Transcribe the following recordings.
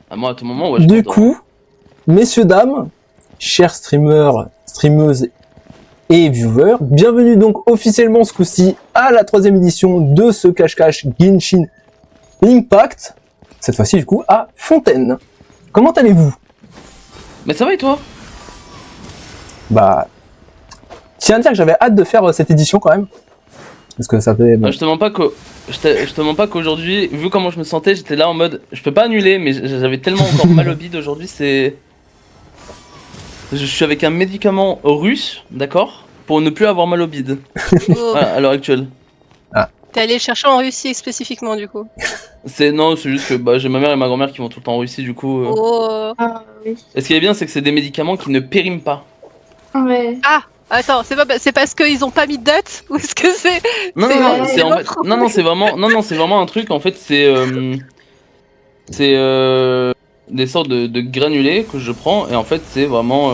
À moi, à tout moment, ouais, je Du t'entends. coup, messieurs, dames, chers streamers, streameuses et viewers, bienvenue donc officiellement ce coup-ci à la 3e édition de ce cache-cache Genshin Impact, cette fois-ci du coup à Fontaine. Comment allez-vous? Mais ça va et toi? Bah, tiens à dire que j'avais hâte de faire cette édition quand même, parce que ça fait... Bon. Je te mens pas je te mens pas qu'aujourd'hui, vu comment je me sentais, j'étais là en mode, je peux pas annuler, mais j'avais tellement encore mal au bide aujourd'hui, je suis avec un médicament russe, d'accord, pour ne plus avoir mal au bide. Oh, Voilà, à l'heure actuelle. t'es allé chercher en Russie spécifiquement du coup. Non, c'est juste que bah, j'ai ma mère et ma grand-mère qui vont tout le temps en Russie, du coup. Oh. Ah oui. Et ce qui est bien, c'est que c'est des médicaments qui ne périment pas. Ouais. Ah, attends, c'est parce qu'ils ont pas mis de date ou est-ce que c'est Non, C'est- non, non, c'est c'est en fait, l'autre. non, c'est vraiment un truc. En fait, c'est des sortes de granulés que je prends et en fait, c'est vraiment,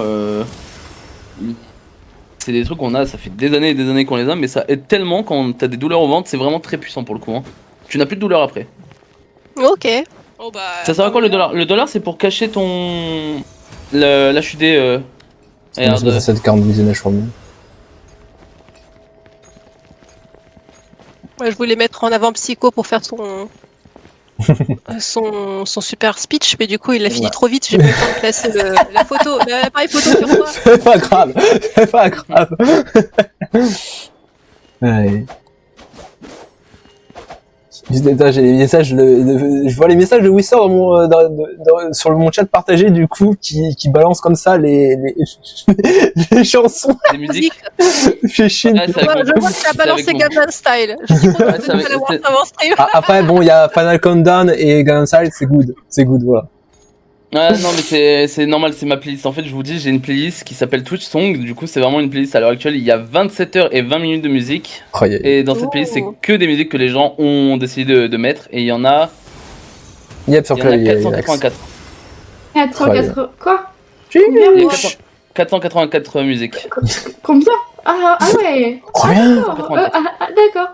c'est des trucs qu'on a. Ça fait des années et des années qu'on les a, mais ça aide tellement quand t'as des douleurs au ventre. C'est vraiment très puissant pour le coup. Hein. Tu n'as plus de douleur après. Ok. Oh bah. Ça sert à quoi le dollar? Le dollar, c'est pour cacher ton l'HUD. Ça c'est de 40 visionnage formule. Ouais, je voulais mettre en avant Psycho pour faire son super speech, mais du coup il a fini Ouais. trop vite. J'ai pas eu le temps de placer la photo, l'appareil photo sur toi. C'est pas grave, c'est pas grave. Ouais. J'ai les messages je vois les messages de Whisper dans mon, sur mon chat partagé du coup qui balance comme ça les chansons Des musiques. chez Shin. Ouais, c'est avec Je mon- vois que t'as c'est balancé avec mon- Gangnam Style. Je suis contente Ouais, de c'est avec- l'avoir c'est- avant stream. Ah, après bon il y a Final Countdown et Gangnam Style, c'est good voilà. Ouais, non, mais c'est normal, c'est ma playlist. En fait, je vous dis, j'ai une playlist qui s'appelle Twitch Song. Du coup, c'est vraiment une playlist à l'heure actuelle. Il y a 27 heures et 20 minutes de musique. Oh, Et dans cette playlist, c'est Oh. que des musiques que les gens ont décidé de mettre. Et il y en a, Yep sur il y en a clavier. 484. 480. Quoi? J'ai Combien Il y a moi 484 musiques. Combien? Ah ouais. Combien? D'accord. D'accord.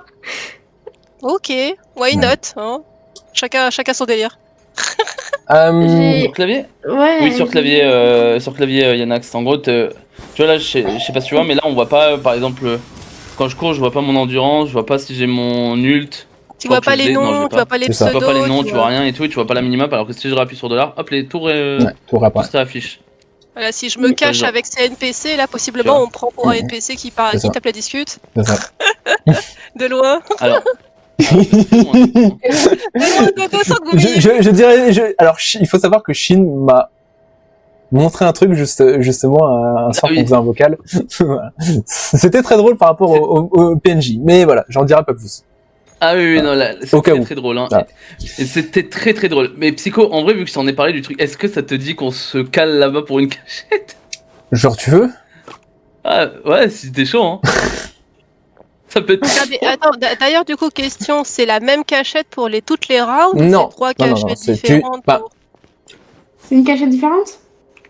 Ok, why not hein. Chacun son délire. J'ai- Sur clavier? Ouais. Oui, sur clavier, Yanax. En gros, tu vois là, je sais pas si tu vois, mais là, on voit pas, par exemple, quand je cours, je vois pas mon endurance, je vois pas si j'ai mon ult. Tu vois pas les Non, je noms, l'ai tu vois pas les C'est ça. Tu pseudos. vois pas les noms, tu vois rien et tout, et tu vois pas la minimap, alors que si je rappuie sur $, hop, les tours, Ouais, tout rap. tout se réaffiche. Voilà, si je me cache genre. avec ces NPC, là, Tu possiblement, vois. on prend pour un NPC qui C'est ça. tape la discute. C'est ça. De loin. Alors. De loin, de 200 goumilles. je dirais, alors il faut savoir que Shin m'a montré un truc justement un soir oui. qu'on faisait un vocal. Voilà. C'était très drôle par rapport au PNJ, mais voilà, j'en dirai pas plus. Ah oui, non, là, Au cas c'était où. très drôle. Hein. Ah. Et c'était très très drôle. Mais Psycho, en vrai, vu que je t'en ai parlé du truc, est-ce que ça te dit qu'on se cale là-bas pour une cachette? Genre tu veux? Ah ouais, si t'es chaud, hein. Ça peut être. Ah, mais attends, d'ailleurs, du coup, question, c'est la même cachette pour toutes les rounds ou Non. c'est trois Non, non, cachettes non, c'est- différentes bah, pour- C'est une cachette différente?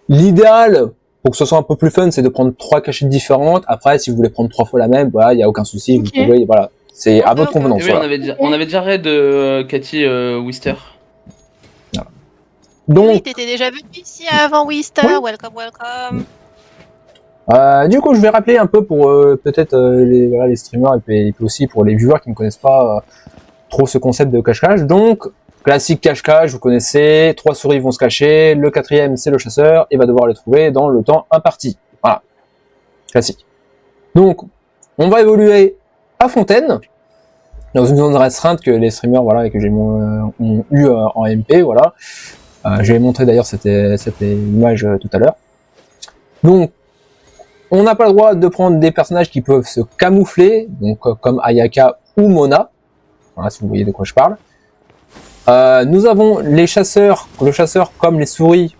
L'idéal pour que ce soit un peu plus fun, c'est de prendre 3 cachettes différentes. Après, si vous voulez prendre 3 fois la même, voilà, il y a aucun souci, Ok. vous pouvez, voilà. C'est à Ok, votre ok. convenance. Et oui, Voilà. on avait déjà raid Cathy Wister. Oui, Donc, t'étais déjà venu ici avant Wister, Oui. welcome. du coup, je vais rappeler un peu pour peut-être les streamers et puis aussi pour les viewers qui ne connaissent pas trop ce concept de cache-cache. Donc, classique cache-cache, vous connaissez, 3 souris vont se cacher, le 4e c'est le chasseur et va devoir les trouver dans le temps imparti. Voilà, classique. Donc, on va évoluer à Fontaine, dans une zone restreinte que les streamers voilà, que j'ai ont eu en MP, voilà. Je vais montrer d'ailleurs cette image tout à l'heure. Donc, on n'a pas le droit de prendre des personnages qui peuvent se camoufler, donc comme Ayaka ou Mona. Voilà, si vous voyez de quoi je parle. Nous avons les chasseurs, le chasseur comme les souris.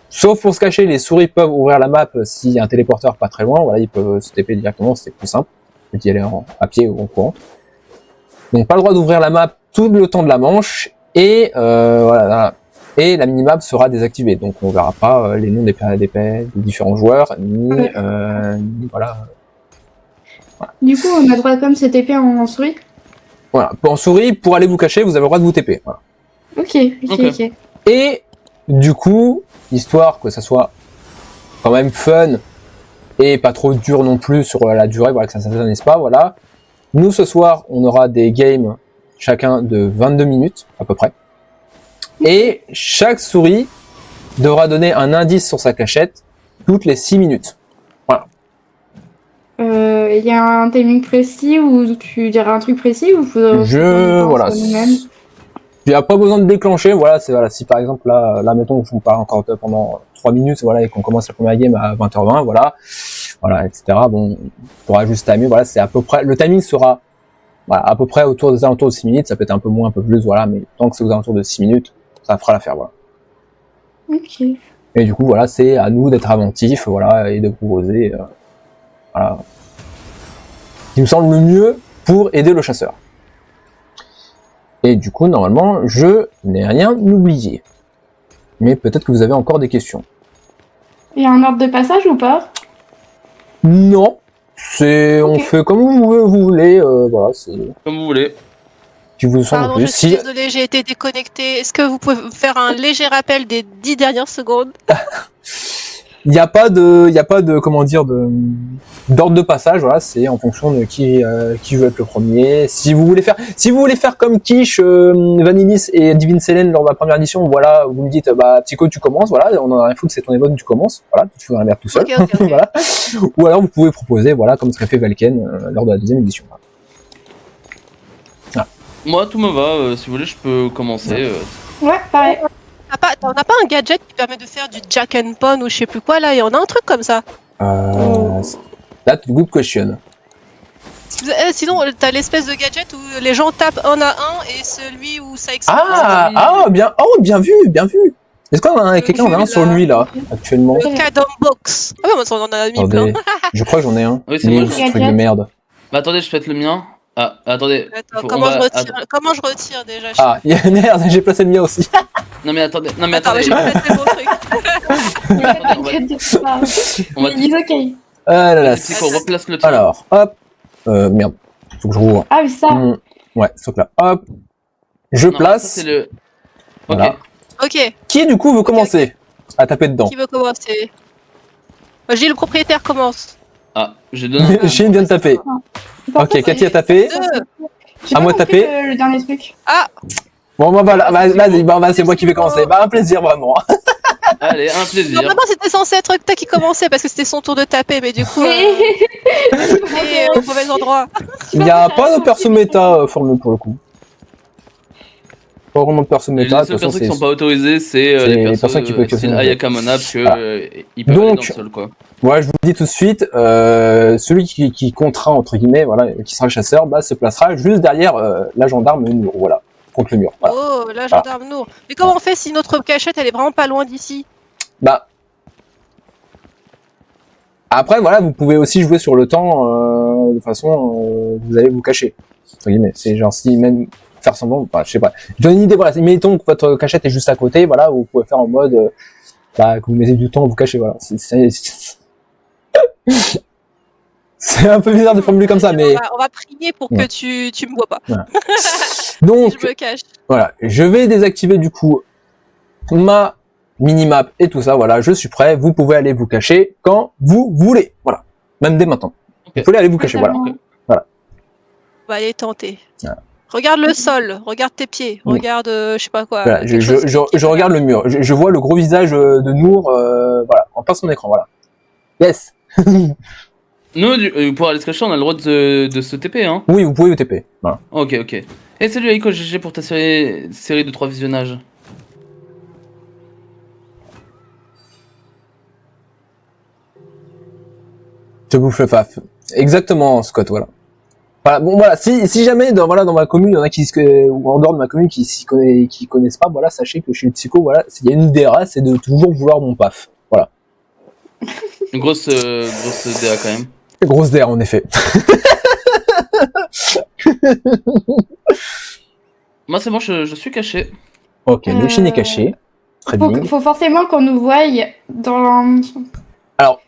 Sauf pour se cacher, les souris peuvent ouvrir la map s'il y a un téléporteur pas très loin. Voilà, ils peuvent se TP directement, c'est plus simple. Vous pouvez y aller à pied ou en courant. Donc pas le droit d'ouvrir la map tout le temps de la manche. Et voilà. Et la minimap sera désactivée, donc on verra pas les noms des différents joueurs, ni voilà. Du coup, on a le droit comme cette épée en souris? Voilà. En souris, pour aller vous cacher, vous avez le droit de vous TP. Voilà. Ok. Ok. Et du coup, histoire que ça soit quand même fun et pas trop dur non plus sur la durée, voilà, que ça ne s'éternise pas, voilà. Nous, ce soir, on aura des games chacun de 22 minutes, à peu près. Et chaque souris devra donner un indice sur sa cachette toutes les 6 minutes. Voilà. Il y a un timing précis où tu dirais un truc précis ou Voilà. Il n'y a pas besoin de déclencher, voilà, si par exemple là mettons que je vous parle encore pendant 3 minutes, voilà, et qu'on commence la première game à 20h20, voilà, etc. Bon, on pourra juste timer, voilà, c'est à peu près, le timing sera, voilà, à peu près autour des alentours de 6 minutes, ça peut être un peu moins, un peu plus, voilà, mais tant que c'est aux alentours de 6 minutes, ça fera l'affaire, voilà. Ok. Et du coup, voilà, c'est à nous d'être inventifs, voilà, et de proposer, voilà, ce qui nous semble le mieux pour aider le chasseur. Et du coup, normalement, je n'ai rien oublié. Mais peut-être que vous avez encore des questions. Il y a un ordre de passage ou pas? Non, on fait comme vous voulez, voilà, c'est Comme vous voulez. qui vous semble Pardon, plus. je suis désolée, j'ai été déconnectée. Est-ce que vous pouvez faire un léger rappel des 10 dernières secondes? Il n'y a pas de comment dire d'ordre de passage, voilà, c'est en fonction de qui veut être le premier. Si vous voulez faire comme Quiche, Vanillis et Divine Selene lors de la première édition, voilà, vous me dites Psycho tu commences, voilà, on en a rien foutre, c'est ton Evon, tu commences, voilà, tu fais la merde tout seul, Ok. voilà. Ou alors vous pouvez proposer, voilà, comme ce qu'a fait Valken lors de la deuxième édition. Moi, tout me va. Si vous voulez, je peux commencer. Ouais, pareil. T'en as pas un gadget qui permet de faire du jack and pawn ou je sais plus quoi là? Il y en a un truc comme ça. That's a good question. Sinon, t'as l'espèce de gadget où les gens tapent un à un et celui où ça explose. Bien vu. Est-ce qu'on a quelqu'un en a un sur lui là actuellement? Le Cadom Box. Ah ouais, moi, on en a mis Attendez, plein. je crois que j'en ai un. Oui, c'est moi, Ce truc de merde. Bah, attendez, je pète le mien. Ah, attendez. Attends, on comment va- je retire déjà? Ah, merde, j'ai placé le mien aussi. Non, mais attendez. Attends, mais j'ai pas placé mon truc. On va Il est ok. Ah là là. c'est qu'on replace le tien. Alors, hop. Merde. Faut que je rouvre. Ah, oui, ça. Ouais, sauf là. Hop. Je Non, ça, place. c'est le. Ok. Voilà. Ok, Qui du coup veut commencer à taper dedans? qui veut commencer? Gilles, le propriétaire, commence. Ah, j'ai donné. Chine vient de taper. Ok, Cathy a tapé. J'ai À moi de pas compris taper. le dernier truc. Bon, voilà, vas-y, c'est moi qui vais commencer. Un plaisir vraiment. Allez, un plaisir. Normalement, c'était censé être toi qui commençait parce que c'était son tour de taper, mais du coup, c'était au mauvais endroit. Il n'y a pas de perso méta formé pour le coup. Pas vraiment de perso Les méta. De seules toute façon, personnes qui c'est sont pas autorisées, c'est c'est les les personnes personnes qui peuvent style casser Ayaka Mona, parce que Voilà. ils peuvent aller Donc, dans le sol, quoi. ouais, je vous le dis tout de suite, celui qui comptera entre guillemets, voilà, qui sera le chasseur, se placera juste derrière la gendarme Nour, voilà, contre le mur. Voilà. Oh, la gendarme Nour. Mais comment on fait si notre cachette, elle est vraiment pas loin d'ici? Après, voilà, vous pouvez aussi jouer sur le temps, de façon, vous allez vous cacher. Entre guillemets, c'est genre si même faire semblant, je sais pas. Je donne une idée, voilà, mettons que votre cachette est juste à côté, voilà, vous pouvez faire en mode, que vous mettez du temps à vous cacher, voilà. C'est un peu bizarre de formuler comme ça, mais On va prier pour que tu me vois pas. Voilà. Donc, Je me cache. voilà, je vais désactiver du coup ma minimap et tout ça, voilà, je suis prêt, vous pouvez aller vous cacher quand vous voulez, voilà, même dès maintenant. Ok. Vous pouvez aller vous cacher, voilà. On va aller tenter. Voilà. Regarde le sol, regarde tes pieds, regarde, je sais pas quoi. Voilà, quelque chose qui je regarde le mur, je vois le gros visage de Nour, voilà, en plein son écran, voilà. Yes. Nous, pour aller se cacher, on a le droit de se TP, hein. Oui, vous pouvez vous TP, voilà. Ok. Et salut Aiko GG pour ta série de 3 visionnages. Te bouffe le faf. Exactement, Scott, voilà. Voilà, bon voilà, si jamais dans ma commune, il y en a ou en dehors de ma commune qui connaissent pas, voilà, sachez que chez le psycho, voilà, il y a une DRA, c'est de toujours vouloir mon paf. Voilà. Une grosse DA quand même. Grosse DRA en effet. Moi c'est bon, je suis caché. Ok, le chien est caché. Très bien. Faut forcément qu'on nous voie dans... Alors,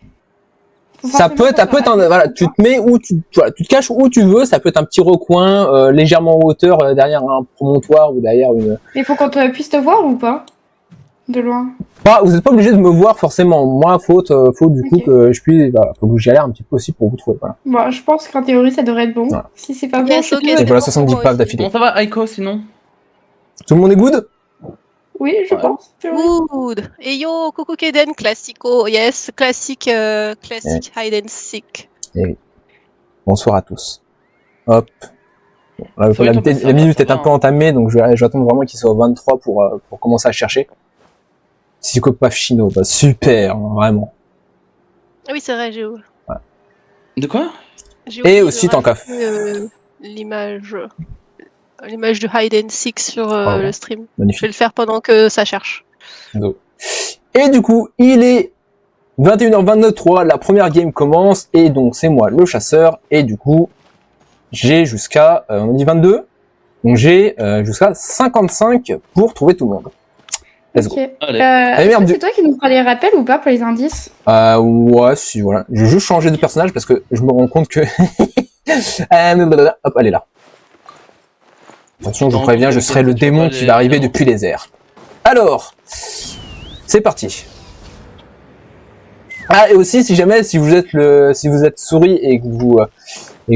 Faut ça forcément peut être, voilà, tu te mets où tu te caches où tu veux, ça peut être un petit recoin, légèrement en hauteur, derrière un promontoire ou derrière une... Mais faut qu'on puisse te voir ou pas? de loin. Bah, vous n'êtes pas obligé de me voir forcément. Moi, faute du coup Ok. que je puisse, bah, faut que j'y alerte un petit peu aussi pour vous trouver. Voilà. Bon, je pense qu'en théorie, ça devrait être bon. Voilà. Si c'est pas bon, Yes, je sais ok, plus. Et c'est voilà, bon 70 pour moi paves aussi. d'affilée. Comment ça va, Aiko, sinon? Tout le monde est good? Oui, je Ouais. pense. Good. Et yo, coucou Keden, classico. Yes, classique hide and seek. Et oui. Bonsoir à tous. Hop. Bon, là, Ça va, toi, la ça va, minute ça est va, un peu hein. entamée, donc je vais attendre vraiment qu'il soit 23 pour commencer à chercher. Psychopathe chino, bah super, hein, vraiment. Ah oui, c'est vrai, De quoi? j'ai Et oublié de aussi, tant qu'à rajouter, l'image du hide and seek sur Oh, le stream. Je vais magnifique. le faire pendant que ça cherche. Et du coup, il est 21h23, la première game commence, et donc c'est moi le chasseur, et du coup, j'ai jusqu'à, on a dit 22, donc j'ai jusqu'à 55 pour trouver tout le monde. Let's go. Ok. Allez. Allez, merde, C'est toi qui nous fera les rappels ou pas pour les indices? Ouais, si, voilà. Je vais juste changer de personnage parce que je me rends compte que... Hop, elle est là. Attention, je vous préviens, je serai le démon qui va arriver depuis les airs. Alors, c'est parti. Ah, et aussi, si jamais, si vous êtes souris et que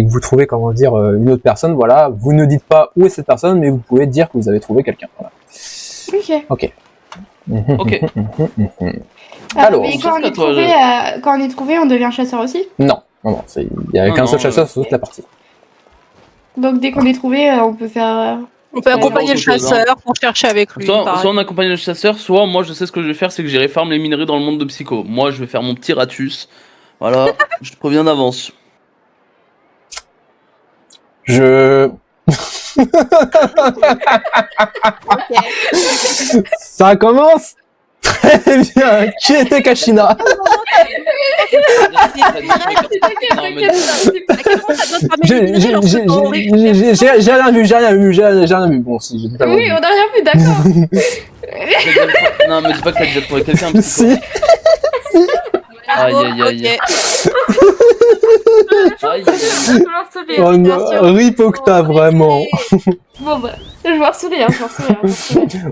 vous trouvez, comment dire, une autre personne, voilà, vous ne dites pas où est cette personne, mais vous pouvez dire que vous avez trouvé quelqu'un. Voilà. Ok. Ok. Alors, mais quand on, jusqu'à est toi, trouvé, quand on est trouvé, on devient chasseur aussi. Non, il y a Non, qu'un seul non, chasseur sur toute la partie. Donc dès qu'on est trouvé, on peut faire. On peut Ouais, accompagner le autre chose, hein. chasseur pour chercher avec lui. Soit pareil. on accompagne le chasseur, soit moi je sais ce que je vais faire, c'est que j'irai farm les minerais dans le monde de Psycho. Moi je vais faire mon petit ratus. Voilà, je te préviens d'avance. Je... Ça commence très bien. Qui était Kashina? J'ai rien vu. Bon, si, j'ai totalement Oui, vu. on n'a rien vu, d'accord. Non, mais dis pas que t'as déjà trouvé quelqu'un. Psycho. Si. Aïe aïe aïe. Aïe, aïe, aïe. Oh non, rip Octa, vraiment. Bon bah, je vais sourire,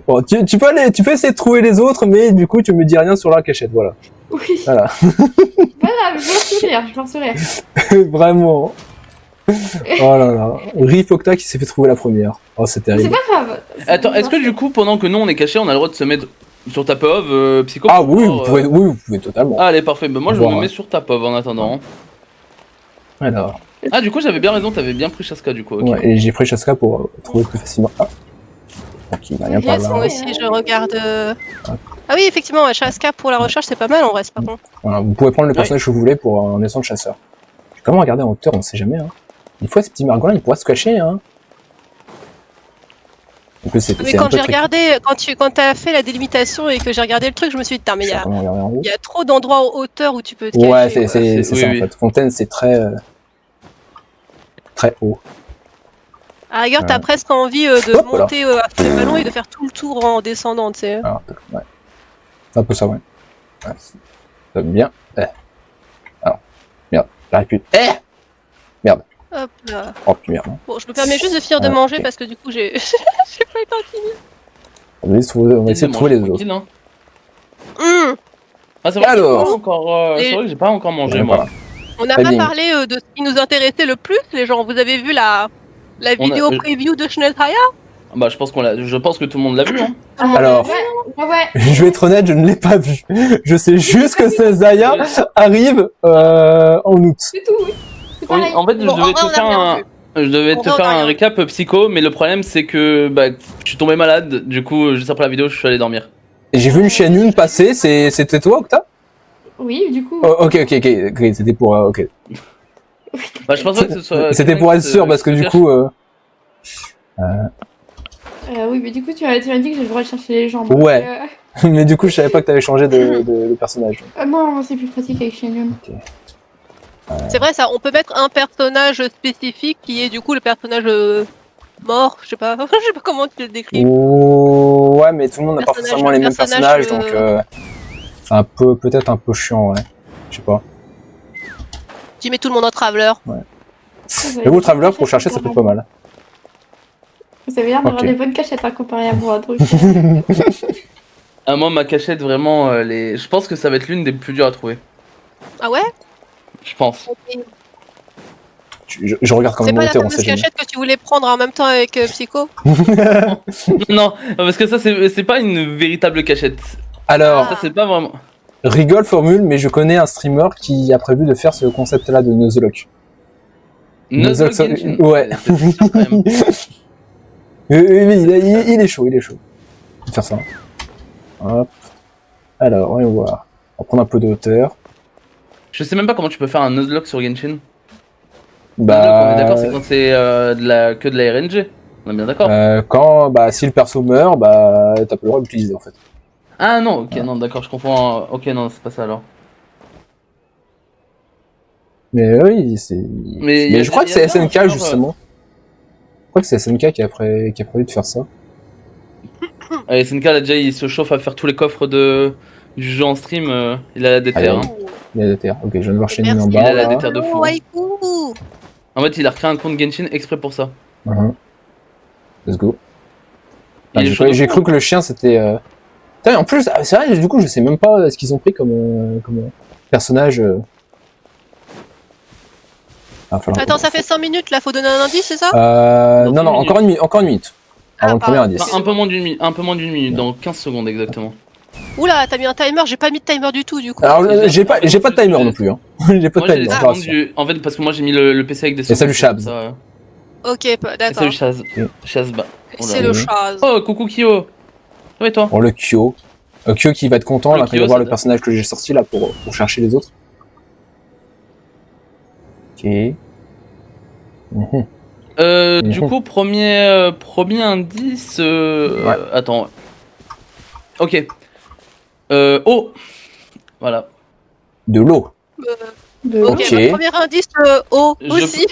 Bon, tu peux essayer de trouver les autres, mais du coup, tu me dis rien sur la cachette, voilà. Oui. Voilà. Voilà, je vais sourire. Vraiment. Oh là là. Rip Octa qui s'est fait trouver la première. Oh, c'est C'est terrible. pas grave. Attends, est-ce que du coup, pendant que nous on est cachés, on a le droit de se mettre sur ta POV, Psycho? Ah pour oui, voir, vous pouvez totalement. Ah, allez, parfait. Bah, moi je Voir, me hein. mets sur ta POV en attendant. Alors. Ah, du coup, j'avais bien raison, t'avais bien pris Chaska du coup. Ok. Ouais, et j'ai pris Chaska pour trouver plus facilement. Ah. Donc il va rien par Yes, là. moi aussi, je regarde. Ah oui, effectivement, ouais, Chaska pour la recherche, c'est pas mal en vrai, c'est pas con. Voilà, vous pouvez prendre le Ouais. personnage que vous voulez pour un descend de chasseur. Comment regarder en hauteur, on ne sait jamais. Hein. Des fois, ces petits margolins, ils pourraient se cacher. Hein. En plus, c'est Mais un quand peu j'ai tricky. regardé, quand t'as fait la délimitation et que j'ai regardé le truc, je me suis dit, putain, mais Je sais pas comment regarder en haut. il y a trop d'endroits en hauteur où tu peux te cacher. Ouais, quoi. c'est Oui, ça oui. en fait. Fontaine, c'est très très haut. À la rigueur, t'as presque envie de Hop, voilà. monter à fond le ballon et de faire tout le tour en descendant, tu sais. Alors, ouais. C'est un peu ça, ouais. Ouais, ça va bien. Alors, merde, j'arrive plus. Hop là. Oh, puis merde. Bon, je me permets juste de finir de Ouais, manger ok. parce que du coup, j'ai j'ai pas été intimide. On va essayer de trouver les autres. Hein. Hum. Ah, c'est vrai, Alors. que j'ai pas encore, c'est vrai que j'ai pas encore mangé Ouais, moi. voilà. On n'a Très pas bien. parlé de ce qui nous intéressait le plus, les gens. Vous avez vu la On a- vidéo preview de Schnellhaya? Bah, je pense que tout le monde l'a vu. Hein. Alors. Ouais. Je vais être honnête, je ne l'ai pas vu. Je sais juste que Zaya arrive en août. C'est tout, oui. C'est Oui, pareil. en fait, Bon, en vrai, on a rien vu. je devais En te vrai, faire on a un rien récap Psycho, mais le problème c'est que bah, je suis tombé malade. Du coup, juste après la vidéo, je suis allé dormir. Et j'ai vu une chaîne une passer, c'était toi, Octa? Oui, du coup. Oh, ok, c'était pour... ok. Bah, je pense pas que ce soit. C'était pour être sûr, parce que du coup... Oui, mais du coup, tu m'as dit que j'ai le droit de chercher les jambes. Ouais. Mais du coup, je savais pas que t'avais changé de personnage. Non, c'est plus pratique avec Shenyon. C'est vrai, ça. On peut mettre un personnage spécifique qui est du coup le personnage mort. Je sais pas. Je sais pas comment tu le décris. Ouais, mais tout le monde n'a pas Personnage- forcément les mêmes personnage, personnages, donc... c'est un peu, peut-être un peu chiant, ouais. Je sais pas. Tu mets tout le monde en traveler. Mais vous, Traveler, pour chercher, ça peut être pas mal. Vous avez l'air d'avoir Ok. des bonnes cachettes à comparer à moi, donc... Ah, moi, ma cachette, vraiment, je pense que ça va être l'une des plus dures à trouver. Ah ouais? Je pense. Je regarde quand C'est même pas mon la hauteur, on fameuse sait jamais. cachette que tu voulais prendre en même temps avec Psycho? Non, parce que ça, c'est pas une véritable cachette. Alors, Ça, c'est pas vraiment. rigole formule, mais je connais un streamer qui a prévu de faire ce concept-là de Nuzlocke. Nuzlocke Nuzlocke, Genshin. ouais. C'est sûr, quand même. Oui, il est chaud, il est chaud. On va faire ça. Hop. Alors, voyons voir. On va prendre un peu de hauteur. Je sais même pas comment tu peux faire un Nuzlocke sur Genshin. Nuzlocke, on est Bah, d'accord, c'est quand c'est que de la RNG. On est bien d'accord. si le perso meurt, bah, t'as pas le droit d'utiliser en fait. Ah non, ok, non, d'accord, je confonds. Ok, non, c'est pas ça alors. Mais oui, c'est. Mais Mais je crois que c'est bien un SNK streamer, justement. Je crois que c'est SNK qui a prévu de faire ça. SNK là déjà il se chauffe à faire tous les coffres du jeu en stream, il a la déter. Aïe, aïe. Hein. Il y a des terres. Ok, je viens de voir Shenmue en Merci. Il bas. a la Là. déter de fou. Oh, waifu. En fait il a recréé un compte Genshin exprès pour ça. Let's go. Il est chaud de J'ai fou. cru que le chien c'était. Putain, en plus, c'est vrai, du coup, je sais même pas ce qu'ils ont pris comme, personnage. Ah, falloir Attends, ça fait 5 minutes là, faut donner un indice, c'est ça? Dans Non, une non, minute. encore une minute. Ah, Avant le premier pardon. indice. Enfin, un peu moins d'une minute, dans 15 secondes exactement. Oula, t'as mis un timer, j'ai pas mis de timer du tout du coup. Alors, Et j'ai pas de timer non plus. Hein. J'ai pas de Moi j'ai timer. les je secondes rassure. En fait parce que moi j'ai mis le PC avec des Et salut, secondes, Shabs. ça, Ok, Et d'accord. salut Chaz. Ok. Chazba. C'est le Chaz. Oh coucou Kyo. Ça va et toi? Bon, le Kyo. Kyo qui va être content Le là, quand il Kyo, va voir ça le va. personnage que j'ai sorti là pour chercher les autres. Ok. Du coup, premier indice. Ouais. Attends. Ok. Oh. Voilà. De l'eau. De Ok, Ok. bah, premier indice, O Je aussi.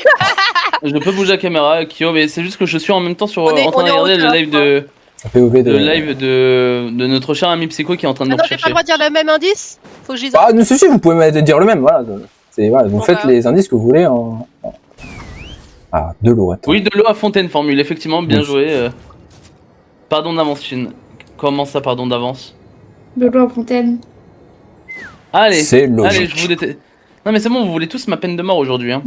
Je peux bouger la caméra, Kyo, mais c'est juste que je suis en même temps On est- en train on de est en regarder le hauteur, live POV de. le live de notre cher ami Psycho qui est en train de Ah nous non, j'ai pas rechercher. le droit de dire le même indice? Faut que je dise. Ah, non, si, vous pouvez dire le même, voilà. Voilà, vous faites Voilà. les indices que vous voulez en. Ah, de l'eau, attends. Oui, de l'eau à Fontaine Formule, effectivement, bien Oui. joué. Pardon d'avance, Chine. Comment ça, pardon d'avance? de l'eau à fontaine. Allez, C'est logique. allez, je vous déteste. Non mais c'est bon, vous voulez tous ma peine de mort aujourd'hui. Hein.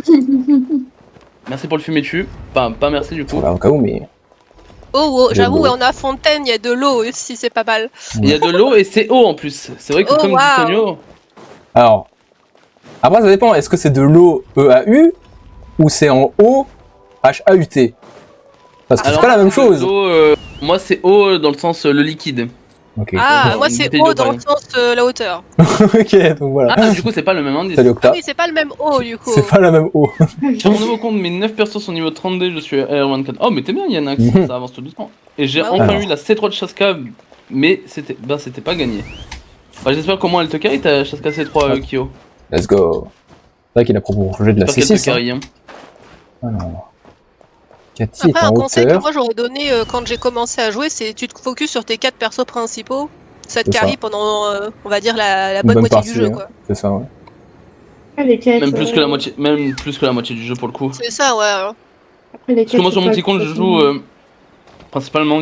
Merci pour le fumer dessus. Pas merci du coup. Voilà, au cas où, mais. Oh, De j'avoue, l'eau. ouais, on a Fontaine, il y a de l'eau aussi, c'est pas mal. Il y a de l'eau et c'est eau en plus. C'est vrai que Oh, comme dit waouh. Tonio, Alors. Après, ça dépend. Est-ce que c'est de l'eau EAU ou c'est en O HAUT? Parce que c'est alors, pas la même de chose. l'eau, moi c'est eau dans le sens le liquide. Ok. Ah, Une moi c'est bouteille O d'eau, dans par le sens la hauteur. Ok, donc voilà. Ah, du coup c'est pas le même indice. Salut Ah Octa. oui, c'est pas le même O du coup. C'est pas la même eau. Sur mon nouveau compte, mes 9 persos sont niveau 32, je suis R24. Oh mais t'es bien Yannax, Mhm. ça avance tout doucement. Et j'ai Ah oui. enfin Alors. eu la C3 de Chaska, mais c'était pas gagné. Bah, j'espère qu'au moins elle te carry ta Chaska C3 Ouais. Kyo. Let's go. C'est vrai qu'il a proposé de la J'espère qu'elle te C6. Hein. carry. Hein. Alors. Cathy Après, est un en conseil que hauteur. moi j'aurais donné quand j'ai commencé à jouer, c'est tu te focuses sur tes 4 persos principaux. Ça te C'est carry ça. pendant, on va dire, la Une bonne bonne moitié partie. du jeu Hein. quoi. C'est ça, ouais. Les quêtes, Même plus que la moitié du jeu pour le coup. C'est ça, ouais. Après, les Parce que moi quêtes, sur mon c'est petit pas compte je forcément- joue principalement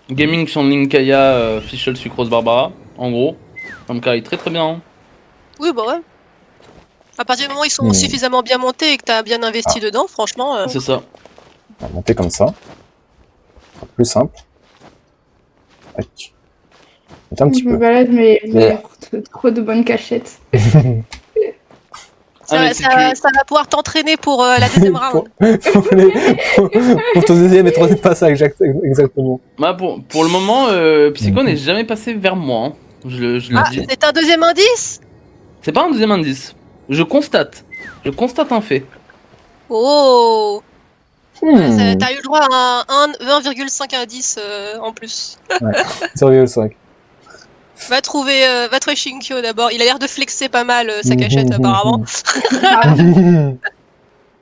gaming Shanling Kaya Fischl Sucrose Barbara, en gros. Ça me carry très très bien. Hein. Oui, bah ouais. À partir du moment où ils sont suffisamment bien montés et que t'as bien investi dedans, franchement. C'est ça. On va monter comme ça. Ce sera plus simple. Tac. Monter un petit Je me peu. balade, mais vous Mais- avez trop de bonnes cachettes. Ça, Ah, mais si ça va pouvoir t'entraîner pour la deuxième round. Pour ton deuxième et troisième passage, exactement. Bah, pour le moment, Psycho n'est jamais passé vers moi. Hein. Je le Ah, dis. c'est un deuxième indice? C'est pas un deuxième indice. Je constate un fait. Oh! Hmm. T'as eu le droit à un 20,5 indice en plus. 0,5. Va trouver Shinkyo d'abord. Il a l'air de flexer pas mal sa cachette apparemment. Bon,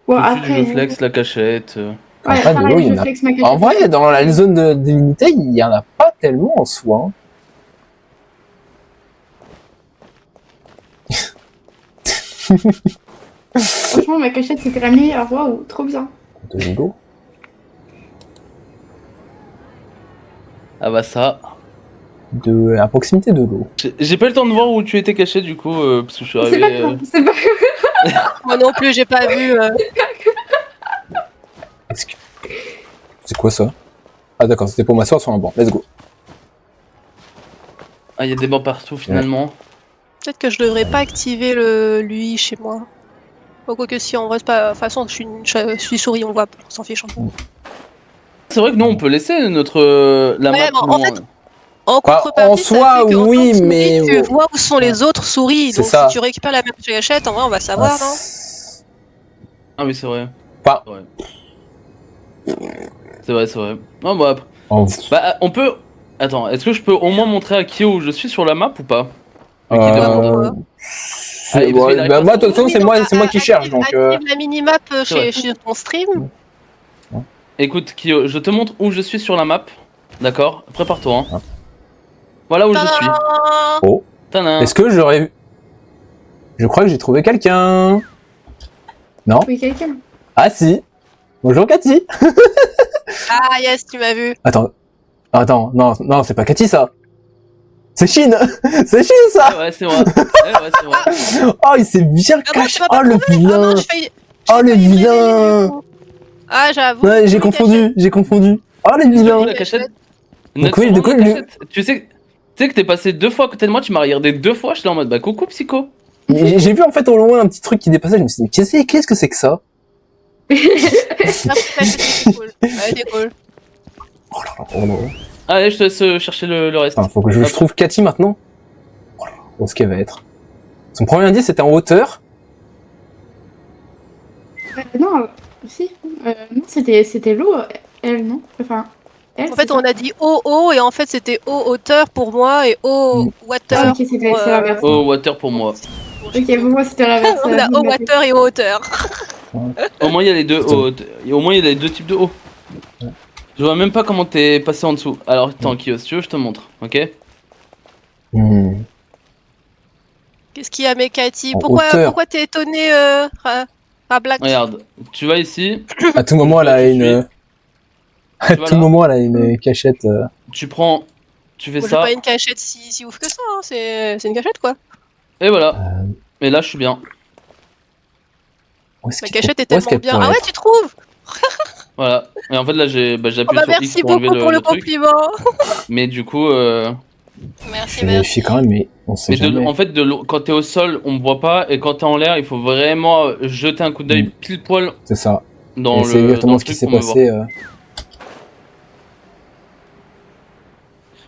Tout de suite, après. je flex la cachette. Ouais, Après, de l'eau, pareil, il y je en a- flex ma cachette. En vrai, dans la zone de d'immunité, il y en a pas tellement en soi. Hein. Franchement, ma cachette, c'était la meilleure. Waouh, trop bien. De l'ego. Ah bah ça. à proximité de l'eau. J'ai pas eu le temps de voir où tu étais caché du coup, parce que je suis C'est pas arrivé. grave, c'est pas Moi non plus, j'ai pas vu. Est-ce que- C'est quoi ça? Ah d'accord, c'était pour m'asseoir sur un banc. Let's go. Ah, il y a des bancs partout finalement. Peut-être que je devrais pas activer l'UI chez moi. Oh, quoi que si, en vrai, c'est pas. De toute façon, je suis souris, on le voit, on s'en fiche un peu. C'est vrai que nous on peut laisser notre la Ouais, map mais en où on- fait, en Bah, contrepartie, en ça soi, fait que, en tant oui, que souris, mais- tu vois où sont les autres souris. C'est Donc ça. si tu récupères la même gâchette, en vrai, on va savoir, non? Ah oui c'est vrai. Pas. Ouais. C'est vrai, c'est vrai. Non bah, Oh, bah on peut. Attends, est-ce que je peux au moins montrer à Kyo où je suis sur la map ou pas? Vu qu'il Euh, demande. pourquoi Ah, et parce qu'il ouais, arrive bah, pas moi, à de toute façon, Oui, c'est donc, moi qui cherche, active, donc. active la minimap C'est vrai. chez ton stream. Écoute, Kyo, je te montre où je suis sur la map. D'accord? Prépare-toi. Hein. Ah. Voilà où je suis. Tadam. Oh. Tadam. Est-ce que j'aurais. Je crois que j'ai trouvé quelqu'un. Non? Oui, quelqu'un. Ah si. Bonjour Cathy. Ah yes, tu m'as vu. Attends, non, c'est pas Cathy ça. C'est Chine. C'est Chine Ah ça. ouais, c'est moi. Ouais, c'est moi. Oh, il s'est bien Ah non, caché. tu m'as pas Oh le trouvé. Ah vilain. non, Oh le failli me vilain. réveiller, du coup. Ah j'avoue. Ouais, j'ai Oui, confondu. Oh les Du coup, vilains. la cachette. Donc Notre oui, surnom, du coup, la lui- cachette. Tu sais que t'es passé 2 fois à côté de moi, tu m'as regardé 2 fois, j'étais en mode bah coucou psycho. J'ai vu en fait au loin un petit truc qui dépassait. Je me suis dit, qu'est-ce que c'est que ça? Ah, putain, c'était cool. Ouais, t'es cool. Oh là. Allez, je te laisse chercher le reste. Attends, faut que je Hop. trouve Cathy maintenant. Oh là là, où est-ce qu'elle va être? Son premier indice c'était en hauteur. Non, si. Non, c'était l'eau, elle, non? Enfin, elle, En fait, c'est on ça. a dit eau et en fait, c'était eau hauteur pour moi et eau water. Ah, ok, c'était pour, c'est l'inverse. Oh, water pour moi. Ok, pour moi, c'était l'inverse. On a eau water et eau hauteur. Au moins, il y a les deux Putain. au moins, il y a les deux types de eau. Je vois même pas comment t'es passé en dessous. Alors, attends, Kyo, si tu veux, je te montre, ok? Hmm. Qu'est-ce qu'il y a, Mekati? En Pourquoi hauteur. t'es étonné, Black? Regarde, tu vas ici, À tout moment, elle a Je une. À Tu vois tout là moment, elle a une cachette. tu prends, tu fais Moi, j'ai ça, pas une cachette si ouf que ça, hein. C'est une cachette, quoi. et voilà. Et là, je suis bien. Où est-ce Ma qu'elle- cachette est où est-ce tellement qu'elle bien. pourrait Ah ouais, être tu trouves? Voilà. Et en fait, là, Oh j'appuie bah sur X merci pour enlever beaucoup pour le truc. compliment. Mais du coup, Merci, Je vérifie quand même, mais on sait mais jamais. en fait, quand t'es au sol, on me voit pas, et quand t'es en l'air, il faut vraiment jeter un coup d'œil pile poil C'est ça. dans Et c'est dans exactement le ce qui truc s'est pour me voir. passé.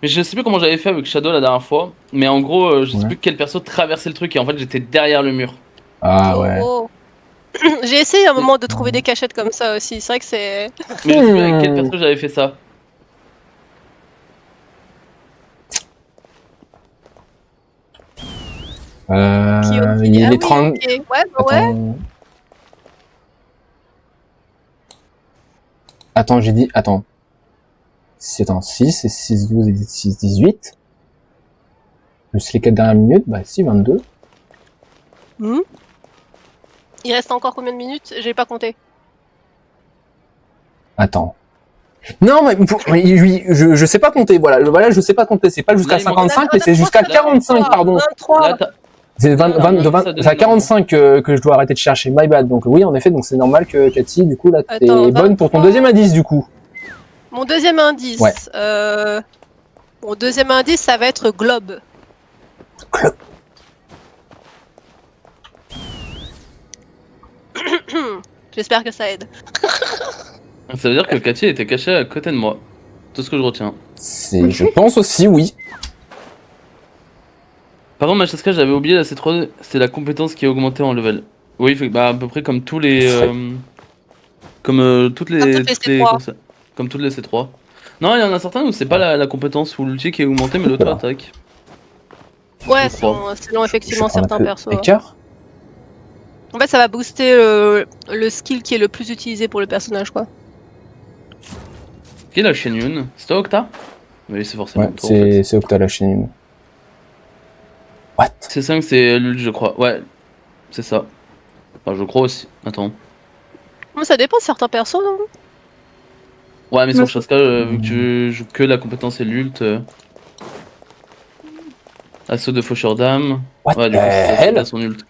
Mais je sais plus comment j'avais fait avec Shadow la dernière fois, mais en gros, je sais Ouais. plus quel perso traversait le truc, et en fait, j'étais derrière le mur. Ah Oh, ouais. oh. J'ai essayé à un moment de trouver des cachettes comme ça aussi. C'est vrai que c'est. Mais je sais plus avec quel perso j'avais fait ça. Il Ah est oui, 30. ok. Ouais, bah ouais. Attends. Attends, j'ai dit. Attends. C'est en 6, et 6, 12 et 6, 18. Plus les 4 dernières minutes, bah si, 22. Hmm. Il reste encore combien de minutes? J'ai pas compté. Attends. Non, mais oui, je sais pas compter, voilà, je sais pas compter, c'est pas jusqu'à Là, il manque- 55, mais c'est jusqu'à 45, pardon. 23. Là, C'est 20, Là, 20, non, 20, ça donne c'est à une 45 que je dois arrêter de chercher, my bad. Donc oui, en effet, donc c'est normal que Cathy, du coup, là, t'es Attends, bonne pour ton 23. deuxième indice, du coup. Mon deuxième indice. Ouais. Mon deuxième indice, ça va être globe. Globe. J'espère que ça aide. ça veut dire que Cathy était cachée à côté de moi. Tout ce que je retiens. Je pense aussi, oui. Par contre, Machaska, j'avais oublié la C3, c'est la compétence qui est augmentée en level. Oui, bah, à peu près comme tous les. Comme toutes Comme les. toutes les toutes les- C3. comme ça. Comme toutes les C3. Non, il y en a certains où c'est pas la compétence ou l'outil qui est augmenté, mais Voilà. l'auto-attaque. Ouais, Je crois. selon effectivement Je prends un certains peu persos. d'écart. En fait, ça va booster le skill qui est le plus utilisé pour le personnage, quoi. Qui est la chaîne Yun? C'est toi, Octa? Oui, c'est forcément Ouais, toi, en fait. c'est Octa la chaîne. What? C5, c'est Lul, je crois. Ouais, c'est ça. Enfin, je crois aussi. Attends. Mais ça dépend de certains persos, non? Ouais, mais Moi, sur Chaska, vu que tu joues que la compétence et l'ult. Assaut de faucheur d'âme. What Ouais, the du coup, c'est hell? pas son ult.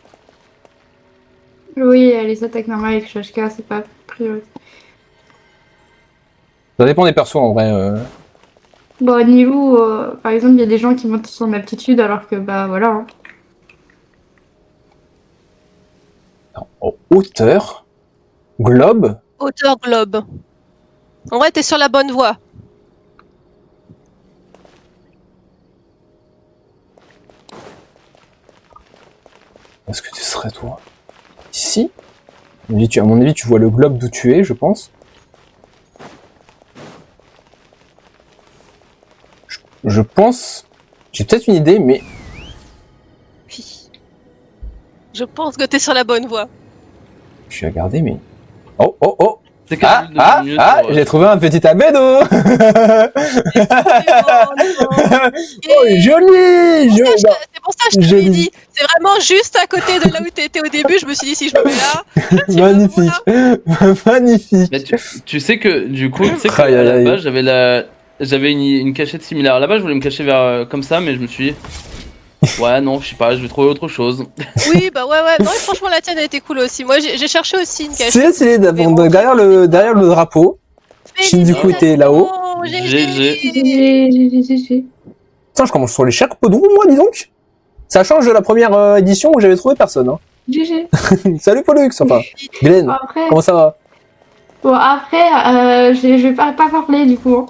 Oui, les attaques normales avec Shashka, c'est pas priorité. Ça dépend des persos en vrai. Bon, au niveau, par exemple, il y a des gens qui montent son aptitude alors que, bah voilà. Hein. En hauteur, globe. Hauteur globe. En vrai, t'es sur la bonne voie. Est-ce que tu serais toi? Ici? À mon avis, tu vois le globe d'où tu es, je pense. Je pense. J'ai peut-être une idée, mais Oui. Je pense que t'es sur la bonne voie. je vais regarder, mais. Oh, oh, oh! C'est quel ult de mieux pour, J'ai trouvé un petit abédo! Oh, joli! C'est pour ça que je te l'ai Joli. dit. C'est vraiment juste à côté de là où t'étais au début. Je me suis dit, si je me mets là. tu vas Magnifique! Magnifique! Mais tu sais que, du coup, tu sais qu'à Aïe, aïe, la aïe. base, j'avais une cachette similaire. À la base, je voulais me cacher vers comme ça, mais je me suis dit, ouais, non, je sais pas, je vais trouver autre chose. Oui, bah ouais. Non, et franchement, la tienne a été cool aussi. Moi, j'ai cherché aussi une C'est cachette. stylé, derrière le drapeau. Shin, du coup, était là-haut. GG. GG. Putain, je commence sur les chapeaux de roue, moi, dis donc! Ça change de la première édition où j'avais trouvé personne, hein. GG. Salut Pollux, enfin, Glenn, Après, comment ça va? bon, après je vais pas parler du coup.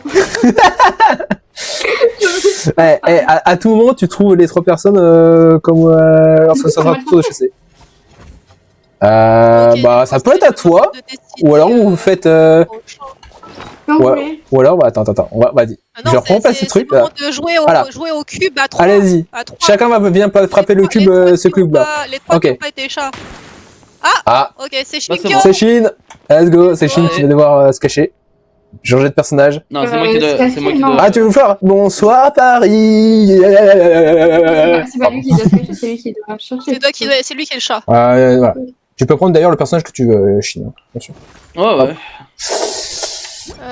Hein. À tout moment, tu trouves les 3 personnes comme lorsque ça sera tour de chasser. Bah, ça peut être à toi, ou alors vous faites. Non, Ouais. oui. Ou alors, bah, attends, vas-y. Je vais reprendre ce truc là. De jouer au, Voilà. jouer au cube à 3. Allez-y. Chacun va bien frapper le cube, ce cube là. Les 3 Ok. qui ont pas été chats. Ah, Ok, c'est Bah, c'est Shinkyo. bon. c'est Shin. Let's go, c'est Shin Ouais. qui va devoir se cacher. Changer de personnage. Non, c'est moi qui c'est dois. C'est moi qui non. dois. Ah, tu veux le faire? Bonsoir Paris. C'est pas lui qui doit se cacher, c'est lui qui doit chercher. C'est lui qui est le chat. Voilà. Tu peux prendre d'ailleurs le personnage que tu veux, Shin. Bien sûr. Ouais, ouais.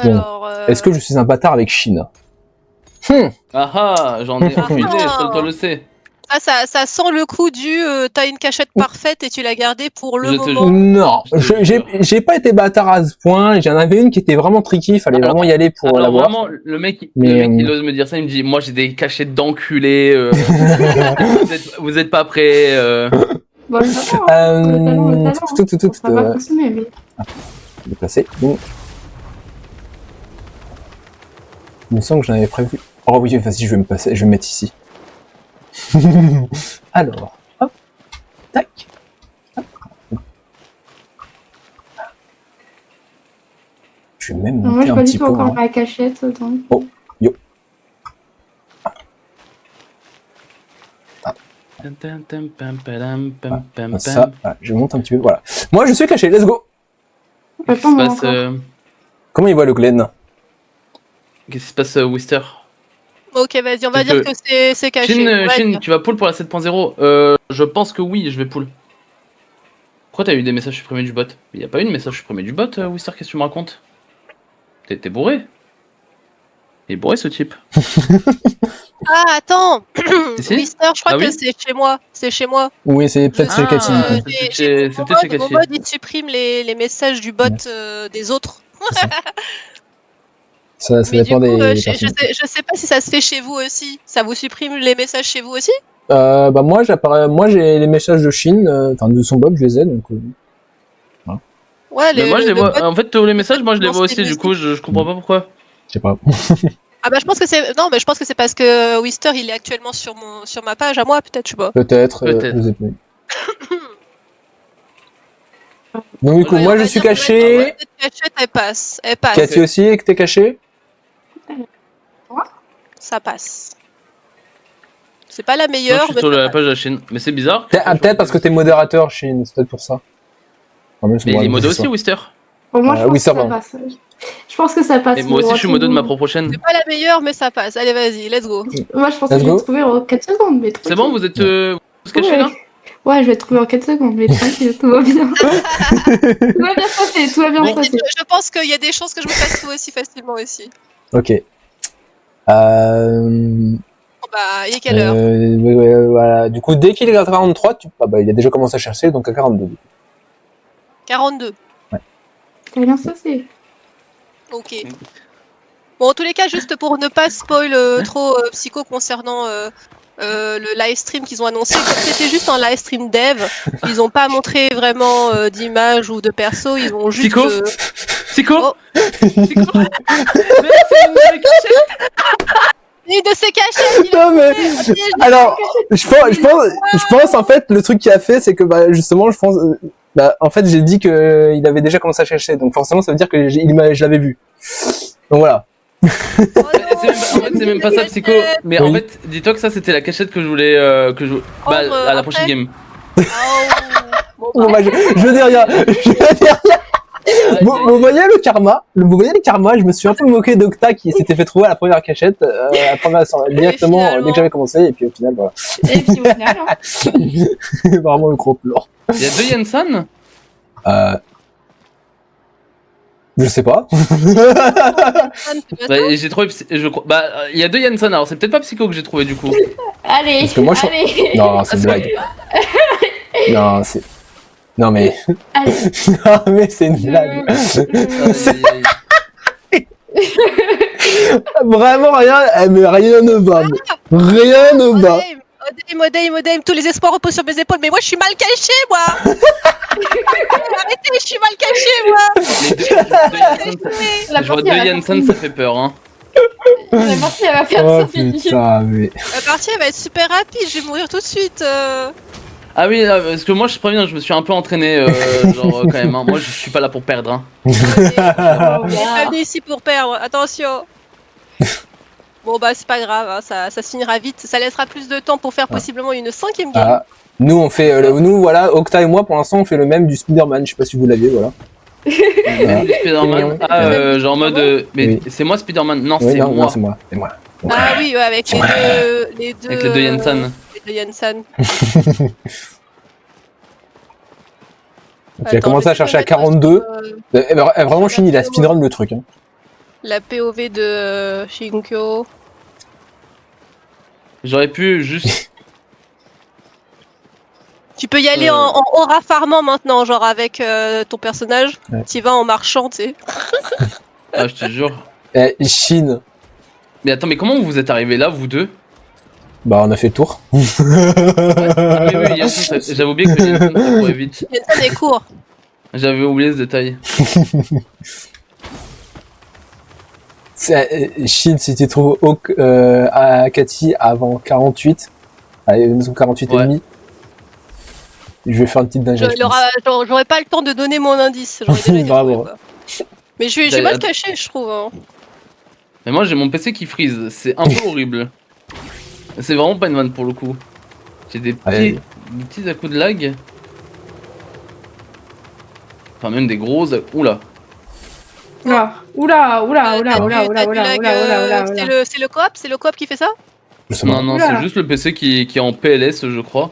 Alors, Est-ce que je suis un bâtard avec Shin? Ah ah, j'en ai Ah. aucune idée, seul toi le sais. ça sent le coup du t'as une cachette parfaite et tu l'as gardée pour le Je te moment. Non, Je te jure. j'ai pas été bâtard à ce point. J'en avais une qui était vraiment tricky. Il fallait Alors- vraiment y aller pour Alors l'avoir. vraiment, le mec Mais, il ose me dire ça, il me dit, moi j'ai des cachettes d'enculés, vous êtes pas prêts. Bon, le talent, hein. Le talent. Ça va fonctionner, mais... Déplacer. Bon. Il me semble que j'en avais prévu. Oh oui, vas-y, je vais me mettre ici. Alors, hop, tac. Hop. Je vais même Moi, monter je un pas du petit tout peu. encore Hein. ma cachette, donc... Comme ça, voilà, je monte un petit peu. Voilà. Moi, je suis caché. Let's go. Qu'est-ce qui se Attends, moi passe, encore. Comment il voit le Glen? qu'est-ce qui se passe, Wister? Ok, vas-y, on va C'est dire que- que c'est caché. Shin, on va Shin, dire. tu vas pull pour la 7.0? Je pense que oui, je vais pull. Pourquoi t'as eu des messages supprimés du bot? Il y a pas eu de message supprimé du bot, Wister, qu'est-ce que tu me racontes? T'es bourré? Il est bourré ce type. Ah, attends. Si Mister, je crois Ah que oui c'est chez moi. C'est chez moi. Oui, c'est peut-être chez Ah. Cathy. du coup. J'ai c'est peut-être chez mon Cathy. mode, il supprime les messages du bot des autres. Ça Mais du dépend coup, des je personnes. sais pas si ça se fait chez vous aussi. Ça vous supprime les messages chez vous aussi? Bah moi j'ai les messages de Shin, enfin de son bot, je les ai donc. Ouais, Mais moi je les le vois. bot- En fait, tous les messages, moi je les lance vois les aussi, du coup, je comprends pas pourquoi. Je sais pas. Ah bah je pense que c'est non mais je pense que c'est parce que Wister il est actuellement sur ma page à moi peut-être je sais pas. Peut-être. Peut-être. Je sais plus. Donc du coup, Ouais, moi on je va suis dire, caché. ouais, cette cachette elle passe. Cathy aussi, que t'es caché. Ça passe. C'est pas la Non, je meilleure suis mais sur ça la passe. page de la chaîne. Mais c'est bizarre. Peut-être parce que t'es modérateur, Shin, c'est peut-être pour ça. Enfin, même si Mais moi, il est modo c'est ça. aussi, Wister. Pour moi, je pense oui, que ça ça va. passe. Je pense que ça passe. Et moi aussi, je suis modo de ma propre chaîne. C'est pas la meilleure mais ça passe. Allez vas-y, let's go. Moi, je pense que Let's je vais go. le trouver en 4 secondes, mais C'est bon, vous êtes vous cachez Ouais. là? Ouais, je vais le trouver en 4 secondes, mais tranquille, tout va bien. Tout va bien se passer, tout va bien se Bon. passer. Je pense qu'il y a des chances que je me fasse tout aussi facilement aussi. Ok. On bah, il est quelle heure? Voilà. Du coup, dès qu'il est à 43, il a déjà commencé à chercher, donc à 42. 42. T'as bien ça, c'est. Ok. Bon, en tous les cas, juste pour ne pas spoil trop Psycho concernant le live stream qu'ils ont annoncé, comme c'était juste un live stream dev, ils ont pas montré vraiment d'image ou de perso, ils ont juste. Psycho Psycho Oh. Psycho Mais c'est une nouvelle cachette. Et de se cacher il Non, mais, a- alors, je pense, en fait, le truc qu'il a fait, c'est que, justement, je pense, en fait, j'ai dit que il avait déjà commencé à chercher, donc forcément, ça veut dire que je l'avais vu. Donc voilà. Oh En fait, c'est même pas ça, Psycho. Mais en Oui. fait, dis-toi que ça, c'était la cachette que je voulais. Bah, Prendre, à la après. prochaine game. Oh. Bon, Bon, bah, je dis rien. Je dis rien. Vous voyez le karma? Vous voyez le karma? Je me suis un peu moqué d'Octa qui s'était fait trouver à la première cachette, directement, finalement. dès que j'avais commencé, et puis au final, voilà. Et puis au final, hein. Vraiment le gros plan. Il y a deux Yensan. Je sais pas. Bah, j'ai trouvé. Je crois. Bah, il y a deux Yensan, alors c'est peut-être pas Psycho que j'ai trouvé du coup. Allez, Parce que moi, je- allez, Non, c'est une blague. Non, c'est... Non, mais... allez. Non, mais c'est une blague. Vraiment rien, mais rien ne va. Rien ne va. Modem, tous les espoirs reposent sur mes épaules, mais moi je suis mal caché, moi. Arrêtez, je suis mal caché, moi. Les deux Yensan, La je vois partie, deux elle va Yensan, faire- ça fait peur, hein. La partie, elle va faire Oh ça, c'est dur. putain, mais... La partie elle va être super rapide, je vais mourir tout de suite. Ah oui, parce que moi je préviens, je me suis un peu entraîné, genre quand même. Hein. Moi je suis pas là pour perdre. Hein. Oh, On est pas bien. venu ici pour perdre, attention. Bon bah c'est pas grave, hein, ça se finira vite, ça laissera plus de temps pour faire possiblement une 5ème game. Ah, nous, on fait... nous, voilà, Octa et moi, pour l'instant, on fait le même du Spider-Man. Je sais pas si vous l'aviez, voilà. Même du Spider-Man. Ah, genre en mode. Mais Oui. c'est moi Spider-Man. Non, Oui, c'est non, moi. c'est moi. C'est moi. Ah oui, ouais, avec les deux. Avec les deux Yensan. Les deux Yensan. Donc, il a Attends, commencé je à vais chercher à mettre 42. Vraiment, sur Shin, il a la speedrun le truc. Hein. La POV de Shinkyo. J'aurais pu juste. Tu peux y aller en aura farmant maintenant, genre avec ton personnage. Ouais. Tu vas en marchant, tu sais. Ah, je te jure. Shin, Mais attends, mais comment vous êtes arrivés là, vous deux? on a fait le tour. Ah oui, Yensan, j'avais oublié que Yensan ça courait vite. Yensan est court. J'avais oublié ce détail. Shin, si tu trouves Akati avant 48, allez, disons 48 et Ouais. demi, je vais faire une petite dinguerie. je pense. J'aurais pas le temps de donner mon indice. J'aurais déjà été Bravo. trouvé, quoi. Mais je vais mal caché, je trouve. Hein. Mais moi j'ai mon PC qui freeze, c'est un peu horrible. C'est vraiment pas une vanne pour le coup. J'ai des petits à coups de lag. Enfin même des gros. Oula. Oula, oula, oula, oula, T'as oula, du- oula, t'as du oula, lag, oula, oula, c'est oula. le coop? C'est le coop qui fait ça? Je sais pas. Non, non, Oula. c'est juste le PC qui est en PLS, je crois.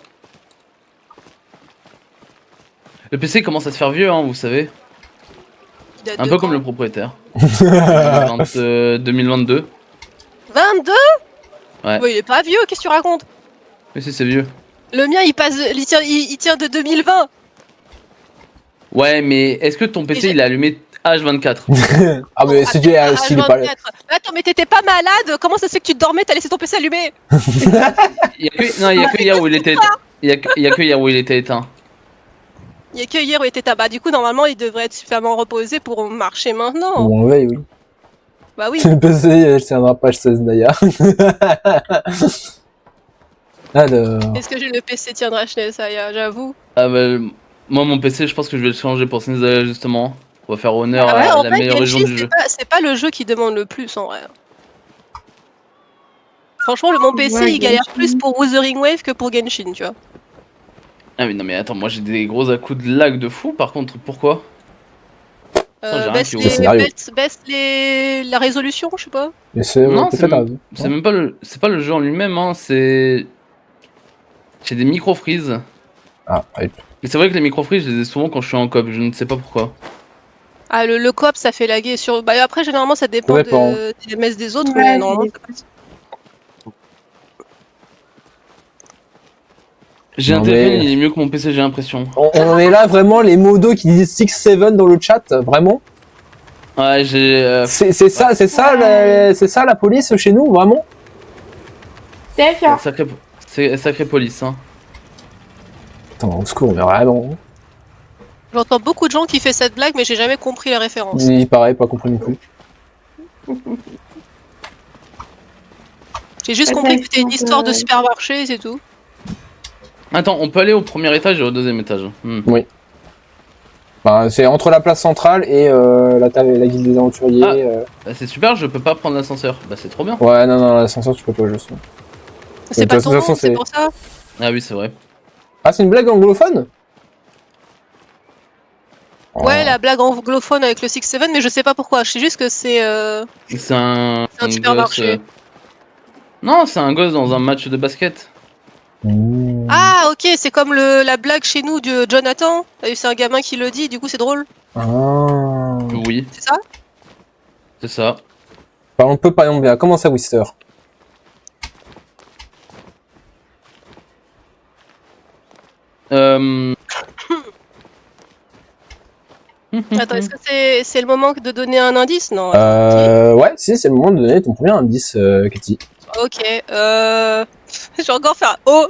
Le PC commence à se faire vieux, hein, vous savez. Il date Un de peu quand? comme le propriétaire. 2022. 22? Ouais. Ouais, il est pas vieux, qu'est-ce que tu racontes? Mais si, c'est vieux. Le mien, il tient de 2020. Ouais, mais est-ce que ton PC Et il est allumé H24? Ah, mais c'est déjà, s'il est pas là. Attends, mais t'étais pas malade? Comment ça se fait que tu dormais? T'as laissé ton PC allumé? Il y a que, non, il y a que hier où il était. Il y a que hier où il était éteint. Il y a que hier où il était tabac. Du coup, normalement, il devrait être suffisamment reposé pour marcher maintenant. Bon, ouais, oui. Bah oui. Le PC, elle tiendra page 16 d'ailleurs. Alors. Est-ce que le PC tiendra chez Saya? J'avoue. Ah bah, moi mon PC, je pense que je vais le changer pour Senzaya justement. On va faire honneur Ah ouais, à en la vrai, meilleure région Genshin, du jeu. c'est pas le jeu qui demande le plus en vrai. Franchement, mon PC Ouais, il galère Genshin. plus pour Wuthering Wave que pour Genshin, tu vois. Ah mais non mais attends, moi j'ai des gros à-coups de lag de fou par contre, pourquoi? j'ai rien Baisse qui ouvre. Scénario. la résolution, je sais pas. Mais c'est Non, peut-être un- c'est même pas le jeu en lui-même, hein, c'est... J'ai des micro-freezes. Ah, ouais. Et c'est vrai que les micro-freezes, je les ai souvent quand je suis en coop, je ne sais pas pourquoi. Ah, le coop, ça fait laguer sur. Bah, après, généralement, ça dépend Ça dépend. des MS des autres, Ouais, mais normalement, c'est- ça passe. J'ai un Non, téléphone, mais- il est mieux que mon PC, j'ai l'impression. On est là vraiment les modos qui disent 6-7 dans le chat, vraiment. Ouais, j'ai. C'est ça, Ouais. c'est ça la police chez nous, vraiment. Terrifiant. Sacré police, hein. Attends, au secours, mais vraiment. J'entends beaucoup de gens qui font cette blague, mais j'ai jamais compris la référence. Il paraît, pas compris non plus. J'ai juste compris que c'était une histoire de supermarché, c'est tout. Attends, on peut aller au premier étage et au deuxième étage. Bah, c'est entre la place centrale et la guilde des aventuriers. Ah. Bah, c'est super, je peux pas prendre l'ascenseur. Bah, c'est trop bien. Ouais, non, l'ascenseur, tu peux pas, je sais. C'est de pas toute ton façon, nom, c'est c'est- pour ça. Ah oui, c'est vrai. Ah, c'est une blague anglophone? Ouais, Oh. la blague anglophone avec le 6-7, mais je sais pas pourquoi. Je sais juste que c'est C'est un gosse. supermarché. Non, c'est un gosse dans un match de basket. Mmh. Ah, ok, c'est comme la blague chez nous de Jonathan. Et c'est un gamin qui le dit, du coup c'est drôle. Ah. Oui, C'est ça? c'est ça. Parlons peu, parlons bien. Comment ça, Wister? Euh... Attends, est-ce que c'est le moment de donner un indice? Non. Ouais, si, c'est le moment de donner ton premier indice, Katy. Ok, je vais encore faire O.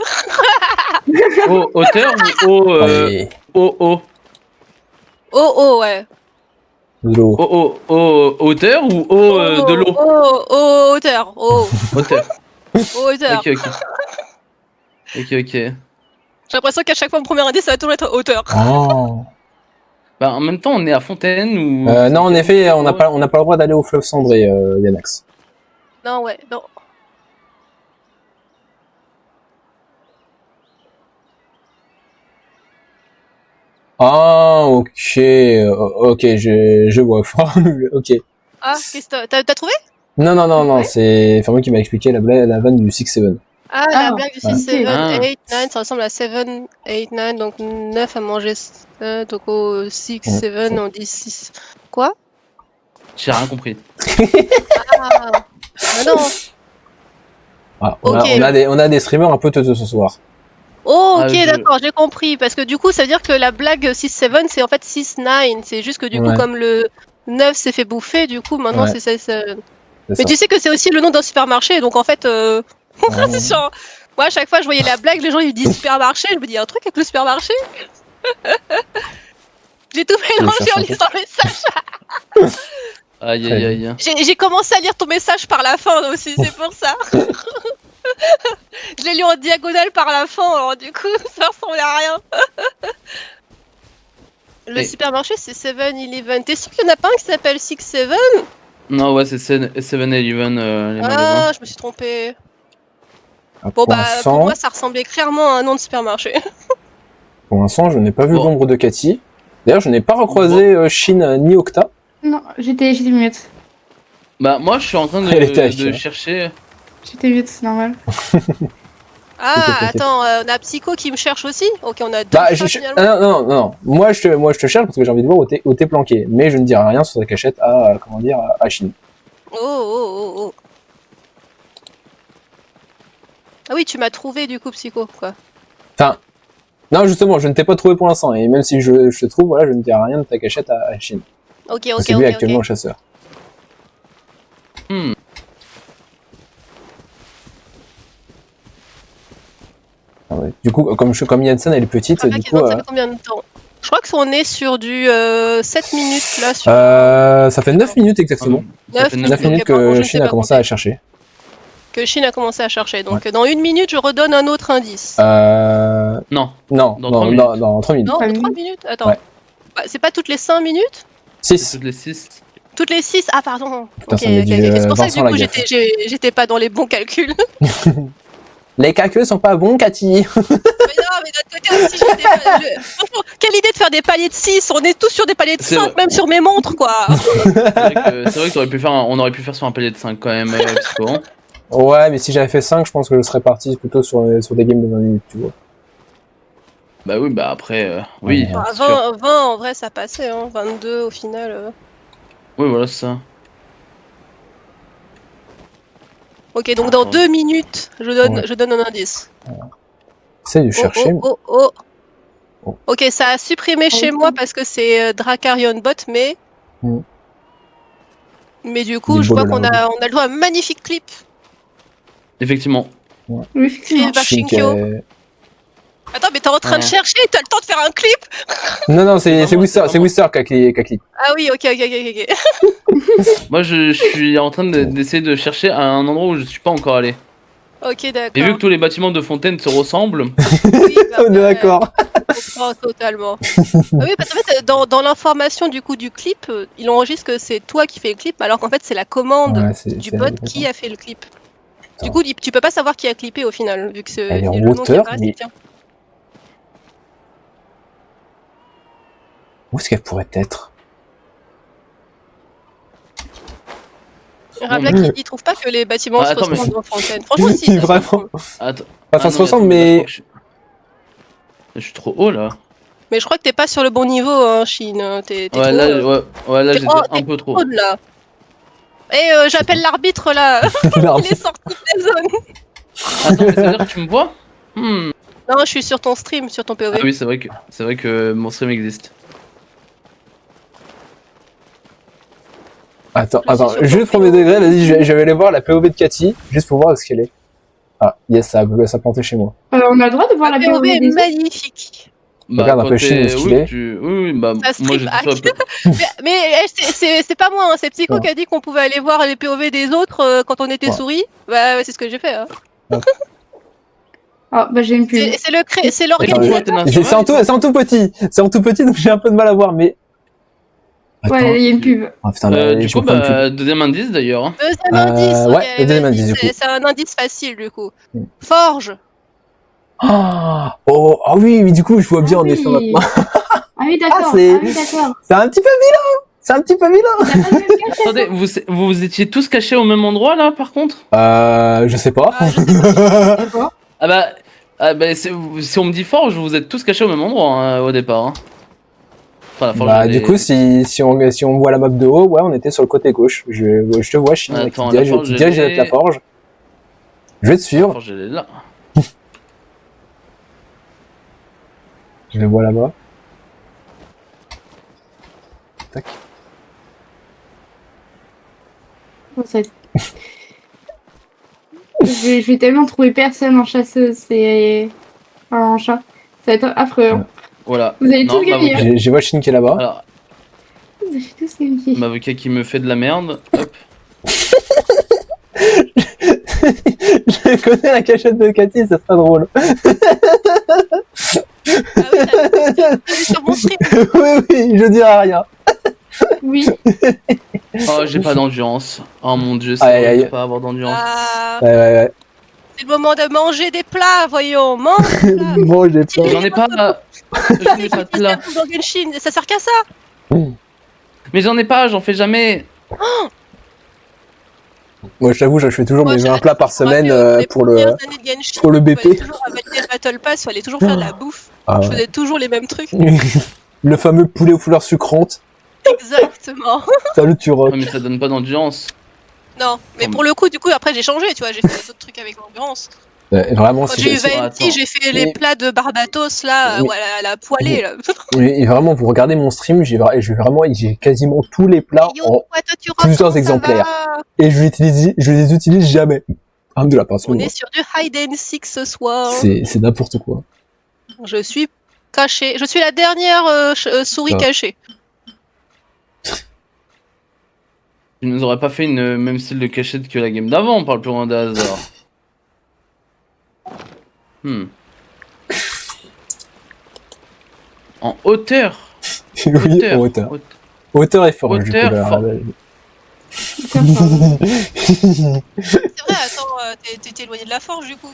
Au hauteur ou au Allez, au O, ouais. de l'eau. au hauteur ou au de l'eau? O, hauteur. O, Hauteur. hauteur. Ok, ok. Ok. J'ai l'impression qu'à chaque fois, mon premier indice, ça va toujours être hauteur. Oh. Bah, en même temps, on est à Fontaine ou. Non, en effet, on n'a pas le droit d'aller au fleuve cendré, Yanax. Non, ouais, non. Ah, ok, ok, je vois. Ok. Ah, qu'est-ce que t'as trouvé? Non, Ouais. c'est Fermo qui m'a expliqué la vanne du 6-7. Ah, Ah, la blague du 6, ok. 7, Ah. 8, 9, ça ressemble à 7, 8, 9, donc 9 à manger, donc au 6, 7, on dit 6. Quoi? J'ai rien compris. Ah, ah non. Ah, Ok. on a des streamers un peu teuteux ce soir. Oh, ok, Ah, d'accord, j'ai compris. Parce que du coup, ça veut dire que la blague 6, 7, c'est en fait 6, 9. C'est juste que du coup, Ouais. comme le 9 s'est fait bouffer, du coup, maintenant Ouais. c'est 16. C'est Mais ça. tu sais que c'est aussi le nom d'un supermarché, donc en fait, Ouais. c'est chiant. Moi, à chaque fois, je voyais la blague, les gens ils disent supermarché, je me dis, y a un truc avec le supermarché? J'ai tout mélangé cherche en un peu. lisant le message. Aïe. J'ai commencé à lire ton message par la fin aussi, c'est pour ça. Je l'ai lu en diagonale par la fin, alors du coup, ça ressemblait à rien. Le Et- supermarché, c'est 7-Eleven. T'es sûr qu'il n'y en a pas un qui s'appelle 6-7? Non, ouais, c'est 7-Eleven, les magasins. Ah, je me suis trompée. Ah, Bon, pour bah, l'instant, pour moi, ça ressemblait clairement à un nom de supermarché. je n'ai pas vu Bon. l'ombre de Cathy. D'ailleurs, je n'ai pas recroisé Shin ni Octa. Non, j'étais mute. Bah, moi, je suis en train Elle était à de chier. chercher. J'étais mute, c'est normal. Ah, T'inquiète. attends, on a Psycho qui me cherche aussi. Ok, on a deux Bah, chats, finalement. non. Moi, je te cherche parce que j'ai envie de voir où t'es planqué. Mais je ne dirai rien sur ta cachette à Shin. Oh. Ah oui, tu m'as trouvé du coup, Psycho, quoi. Enfin, non, justement, je ne t'ai pas trouvé pour l'instant. Et même si je te trouve, voilà, je ne dirai rien de ta cachette à Shin. Ok. C'est lui actuellement le chasseur. Hmm. Ah ouais. Du coup, comme Yansen, elle est petite, Ah, du ok, coup, donc ça fait combien de temps? Je crois qu'on est sur du 7 minutes là. Sur... ça fait 9 minutes exactement. Ça fait 9 9 minutes ok, par contre, je que ne sais Shin a pas commencé compter. à chercher. Que Shin a commencé à chercher. Donc dans 1 minute, je redonne un autre indice. Non. Non, Dans 3 minutes. dans 3 minutes. Non, Pas 3 minutes. minutes? Attends. Ouais. Bah, c'est pas toutes les 5 minutes? 6. Toutes les 6. Toutes les 6? Ah, pardon. Putain, Ok. ça m'a dit, C'est pour ça que Vincent du coup, Lagaffe. j'étais pas dans les bons calculs. Les calculs sont pas bons, Cathy. Mais non, mais d'un côté aussi, franchement, quelle idée de faire des paliers de 6? On est tous sur des paliers de C'est 5, vrai. même sur mes montres, quoi. C'est vrai que on aurait pu faire sur un palier de 5 quand même, Psycho. Ouais, mais si j'avais fait 5, je pense que je serais parti plutôt sur des games de 20 minutes, tu vois. Bah oui, bah après, oui. Ouais. Enfin, c'est sûr. 20, en vrai, ça passait. Hein. 22 au final. Oui, voilà, c'est ça. Ok, donc dans Attends. 2 minutes, Ouais. je donne un indice. J'essaie de chercher. Oh. Oh. Ok, ça a supprimé chez oui. moi parce que c'est Dracarion Bot, mais. Mm. Mais du coup, Des je vois bolos qu'on a le droit à un magnifique clip. Effectivement. Oui, effectivement. Créé par Chink, Shinkyo. Attends, mais t'es en train de Ouais. chercher, t'as le temps de faire un clip? Non, c'est vraiment- Wister, c'est c'est vraiment- Wister qui a cliqué. Ah oui, ok. Moi, je suis en train d'essayer de chercher à un endroit où je suis pas encore allé. Ok, Et vu d'accord. que tous les bâtiments de Fontaine se ressemblent, Oui, bah, On est d'accord. je comprends totalement. Ah oui, parce qu'en fait, dans l'information du coup du clip, il enregistre que c'est toi qui fais le clip, alors qu'en fait, c'est la commande Ouais, c'est du bot rigolo. qui a fait le clip. Putain. Du coup, tu peux pas savoir qui a clippé au final, vu que Elle est en le nom qui hauteur, apparaît, mais- c'est tien. Où est-ce qu'elle pourrait être? Rabla mais- qui trouve pas que les bâtiments Ah, se attends, mais- ressemblent dans Fontaine. Franchement, si. ça se Vraiment. ressemble. attends. Enfin, ça Ah se non, ressemble, attends, là, mais. je crois que je suis trop haut là. Mais je crois que t'es pas sur le bon niveau, hein, Chine. T'es Ouais, trop. là, ouais, là t'es- j'étais oh, un t'es peu trop. haut, là. J'appelle l'arbitre là. Il est sorti de la zone. Attends, mais ça veut dire que tu me vois? Non, je suis sur ton stream, sur ton POV. Ah oui, c'est vrai que mon stream existe. Attends, Je suis sur juste ton premier POV. degré, vas-y, je vais aller voir la POV de Cathy, juste pour voir où est-ce qu'elle est. Ah, yes, ça a planté chez moi. On a le droit de voir la Le POV POV est des autres. magnifique. Regarde un peu Chine, où oui, est. oui, bah Ça moi stream j'étais hack. sur la Mais c'est pas moi, hein, c'est Psycho Ouais. qui a dit qu'on pouvait aller voir les POV des autres quand on était Ouais. souris. Bah, ouais, c'est ce que j'ai fait. Hein. Ah, bah j'ai une pub. C'est Attends, l'organisateur. C'est en tout petit, donc j'ai un peu de mal à voir, mais. Attends. Ouais, il y a une pub. Ah putain, Du je coup, me prends une pub. bah, deuxième indice d'ailleurs. Hein. Deuxième indice. ouais, ok, le deuxième vas-y, indice, du coup. c'est un indice facile du coup. Mm. Forge. Ah oui, du coup, je vois bien en effet maintenant. Ah oui, d'accord. Ah, c'est- D'accord. C'est un petit peu vilain. C'est un petit peu vilain. Il a pas le même cache. Attendez, vous étiez tous cachés au même endroit là par contre? Je sais pas. Je sais pas. D'accord. Ah bah si on me dit forge, vous êtes tous cachés au même endroit hein, au départ. Hein. Enfin, la forge, Bah, elle du est- coup, si on voit la map de haut, ouais, on était sur le côté gauche. Je te vois, Chine, qui Attends, dirige la forge, qui dirige elle avec la est- forge. Je vais te La suivre. forge, elle est là. Je le vois là-bas. Tac. Bon, ça- je vais tellement trouver personne en chasseuse et en chat. Ça va être affreux. Hein. Voilà. Vous allez Non, tous gagner. m'avocat- Je vois Chine qui est là-bas. Alors, Vous allez tous gagner. m'avocat qui me fait de la merde. Hop. Je connais la cachette de Cathy, ça sera drôle. Ah oui, t'as vu sur mon stream. oui, je dirai rien. Oui. Oh, j'ai pas d'endurance. Oh mon dieu, c'est Aïe, horrible aïe. de pas avoir d'endurance. Ah, Ouais. c'est le moment de manger des plats, voyons. Mange des plats. Bon, j'ai peur. J'en ai pas. J'en ai pas de plat. Dans Genshin, ça sert qu'à ça. Mais j'en ai pas, j'en fais jamais. Moi, je t'avoue, je fais toujours Moi, mes j'ai 20 plats par semaine les pour premières le. années de Genshin, pour le fallait BP. toujours avec les Battle Pass, fallait toujours faire de la bouffe. Ah, Je ouais. faisais toujours les mêmes trucs. Le fameux poulet aux fleurs sucrantes. Exactement. Ça le tuera. Ouais, mais ça donne pas d'endurance. Non, mais pour le coup, du coup, après j'ai changé, tu vois, j'ai fait des autres trucs avec l'ambiance. Vraiment, Quand j'ai eu c'est. Venti, Attends. j'ai fait les Mais- plats de Barbatos là, Mais- ouais, à la poêlée là. Et vraiment, vous regardez mon stream, j'ai quasiment tous les plats Yo, en. quoi, toi, tu plusieurs reprends, ça exemplaires. va. Et je les utilise jamais. De la pince. On est sur du hide and seek ce soir. C'est n'importe quoi. Je suis cachée. Je suis la dernière souris Ah. cachée. Tu nous aurais pas fait une même style de cachette que la game d'avant, on parle plus loin de hasard. En hauteur. Oui, en hauteur. Hauteur et forge, du coup. Hauteur, là, forge. là. C'est vrai, attends, t'es éloigné de la forge du coup.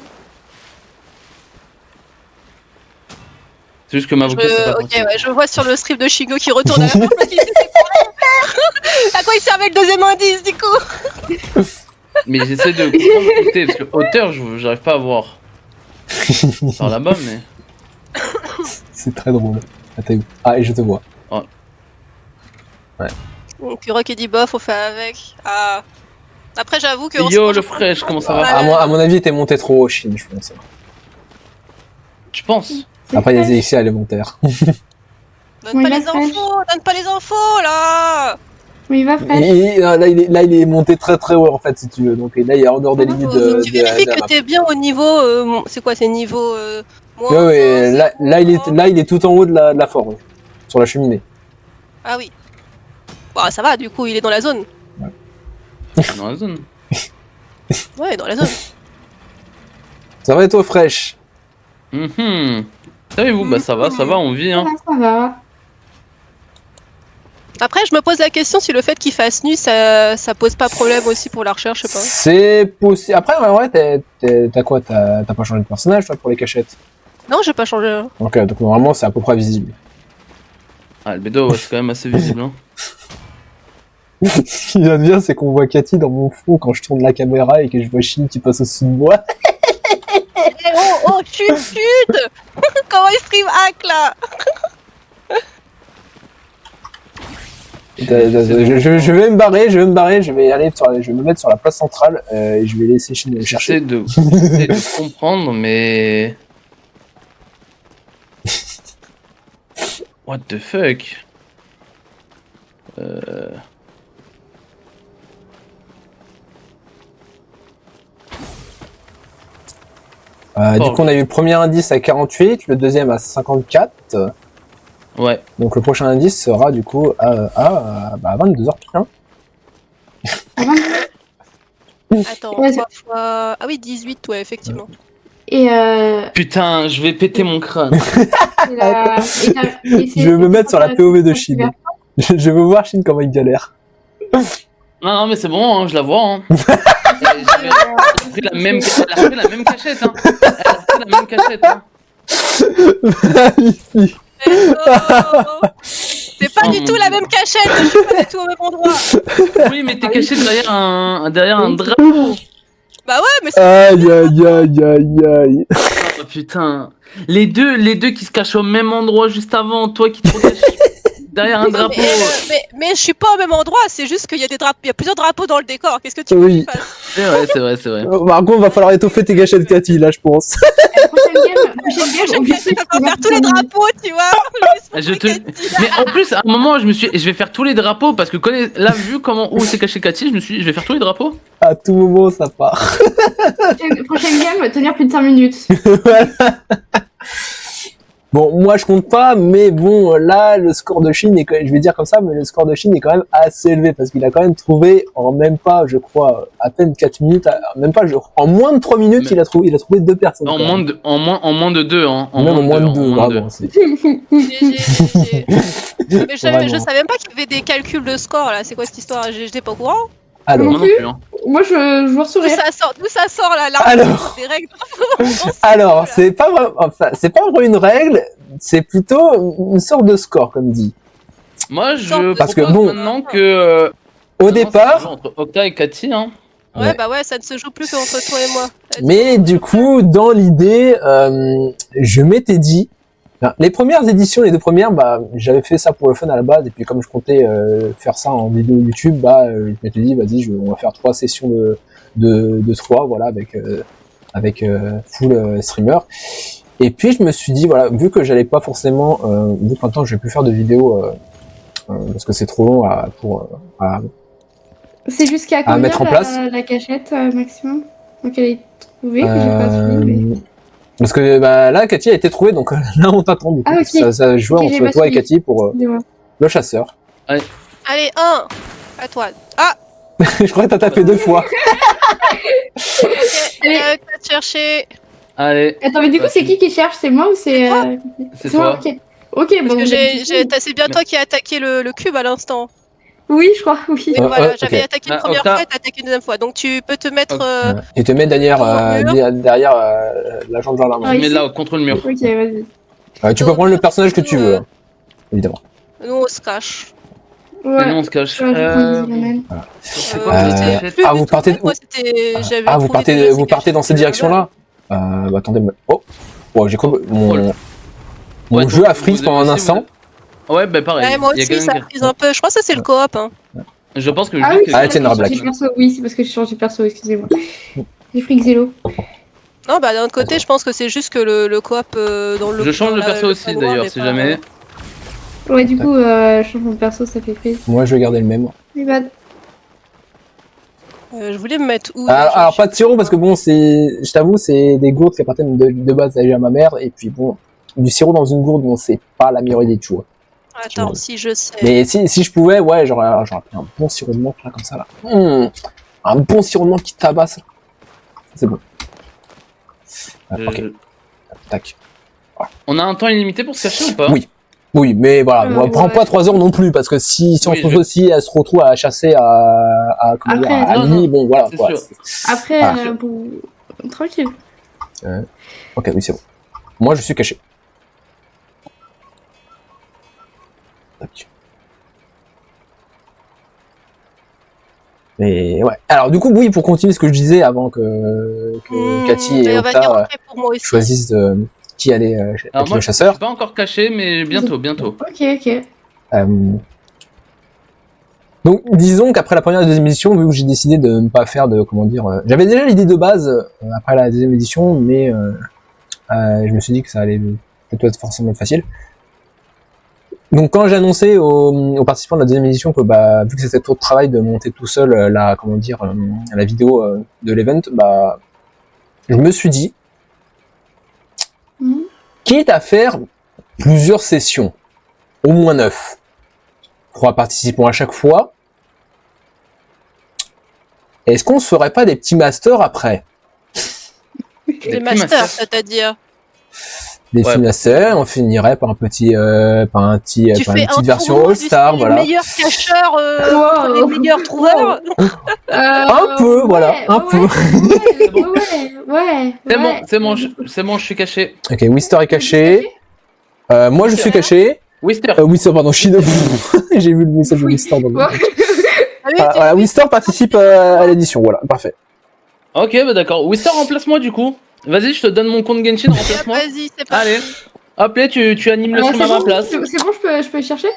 C'est juste que ma voix, c'est pas Ok, ouais, je vois sur le strip de Shingo qui retourne à la forge parce qu'il s'est séparé. À quoi il servait le deuxième indice du coup? Mais j'essaie de comprendre côté, parce que hauteur, j'arrive pas à voir. Par là-bas, mais. C'est très drôle. Ah, t'es où? Ah, et je te vois. Donc Rock et dit bof, on fait avec. Ah. Après j'avoue que. Yo le fraîche, comment ça va? À mon avis, t'es monté trop haut, Chine, je pense. Tu penses? Après, il y a des élixirs élémentaires. Donne Oui, pas la les infos, donne pas les infos là. Oui, va fraîche. Là, il est monté très très haut en fait, si tu veux. Donc là, il est en dehors des limites de, Tu vérifies de la que map. t'es bien au niveau. C'est quoi, c'est niveau moins Ouais, ouais, 1, là, il est tout en haut de la forge, sur la cheminée. Ah oui. Bah ça va, du coup, il est dans la zone. Dans la zone. Ouais, dans la zone. Ça va et toi, fraîche? Savez-vous, bah ça va, on vit, hein. Ça va. Après, je me pose la question si le fait qu'il fasse nu, ça pose pas problème aussi pour la recherche, je sais pas. C'est possible. Après, en vrai, t'as quoi? T'as pas changé de personnage, toi, pour les cachettes? Non, j'ai pas changé. Donc normalement, c'est à peu près visible. Ah, le bédo, ouais, c'est quand même assez visible, hein. Ce qui vient de bien, c'est qu'on voit Cathy dans mon fond quand je tourne la caméra et que je vois Shin qui passe au-dessus de moi. Eh, oh, chut comment il stream hack là? Je vais me barrer, je vais me mettre sur la place centrale et je vais laisser Shin me chercher. J'essaie de comprendre, mais... What the fuck? Du coup, on a eu le premier indice à 48, le deuxième à 54. Ouais. Donc le prochain indice sera du coup à 22h. Attends, Ouais, 3 fois... Ah oui, 18, ouais, effectivement. Et Putain, je vais péter mon crâne. Je vais me mettre sur la POV de Shin. Je veux voir Shin comment il galère. Non, mais c'est bon, hein, je la vois, hein. Elle a pris la même cachette, hein. Elle a pris la même cachette, hein. Magnifique. C'est pas du tout la même cachette, je suis pas du tout au même endroit. Oui, mais t'es caché derrière un drapeau. Bah ouais, mais c'est... Aïe aïe aïe aïe aïe. Oh putain. Les deux qui se cachent au même endroit juste avant, toi qui te caches derrière un drapeau. Mais je suis pas au même endroit, c'est juste qu'il y a il y a plusieurs drapeaux dans le décor. Qu'est-ce que tu veux que je fasse? C'est vrai. Par contre, va falloir étoffer tes gâchettes Cathy là, je pense. Prochaine objectif, cachette, on va faire tous les drapeaux, tu vois. Mais en plus, à un moment, je vais faire tous les drapeaux parce que là, vu où s'est caché Cathy, je me suis dit, je vais faire tous les drapeaux. À tout moment, ça part. Prochaine game, tenir plus de 5 minutes. Voilà. Bon, moi je compte pas, mais bon, là, le score de Shin est quand même, je vais dire comme ça, mais le score de Shin est quand même assez élevé parce qu'il a quand même trouvé en même pas, je crois, à peine 4 minutes, même pas, en moins de 3 minutes, il a trouvé 2 personnes. En moins de 2, hein. Même en moins de 2, vraiment. Mais je savais même pas qu'il y avait des calculs de score là, c'est quoi cette histoire? J'étais pas au courant. Alors, Moi non plus, hein. Moi, je vois sourire. D'où ça sort là, Alors, des règles. alors, c'est pas vraiment une règle, c'est plutôt une sorte de score, comme dit. Moi, je Parce que propose bon, maintenant que... Au ça départ, se joue entre Octa et Cathy, hein. Ouais, bah ouais, ça ne se joue plus qu'entre toi et moi. mais du coup, dans l'idée, je m'étais dit, les premières éditions, les 2 premières, bah, j'avais fait ça pour le fun à la base, et puis comme je comptais faire ça en vidéo YouTube, bah, je m'étais dit, vas-y, on va faire 3 sessions de 3, voilà, avec full streamer. Et puis je me suis dit, voilà, vu que j'allais pas forcément, vu que maintenant je vais plus faire de vidéos parce que c'est trop long C'est jusqu'à à combien mettre en place. la cachette maximum? Donc elle est trouvée, que j'ai pas suivi. Mais... Parce que bah, là, Cathy a été trouvée, donc là on t'attend. Du coup. Ah, ok. Ça jouait Ok, j'ai entre pas toi et suivi. Cathy pour Excusez-moi. le chasseur. Allez, 1 à toi. Ah, Je crois que t'as tapé 2 fois. t'as cherché. Allez. Attends, mais du coup, c'est qui cherche? C'est moi ou c'est. C'est moi, toi. ok. Ok, bon. Parce que c'est bien toi qui as attaqué le cube à l'instant. Oui, je crois, oui. Oui, voilà, ok. j'avais attaqué une première Octa. fois et t'as attaqué une deuxième fois. Donc tu peux te mettre. Et te mets derrière l'agent de gendarmerie. Je mets là contre le mur. Ok, vas-y. Tu peux prendre le personnage que tu veux, hein, évidemment. Nous on se cache. Et nous, Ouais. on se cache. C'est quoi, vous partez- vous partez dans cette direction-là. Bah, attendez, oh, j'ai cru mon jeu a freeze pendant un instant. Ouais, bah pareil. Ouais, moi Il y a aussi, quelqu'un ça frise un peu. Je crois que ça, c'est le coop. Hein. Je pense que Ah oui, Ah, tiens, j'ai Black. changé de perso. Oui, c'est parce que j'ai changé de perso, excusez-moi. J'ai pris Xelo. Non, bah d'un autre côté, je pense que c'est juste que le coop dans le. Je change dans de la- perso le aussi coin d'ailleurs, n'est si pas- jamais. Ouais, du coup, changement de perso, ça fait plaisir. Moi, je vais garder le même. Mais bah, Je voulais me mettre où Alors, déjà alors, pas de sirop parce que bon, je t'avoue, c'est des gourdes qui appartiennent de base déjà à ma mère. Et puis bon, du sirop dans une gourde, bon, c'est pas la meilleure idée, tu vois. Attends, si je sais. Mais si je pouvais, ouais, j'aurais pris un bon sirop de menthe là, comme ça là. Un bon sirop de menthe qui tabasse. C'est bon. Ah, ok, Je- tac. On a un temps illimité pour se cacher ou pas? Oui. Oui, mais voilà, bon, prends ouais. pas 3 heures non plus, parce que si on Oui, se retrouve aussi, elle se retrouve à chasser comment dire, Après, à non, minuit, non, bon, voilà, c'est quoi. sûr. après, Ah. bon, tranquille. Ok, oui, c'est bon. Moi, je suis caché. Tac. Mais ouais. Alors du coup, oui, pour continuer ce que je disais avant que Cathy et D'ailleurs, vas-y, Octa rentrez pour moi aussi. choisissent qui allait Alors être moi, le je chasseur. suis pas encore caché, mais bientôt. Ok, ok. Donc disons qu'après la première et la deuxième édition, vu que j'ai décidé de ne pas faire de comment dire, j'avais déjà l'idée de base après la deuxième édition, mais je me suis dit que ça allait peut-être être forcément facile. Donc quand j'ai annoncé aux participants de la deuxième édition que vu que c'était trop de travail de monter tout seul la vidéo de l'event, je me suis dit Mhm. quitte à faire plusieurs sessions, au moins 9, 3 participants à chaque fois, est-ce qu'on se ferait pas des petits masters après? Les petits masters, masters. c'est-à-dire. Des Ouais. petits masters, on finirait par une Tu petite fais un version tournoi All-Star, du voilà. les meilleurs cacheurs Wow. contre les meilleurs trouveurs. Un peu, voilà, un peu. Ouais. C'est bon, je suis caché. Ok, Wister est caché. Moi, je suis caché. Wister. Wister, pardon, je suis debout. J'ai vu le message de Wister dans le Ouais. Ah oui, Voilà, Wister participe à l'édition, voilà, parfait. Ok, bah d'accord. Wister, remplace-moi du coup. Vas-y, je te donne mon compte Genshin, remplace-moi. Vas-y, c'est pas. Allez. Hop là, tu animes le stream à ma place. C'est bon, je peux chercher.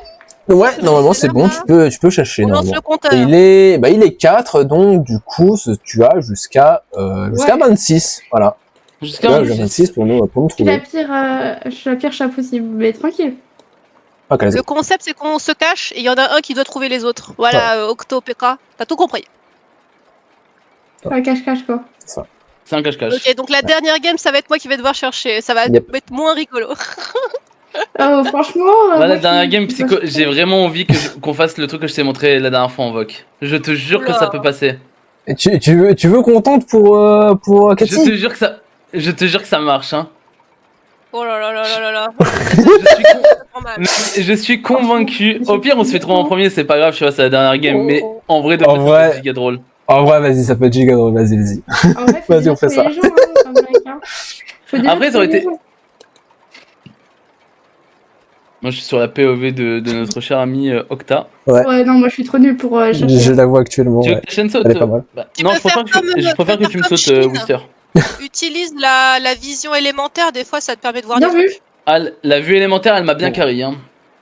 Ouais, C'est normalement bon, c'est c'est bon, là-bas. tu peux chercher On lance normalement. le compteur. Et il est 4, donc du coup, tu as jusqu'à Ouais. 26, voilà. Jusqu'à Là, 26. 26 pour nous Je suis la trouver. pire chat possible, mais tranquille. Ok, let's Le go. concept, c'est qu'on se cache et il y en a un qui doit trouver les autres. Voilà, Octo, PK, t'as tout compris. C'est un cache-cache, quoi. C'est un cache-cache. Ok, donc la dernière game, ça va être moi qui vais devoir chercher. Ça va Yep. être moins rigolo. Franchement. Voilà, moi, la dernière je- game psycho, j'ai vraiment envie qu'on fasse le truc que je t'ai montré la dernière fois en VOC. Je te jure que Oula. ça peut passer. Et tu veux qu'on tente pour Je te Cathy? jure que ça marche, hein. Oh là là là là là là. Je suis, Pas mal. je suis convaincu. Au pire, on se fait trouver en premier, c'est pas grave, tu vois, c'est la dernière game. Mais en vrai, de En vrai, ça vrai. peut être giga drôle. En vrai, vas-y, ça peut être giga drôle, vas-y. En vrai, faut Vas-y, déjà on fait trouver ça. les gens, hein, comme mec, hein. Faut déjà Après, ça aurait trouver été- les gens. Moi, je suis sur la POV de notre cher ami Octa. Ouais, non, moi je suis trop nulle pour chercher. Je la vois actuellement, Tu veux ouais. que ta chaîne saute Elle est pas mal. Tu Non, peux je préfère faire comme- je préfère que tu me comme sautes, Chine. Wister. Utilise la vision élémentaire, des fois ça te permet de voir Bien des vu. trucs. Ah, la vue élémentaire, elle m'a bien carry, hein.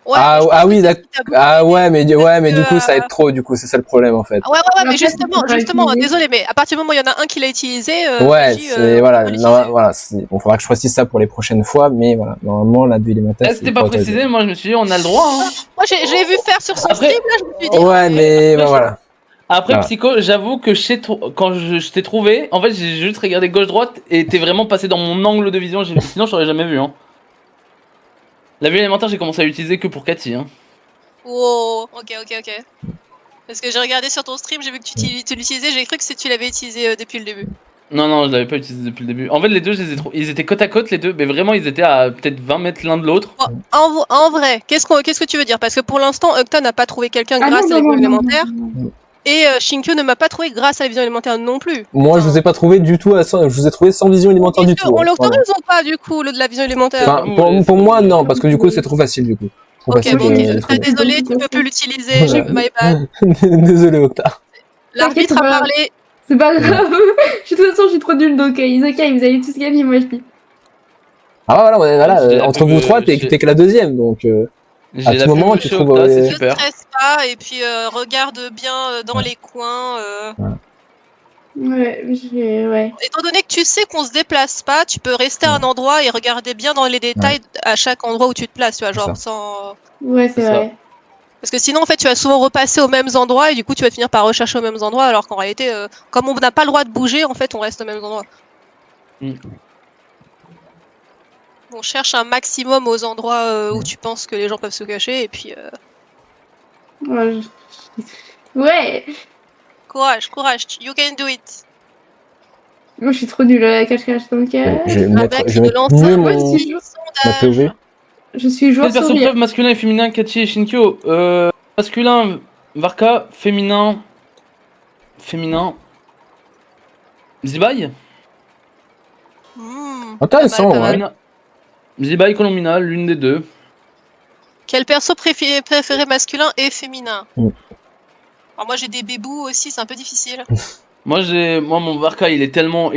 Ouais, Ah, je pense ah que oui, c'est d'accord. ce qui t'a beaucoup Ah aidé. ouais, mais du coup, que, ça aide trop, du coup, c'est ça le problème, en fait. Ah ouais, mais Après, justement, tu peux pas désolé, mais à partir du moment où il y en a un qui l'a utilisé, Ouais, Fuji, c'est, on voilà, peut non, l'utiliser. voilà, bon, faudra que je précise ça pour les prochaines fois, mais voilà, normalement, la vue élémentaire, C'était pas autorisé. précisé, moi je me suis dit, on a le droit, hein. Moi j'ai vu faire sur son Après- stream, là, je me suis dit. Ouais, mais, Après, voilà. Après, Voilà. Psycho, j'avoue que quand je t'ai trouvé, en fait, j'ai juste regardé gauche-droite et t'es vraiment passé dans mon angle de vision, sinon je t'aurais jamais vu, hein. La vue élémentaire, j'ai commencé à l'utiliser que pour Cathy, hein. Oh, ok. Parce que j'ai regardé sur ton stream, j'ai vu que tu l'utilisais, j'ai cru que tu l'avais utilisé depuis le début. Non, je l'avais pas utilisé depuis le début. En fait, les deux, ils étaient côte à côte, les deux, mais vraiment, ils étaient à peut-être 20 mètres l'un de l'autre. En vrai, qu'est-ce que tu veux dire? Parce que pour l'instant, Octa n'a pas trouvé quelqu'un Ah, grâce à la vision non, élémentaire, non. et Shinkyo ne m'a pas trouvé grâce à la vision élémentaire non plus. Moi, je vous ai pas trouvé du tout je vous ai trouvé sans vision élémentaire du Est-ce tout. qu'on hein, l'autorise vraiment. ou pas du coup, de la vision élémentaire? Enfin, pour moi, non, parce que du coup, c'est trop facile, du coup. Trop Ok, facile bon, de ok. trouver. Désolé, tu peux plus l'utiliser, Voilà. my bad. Désolé, Octa. L'arbitre T'inquiète a pas. parlé. C'est pas grave. De toute façon, je suis trop nulle, donc Isoka, vous allez tous gagner, moi je dis. Ah, voilà, J'étais là entre pour vous que trois, t'es que la deuxième, donc, J'ai à la tout moment, pub tu chez trouves, Octa, c'est Ne super. stresse pas et puis regarde bien dans les coins. Ouais. Étant donné que tu sais qu'on se déplace pas, tu peux rester à un endroit et regarder bien dans les détails à chaque endroit où tu te places, tu vois, C'est genre ça. sans... Ouais, c'est C'est ça. vrai. Parce que sinon, en fait, tu vas souvent repasser aux mêmes endroits et du coup, tu vas finir par rechercher aux mêmes endroits, alors qu'en réalité, comme on n'a pas le droit de bouger, en fait, on reste aux mêmes endroits. Mm. On cherche un maximum aux endroits où tu penses que les gens peuvent se cacher et puis... Ouais. Ouais. Courage, you can do it. Moi, je suis trop nulle à la cache-cache, donc Je vais mettre, Avec je vais mettre lance mieux un Moi, mon, petit ma sondage. POV. je suis joueur Quel perso sourire. preuve masculin et féminin Kachi et Shinkyo masculin Varka, féminin Zibai Intéressant, pas mal. ouais. Colombina. Zibai, Colombina, l'une des deux. Quel perso préféré masculin et féminin Mm. Alors moi j'ai des bébous aussi, c'est un peu difficile. Moi mon Varka il est tellement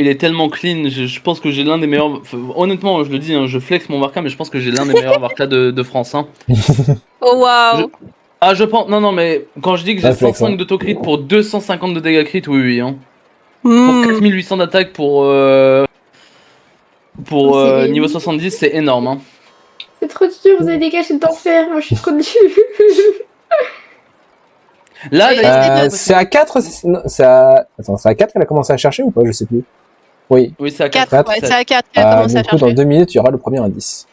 clean, je pense que j'ai l'un des meilleurs, enfin, honnêtement je le dis, hein, je flex mon Varka mais je pense que j'ai l'un des meilleurs Varka de France. Hein. Oh waouh. Je pense, non mais quand je dis que j'ai Réflexe, 105 hein. d'autocrit pour 250 de dégâts crit, oui hein. Pour Hmm. 4800 d'attaque pour C'est niveau 70 c'est énorme. Hein. c'est trop dur, vous avez des cachettes d'enfer. Moi, je suis trop nulle. Là Et- d'ailleurs, C'est à 4, non, c'est à... Attends, c'est à 4 qu'elle a commencé à chercher ou pas? Je sais plus. Oui. oui c'est à 4. 4, ouais, c'est à 4 qu'elle a commencé à Du coup, dans chercher. 2 minutes, il y aura le premier indice.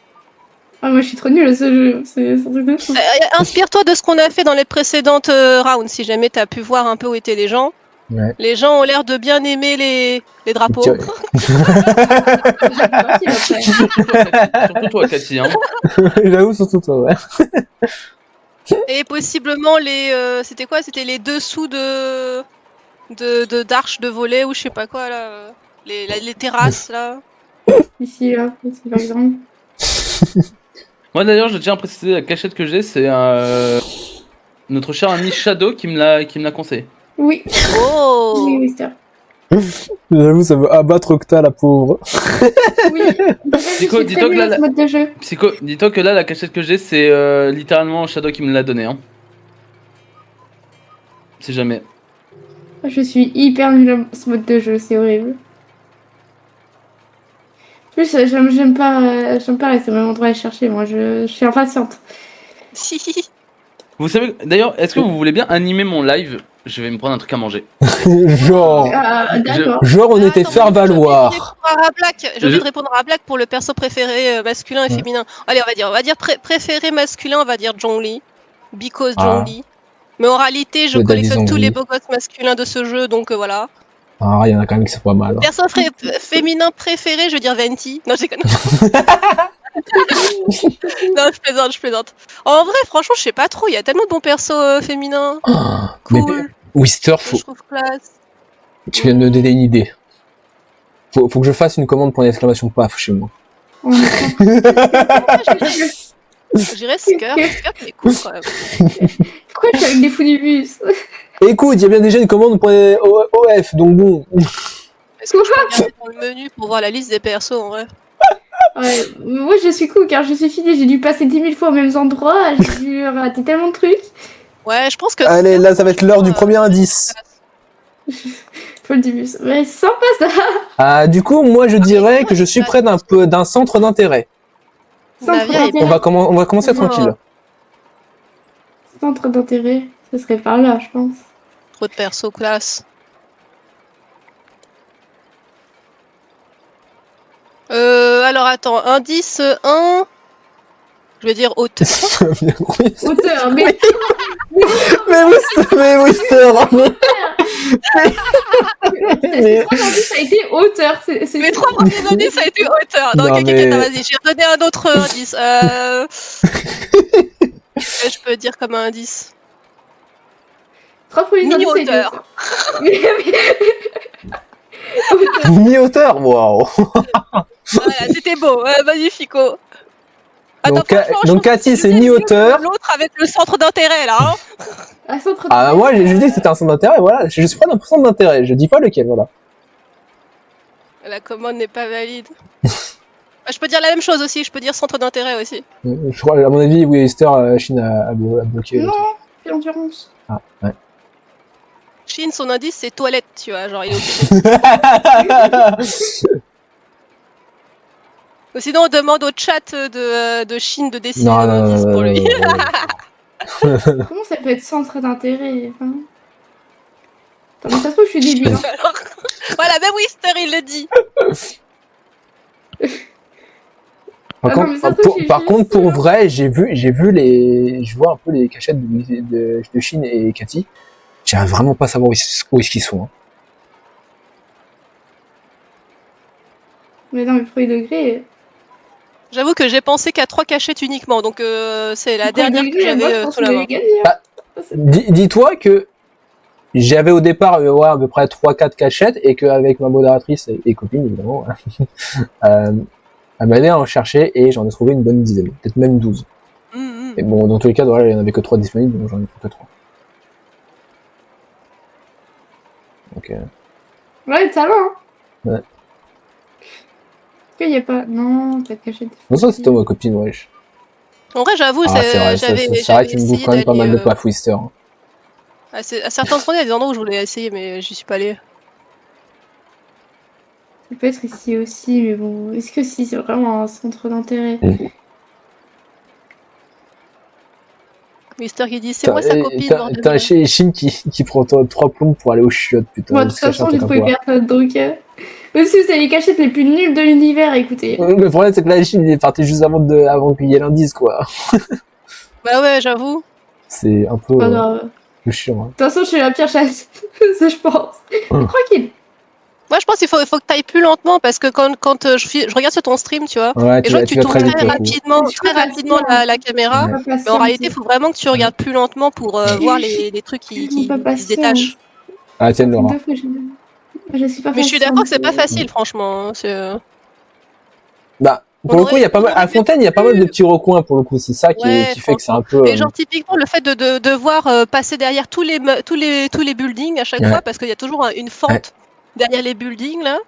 Ah, moi, je suis trop nulle à ce jeu. C'est un truc de fou. Inspire-toi de ce qu'on a fait dans les précédentes rounds, si jamais t'as pu voir un peu où étaient les gens. Ouais. Les gens ont l'air de bien aimer les drapeaux. Tiens. Surtout toi Cathy. Hein. J'avoue, surtout toi, ouais. Et possiblement c'était quoi? C'était les dessous d'arches de volet ou je sais pas quoi là. Les terrasses là. Ici, là, c'est par exemple. Moi d'ailleurs je tiens à préciser la cachette que j'ai, c'est notre cher ami Shadow qui me l'a conseillé. Oui. Oh. Oui, Mister. J'avoue, ça veut abattre Octa, la pauvre. Oui. Dis-toi Je suis très que nulle là, à ce mode de jeu. Psycho, dis-toi que là la cachette que j'ai c'est littéralement Shadow qui me l'a donné. Hein. Si jamais. Je suis hyper nulle à ce mode de jeu, c'est horrible. En plus, j'aime pas rester au même endroit et chercher, moi, je suis impatiente. Vous savez, d'ailleurs, est-ce que vous voulez bien animer mon live? Je vais me prendre un truc à manger. Genre, Ah, d'accord. genre, on était Attends, faire valoir. J'ai oublié de répondre à Black pour le perso préféré masculin et Ouais. féminin. Allez, on va dire préféré masculin, on va dire Zhongli. Because Ah. Zhongli. Mais en réalité, je Le daddy collectionne tous Zhongli. les beaux gosses masculins de ce jeu, donc voilà. Ah, il y en a quand même qui sont pas mal. Hein. Perso féminin préféré, je veux dire Venti. Non, j'ai Non, je plaisante. En vrai, franchement, je sais pas trop, il y a tellement de bons persos féminins. Ah, Cool. mais Wister, Je trouve classe. tu viens de me donner une idée. Faut que je fasse une commande pour une exclamation paf chez moi. On est Je dirais Sker, il est cool quand même. Pourquoi je suis avec des fous du bus? Écoute, il y a bien déjà une commande pour les OF, donc bon. Est-ce que je peux regarder dans le menu pour voir la liste des persos en vrai? Ouais, moi je suis cool car je suis fidèle, j'ai dû passer 10 000 fois aux mêmes endroits, j'ai dû rater tellement de trucs. Ouais, je pense que. Allez, là, ça va être l'heure du premier indice. Folle du bus. Ouais, c'est sympa ça. Du coup, moi, je dirais que je suis près d'un centre d'intérêt. Navire est On va commencer Non. tranquille. Centre d'intérêt, ce serait par là, je pense. trop de persos classe. Alors attends, indice 1. Je vais dire hauteur. Hauteur, mais Mais Wister, c'est trop gentil, ça a été hauteur. Mes 3 premiers indices, ça a été hauteur. Donc, Non, ok, mais- vas-y, je vais donner un autre indice. Je peux dire comme un indice. 3 premiers indices, ça a été Mi-hauteur. hauteur. Mi-hauteur, waouh. Voilà, c'était beau, magnifico. Donc, franchement, je donc trouve que Cathy, c'est mieux mi-hauteur. que l'autre avec le centre d'intérêt là. Hein. Un centre Ah, moi, je dis que c'était un centre d'intérêt, voilà. Je suis près d'un centre d'intérêt. Je dis pas lequel, voilà. La commande n'est pas valide. Je peux dire la même chose aussi, je peux dire centre d'intérêt aussi. Je crois, à mon avis, Wister, Chine a bloqué. Non, c'est l'endurance. Ah, ouais. Shin, son indice, c'est toilette, tu vois. Genre, il est occupé. Ou sinon, on demande au chat de Shin de décider Non, un non, indice pour lui. Comment ça peut être centre d'intérêt enfin... Attends, mais ça se trouve, je suis débile. Hein. Alors, voilà, même Wister, il le dit. Par Attends, contre, mais ça se trouve, je suis par juste contre, pour là. vrai, je vois un peu les cachettes de Shin et Cathy. J'arrive vraiment pas à savoir où est-ce qu'ils sont. Hein. Mais non, mais premier degré. J'avoue que j'ai pensé qu'à 3 cachettes uniquement, donc c'est la Premier dernière que degré, moi, je j'avais pense sous que la vous main. avez gagné. Bah, Dis-toi que j'avais au départ à peu près 3-4 cachettes et qu'avec ma modératrice et copine, évidemment, elle m'a aidé à en chercher et j'en ai trouvé une bonne dizaine, peut-être même 12. Et bon, dans tous les cas, voilà, il n'y en avait que 3 disponibles, donc j'en ai fait que 3. Donc, Ouais, talent. Hein. Ouais. Est-ce qu'il n'y a pas. Non, pas de cachette. non, ça c'était ma copine, wesh. En vrai, j'avoue, Ah, c'est vrai, c'est vrai qu'il me bouffe quand même pas mal de paf Wister. Hein. À certains endroits, il y a des endroits où je voulais essayer, mais j'y suis pas allée. Ça peut être ici aussi, mais bon. Est-ce que si c'est vraiment un centre d'intérêt Mister qui dit c'est moi sa copine. bordel T'as de- Shin qui prend 3 plombes pour aller au chiottes, putain. Moi, de toute façon, j'ai trouvé personne, donc. Même si c'est les cachettes les plus nulles de l'univers, écoutez. Le problème, c'est que la Chine, il est parti juste avant qu'il y ait l'indice, quoi. Bah ouais, j'avoue. C'est un peu Pas grave. chiant. Hein. De toute façon, je suis la pire chasse. Ça, je pense. Mais tranquille. Moi, je pense qu'il faut que t'ailles plus lentement parce que quand je regarde sur ton stream, tu vois, Ouais, et je vois que tu vas tournes très vite. très pour le coup. rapidement, Je suis pas la caméra. Ouais. Pas Mais en patiente. réalité, il faut vraiment que tu regardes plus lentement pour voir les trucs qui Pas se patiente. détachent. Ah, tiens, Laura. Deux fois, je suis pas Mais je suis d'accord que c'est pas patiente. facile, franchement. Bah, On pour le coup, aurait- il y a pas on mal, aurait à pu Fontaine, il y a pas mal de petits recoins, pour le coup. C'est ça Ouais, qui fait que c'est un franchement. peu. Et genre, typiquement, le fait de voir passer derrière tous les buildings à chaque Ouais. fois, parce qu'il y a toujours une fente Ouais. derrière les buildings, là.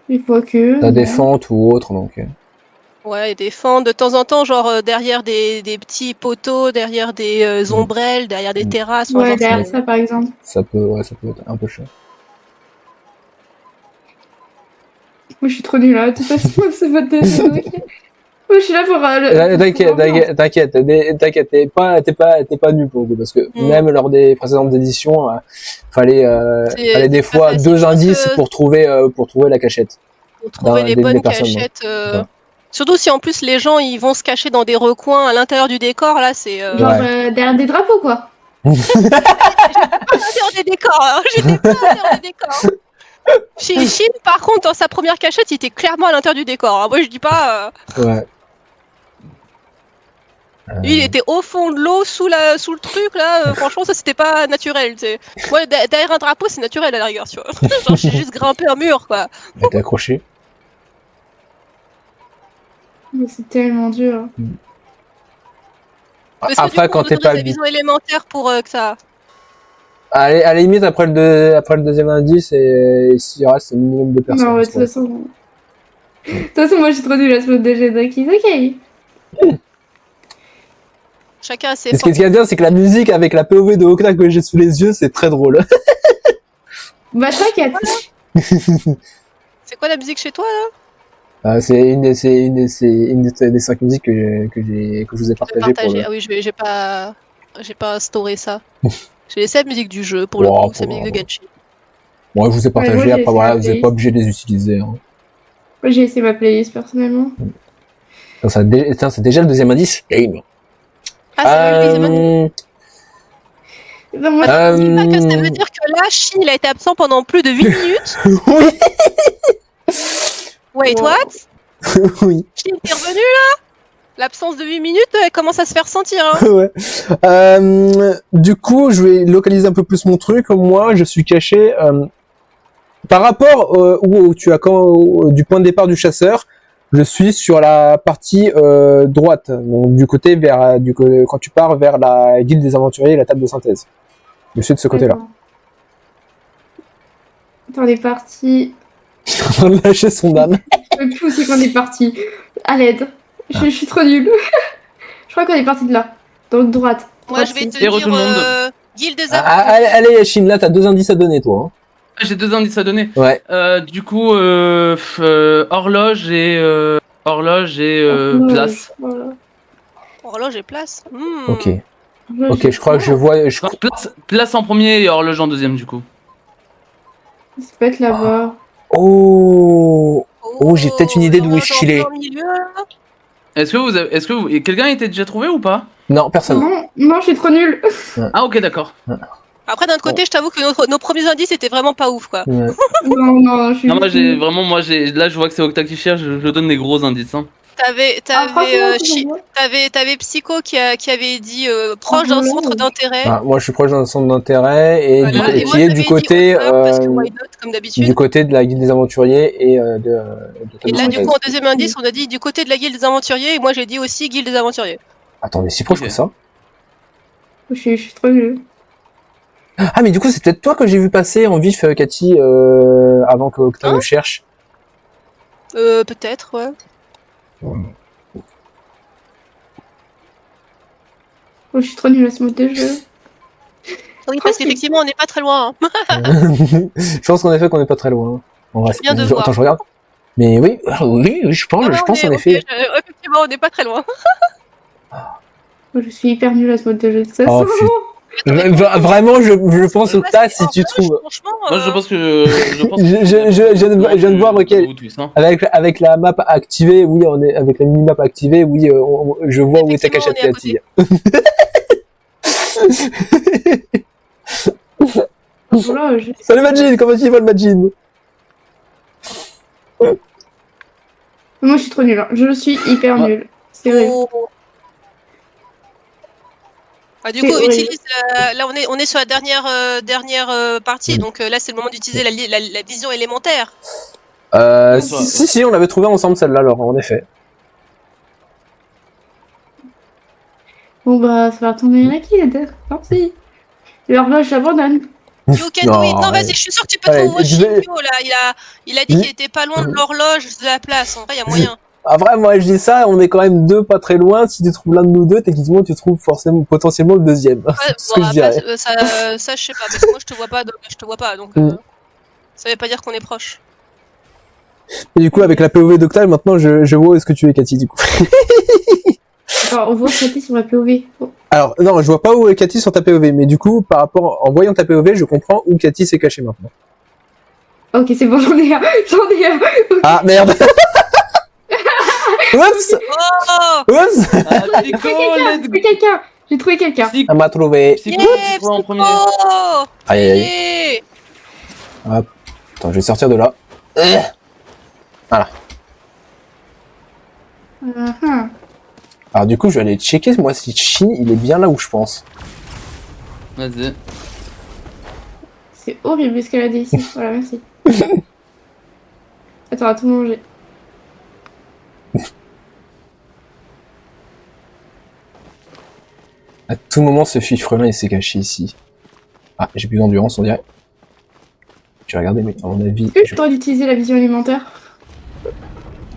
Il faut que. T'as des non. fentes ou autre, donc. Ouais, et des fentes de temps en temps, genre derrière des petits poteaux, derrière des ombrelles, derrière des terrasses. Enfin, Ouais, genre, derrière ça, par exemple. Ça peut être un peu chiant. Moi, je suis trop nulle, là. De toute façon, c'est votre deuxième, ok. Moi, je suis là pour. T'inquiète, t'es pas nul pour le coup, parce que Mm. même lors des précédentes éditions, fallait des c'est pas fois facile, 2 je pense indices que- pour trouver la cachette. Pour trouver les des bonnes personnes, non. cachettes. Ça. Surtout si en plus les gens ils vont se cacher dans des recoins à l'intérieur du décor, là, c'est. Genre, Ouais. derrière des drapeaux, quoi. L'intérieur des décors, hein. J'étais pas à l'intérieur des décors. Shin, par contre, dans sa première cachette, il était clairement à l'intérieur du décor. Hein. Moi, je dis pas. Ouais. Lui, il était au fond de l'eau, sous le truc, là. Franchement, ça, c'était pas naturel. T'sais. Moi, derrière un drapeau, c'est naturel à la rigueur, tu vois. Genre, j'ai juste grimpé un mur, quoi. Elle était accrochée. Mais c'est tellement dur. Est-ce que, Après, du coup, quand on t'es donnerait pas des habitué. visions élémentaires pour que ça. À la limite, après le deuxième indice, et s'il reste un minimum de personnes. Non, ouais, de toute façon. De toute façon, moi, je suis trop nulle à ce mode de jet d'acquis. Ok. Chacun a ses Et ce qui est bien, c'est que la musique avec la POV de Okta que j'ai sous les yeux, c'est très drôle. Bah, t'inquiète. C'est quoi la musique chez toi, là? C'est une des 5 musiques que je vous ai partagées pour le... Ah oui, j'ai pas instauré ça. J'ai laissé la musique du jeu, pour Wow, le coup, c'est la pour musique de Genshin. Bon, je vous ai partagé, moi, j'ai après laissé voilà, la vous n'êtes playlist. pas obligé de les utiliser. Hein. Moi, j'ai essayé ma playlist, personnellement. C'est déjà le deuxième indice. Game. Ah, c'est le deuxième indice. Non, moi, Attends, dis pas que ça veut dire que là, Shin, il a été absent pendant plus de 8 minutes. Wait, Wow. what? Oui. Shin, t'es revenu, là? L'absence de 8 minutes, elle commence à se faire sentir, hein. Ouais. Du coup, je vais localiser un peu plus mon truc. Moi, je suis caché par rapport où tu as du point de départ du chasseur. Je suis sur la partie droite, donc du côté quand tu pars vers la guilde des aventuriers et la table de synthèse. Je suis de ce côté-là. Attends, on est parti. Il est en train de lâcher son âme. Je sais plus où c'est qu'on est parti. À l'aide. Je suis trop nulle. Je crois qu'on est parti de là. Donc, droite. Moi, je vais te Et re tout le monde. dire Guilde des Ah, Aventuriers. allez, Yashin, là, t'as 2 indices à donner, toi. Ah, j'ai 2 indices à donner. Ouais. Du coup, horloge et place. Voilà. Horloge et place. Ok. Ok, je crois que je vois. Non, place en premier et horloge en deuxième du coup. Ça peut être là-bas. Oh. Oh, j'ai peut-être une idée d'où l'horloge est-ce qu'il est. en milieu. Est-ce que vous, et quelqu'un a été déjà trouvé ou pas? Non, personne. Non, je suis trop nulle. Ah ok d'accord. Après, d'un autre côté, je t'avoue que nos premiers indices étaient vraiment pas ouf, quoi. Ouais. Non, je suis Non moi j'ai nulle. vraiment là je vois que c'est Octa qui cherche, je donne des gros indices. Hein. T'avais Psycho qui avait dit proche d'un centre d'intérêt. Ah, moi, je suis proche d'un centre d'intérêt et, Voilà, et moi, qui est j'avais du dit côté, auteur, parce que why not, comme d'habitude. du côté de la guilde des aventuriers et de Et là, du Thomas coup, en deuxième indice, on a dit du côté de la guilde des aventuriers, et moi j'ai dit aussi guilde des aventuriers. Attends, mais si proche Ok. que ça. Je suis trop nulle. Ah, mais du coup, c'est peut-être toi que j'ai vu passer en vif, Cathy, avant que Octa Hein me cherche. Peut-être, ouais. Oh, je suis trop nulle à ce mode de jeu. Oui, parce qu'effectivement, on n'est pas très loin. Hein. Je pense qu'en effet qu'on n'est pas très loin. On va... Bien de voir. Attends, je regarde. Mais oui, oui, je pense, Non, je on pense est- en ok, effet. effectivement, on n'est pas très loin. Oh, je suis hyper nulle à ce mode de jeu de toute Oh, façon. Vraiment, je pense Octa, si tu Horloge, trouves. Franchement, Moi je pense que Je viens de voir vous tous, hein. avec la map activée, oui, on est avec la mini-map activée, oui, je vois où était Effectivement, cachée on est à Cathy. Voilà, Salut Majin, comment tu vas le Majin? Moi, je suis trop nulle. Hein. Je suis hyper Ouais. nulle. C'est vrai. Oh. Ah, du C'est coup, horrible. utilise là on est sur la dernière partie, donc là c'est le moment d'utiliser la vision élémentaire. Si, on l'avait trouvé ensemble celle-là, alors en effet. Bon, bah, ça va tomber la guilde. Merci. L'horloge, j'abandonne. You can do it. Non, ouais. vas-y, je suis sûr que tu peux Ouais, trouver je vais- Shinkyo là. Il a dit qu'il était pas loin de l'horloge de la place. En vrai, il y a moyen. Après, moi, je dis ça, on est quand même deux pas très loin. Si tu trouves l'un de nous deux, techniquement, tu trouves forcément, potentiellement le deuxième. Ouais, C'est ce bon, que je dirais. après, ça, je sais pas, parce que moi je te vois pas, donc ça veut pas dire qu'on est proche. Et du coup, avec la POV d'Octal, maintenant, je vois où est-ce que tu es, Cathy, du coup. Alors, on voit Cathy sur la POV. Oh. Alors, non, je vois pas où est Cathy sur ta POV, mais du coup, en voyant ta POV, je comprends où Cathy s'est cachée maintenant. Ok, c'est bon, j'en ai un. J'en ai un. Ah, merde! Oups! Oh Oups! Ah, J'ai trouvé quelqu'un. J'ai trouvé quelqu'un. Elle m'a trouvé. Psycho, Yeah, Psycho en premier. Oh Aïe, aïe, aïe. Yeah. Attends, je vais sortir de là. Alors, du coup, je vais aller checker, moi, si Shin, il est bien là où je pense. Vas-y. C'est horrible ce qu'elle a dit ici. Voilà, merci. Attends, à tout manger. À tout moment, ce fifrelin, il s'est caché ici. Ah, j'ai plus d'endurance, on dirait. Je vais regarder, mais à mon avis... Est-ce que je dois utiliser la vision alimentaire?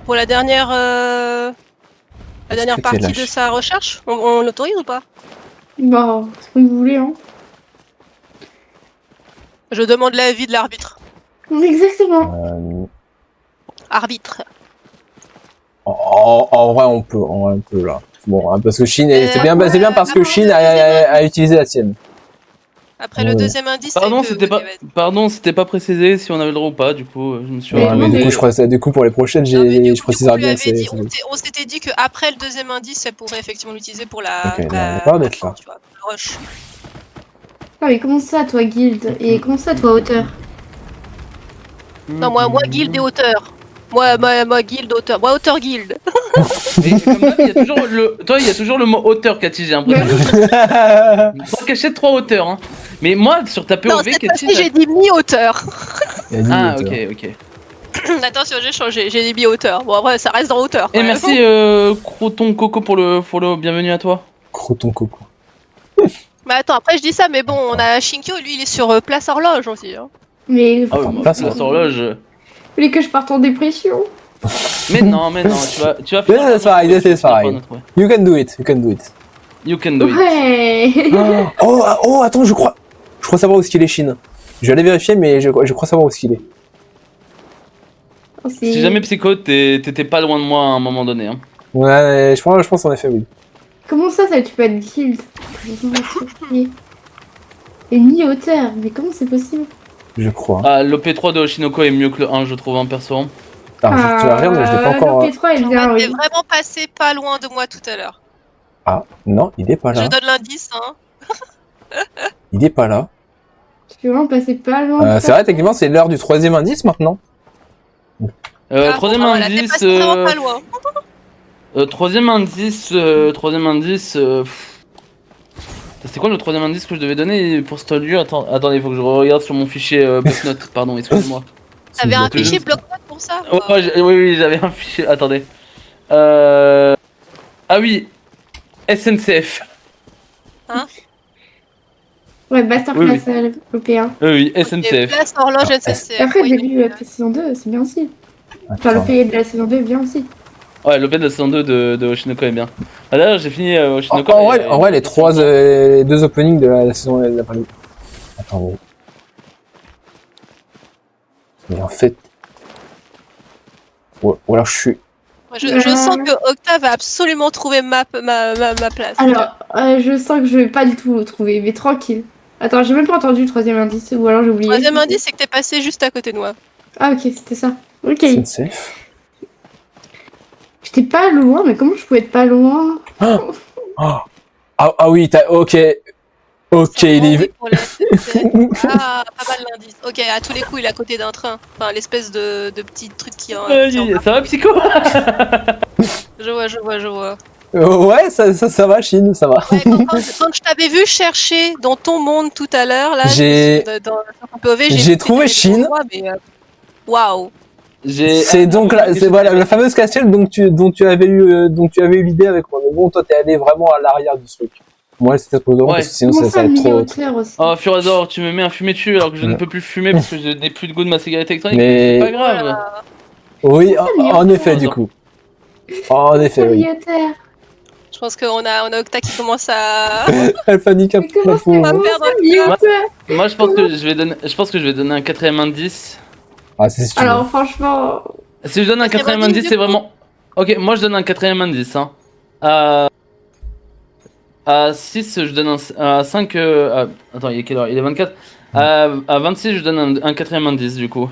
Pour la dernière que t'es partie lâche. de sa recherche, on l'autorise ou pas? Bah, c'est comme vous voulez, hein. Je demande l'avis de l'arbitre. Exactement. Arbitre. En vrai, on peut, là. Bon, hein, parce que Shin, c'est bien parce que après, Shin a utilisé la sienne. Après le Ouais. deuxième indice, Pardon, c'est que- c'était pas, ok, vas-y. pardon, c'était pas précisé si on avait le droit ou pas. Du coup, je me suis. Mais Ouais, mais non, du coup, pour les prochaines, Non, mais du je coup, préciserai tu lui bien. avais dit- on s'était dit qu'après le deuxième indice, elle pourrait effectivement l'utiliser pour la. Ok, on a pas d'être là. tu vois, le rush. Ah, mais comment ça, toi, guilde? Et comment ça, toi, auteur? Non, moi, guild et auteur. Moi, guild, auteur. Moi, auteur, guild. Mais comme d'hab, il y a toujours il y a toujours le mot auteur, Cathy, j'ai l'impression. 3 cachettes, 3 auteurs. Hein. Mais moi, sur ta Non, POV, cette Cathy. fois-ci, j'ai dit mi-auteur. Il a dit Ah, auteur. ok. Attention, j'ai changé. J'ai dit mi-auteur. Bon, après, ça reste dans auteur. Et quand même. merci, Croton Coco, pour le follow. Bienvenue à toi. Croton coco. Mais attends, après, je dis ça, mais bon, on a Shinkyo, lui, il est sur Place Horloge aussi. Hein. Mais Ah, Attends, oui, place, la horloge. vous voulez que je parte en dépression? Mais non, tu vas C'est pareil, c'est pareil. You can do it. You can do it. Ouais. Oh, attends, je crois savoir où est-ce qu'il est, Shin. Je vais aller vérifier, mais je crois savoir où est-ce qu'il est. Oh, c'est- Si jamais Psycho, t'étais pas loin de moi à un moment donné. Hein. Ouais, je pense en effet, oui. Comment ça tu peux être guild? Et mi-hauteur, mais comment c'est possible? Je crois. Ah, l'OP3 de Oshinoko est mieux que le 1, je trouve, en perso. Hein. Alors, je regarde, mais je l'ai pas encore. l'OP3 est Genre, bien, t'es oui. vraiment passé pas loin de moi tout à l'heure. Ah, non, il est pas là. Je donne l'indice, hein. Il est pas là. Je suis vraiment passé pas loin. C'est vrai, techniquement, c'est l'heure du 3e indice maintenant. Troisième bon, bah, voilà, t'es indice. passé vraiment pas loin. Troisième indice. C'est quoi le troisième indice que je devais donner pour ce lieu? Attendez, il faut que je regarde sur mon fichier bloc-notes. Pardon, excusez-moi. T'avais un bloqué. fichier bloc-notes pour ça? Oui, j'avais un fichier. Attendez. Ah oui, SNCF. Ouais, Masterclass l'OP1. Oui, Ok, SNCF. place horloge SNCF. Après, oui, j'ai lu la saison 2, c'est bien aussi. Enfin, Attends. l'OP de la saison 2 est bien aussi. Ouais, l'OP de la saison 2 de Oshinoko est bien. Ah, d'ailleurs, j'ai fini Oshinoko. En vrai, les deux openings de la saison de la première. Attends, oui. Mais en fait. Ou alors je suis. Je sens que Octave a absolument trouvé ma place. Alors, je sens que je vais pas du tout le trouver, mais tranquille. Attends, j'ai même pas entendu le troisième indice, ou alors j'ai oublié. Troisième indice, c'est que t'es passé juste à côté de moi. Ah, ok, c'était ça. Ok. SNCF. J'étais pas loin, mais comment je pouvais être pas loin? Ah oui, ok. Ok, il Oui, est. pour la SNCF. Ah, pas mal l'indice. Ok, à tous les coups, il est à côté d'un train. Enfin, l'espèce de petit truc qui en. Ça va, Psycho? Je vois. Ouais, ça va, Chine, ça va. Ouais, quand je t'avais vu chercher dans ton monde tout à l'heure, là, dans ton POV, j'ai trouvé Chine. Waouh! C'est donc la fameuse casquette dont tu avais eu l'idée avec moi. Mais bon, toi, t'es allé vraiment à l'arrière du truc. Moi, c'était trop drôle parce que sinon, Comment ça va être trop. mi-hauteur aussi? Oh, Furador, tu me mets un fumet dessus alors que je ne peux plus fumer parce que je n'ai plus de goût de ma cigarette électronique. Mais- C'est pas grave. Oui, Comment ça, en effet, du coup. En effet, oui. Mi-hauteur. Je pense qu'on a Octa qui commence à Elle panique un Mais peu. comment la ça, pauvre. va perdre. mi-hauteur? Moi, je pense que je vais donner un quatrième indice. Ah, c'est sûr. Alors, franchement. Si je donne un quatrième indice, indice, du c'est coup. vraiment. Ok, moi je donne un quatrième indice. Hein. À 6, je donne à 5. Attends, il est quelle heure? Il est 24. À 26, je donne un quatrième indice du coup.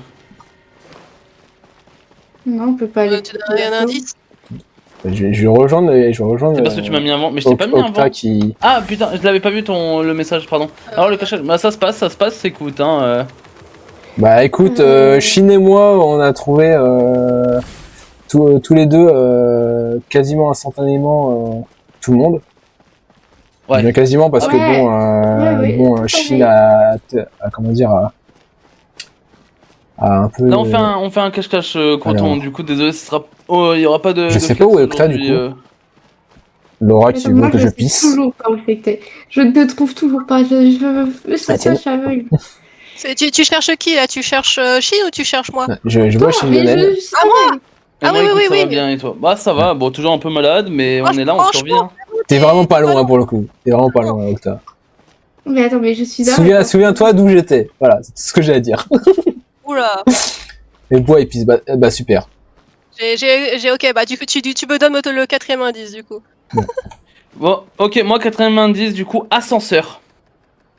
Non, on peut pas aller. Tu donnes un indice? Je vais rejoindre. C'est parce que tu m'as mis avant. Mais je t'ai pas mis Octa avant. qui. Ah putain, je l'avais pas vu le message, pardon. Alors le cachage, bah ça se passe, écoute. Hein, Bah écoute, Chine et moi, on a trouvé tous les deux quasiment instantanément tout le monde. Ouais. Bien quasiment parce que Ouais. Ouais, bon, Chine a comment dire a un peu. Là on fait un cache-cache Croton, alors. du coup désolé, il y aura pas de. Je de sais flex pas où est Octa, du aujourd'hui, coup. Laura qui Moi, veut que je sais pisse. toujours pas où c'est que t'es. Je ne te trouve toujours pas. Ah, tiens. Je suis aveugle. Tu cherches qui là? Tu cherches Chine ou tu cherches moi? Je vois Chine mais Lionel. je suis aveugle. Et Ah moi, oui, écoute, oui, ça oui. va bien et toi? Bah ça va, bon toujours un peu malade, mais on est là, on survit. Hein. T'es vraiment pas loin pour le coup. T'es vraiment pas loin, Octa. Mais attends, mais je suis aveugle. Souviens-toi d'où j'étais. Voilà, c'est tout ce que j'ai à dire. Oula. Et bois et pisse, bah super. Ok, bah du coup tu me donnes le quatrième indice du coup. Bon, ok, moi quatrième indice du coup, ascenseur.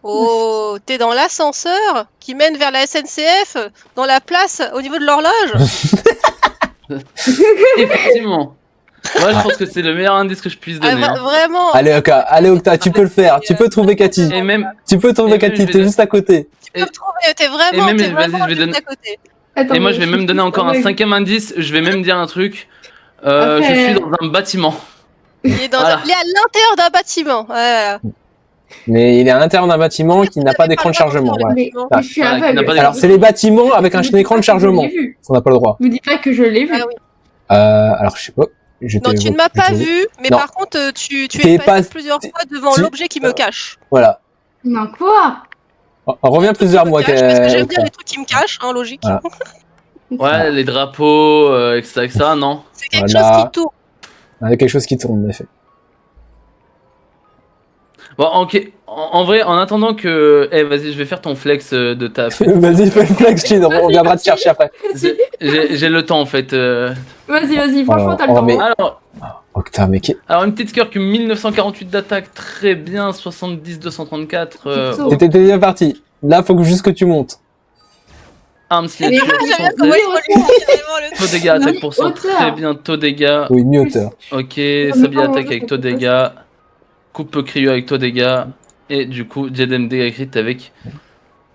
Oh, t'es dans l'ascenseur qui mène vers la SNCF, dans la place au niveau de l'horloge. Effectivement. Moi je pense que c'est le meilleur indice que je puisse Ah, donner. Hein. vraiment. Allez Octa, tu peux le faire. Tu peux trouver Cathy. Et même, Tu peux trouver Et même, Cathy, je vais t'es le- juste à côté. Tu peux me trouver, t'es vraiment, Et même, t'es vas-y, vraiment je vais juste donner- à côté. Attends, et moi mais je vais même suis donner encore un aveugle. cinquième indice, je vais même dire un truc. Après- Je suis dans un bâtiment. Il est, Voilà. il est à l'intérieur d'un bâtiment. Ouais. Mais il est à l'intérieur d'un bâtiment qui n'a pas d'écran de chargement. Voilà. Mais je suis Voilà, qui n'a aveugle. pas Alors c'est les bâtiments avec un écran de chargement. Je l'ai vu. On n'a pas le droit. Vous dites pas que je l'ai vu. Ah oui. Alors je sais pas. Non, tu ne m'as pas vu, mais Non. par contre, tu T'es es passé pas- plusieurs fois devant tu- l'objet qui me cache. Voilà. Non, quoi? On revient plusieurs Qui me mois. cache, parce que j'aime bien les trucs qui me cachent, hein, logique. Voilà. Ouais, les drapeaux, etc., non? C'est quelque Voilà. chose qui tourne. Il y a quelque chose qui tourne en effet. Bon, ok. En vrai, en attendant que... Eh, vas-y, je vais faire ton flex de ta... Vas-y, fais le flex, Shin, on viendra te chercher après. J'ai le temps, en fait. Vas-y, franchement, t'as le Oh, temps. mais- hein. Octa, mais Alors, une petite cœur que 1948 d'attaque, très bien. 70, 234. Plutôt. t'étais bien parti. Là, faut juste que tu montes. Arme Mais signature. moi, J'aime bien son- comment il faut le carrément le Taux dégâts, attaque Oui, pour 100. hauteur. Très bien, taux dégâts. Oui, mieux hauteur. Ok, mais Sabi comment attaque on avec fait taux pour ça dégâts. Coupe Cryo avec taux dégâts. Et du coup, diadème dégâts crit avec.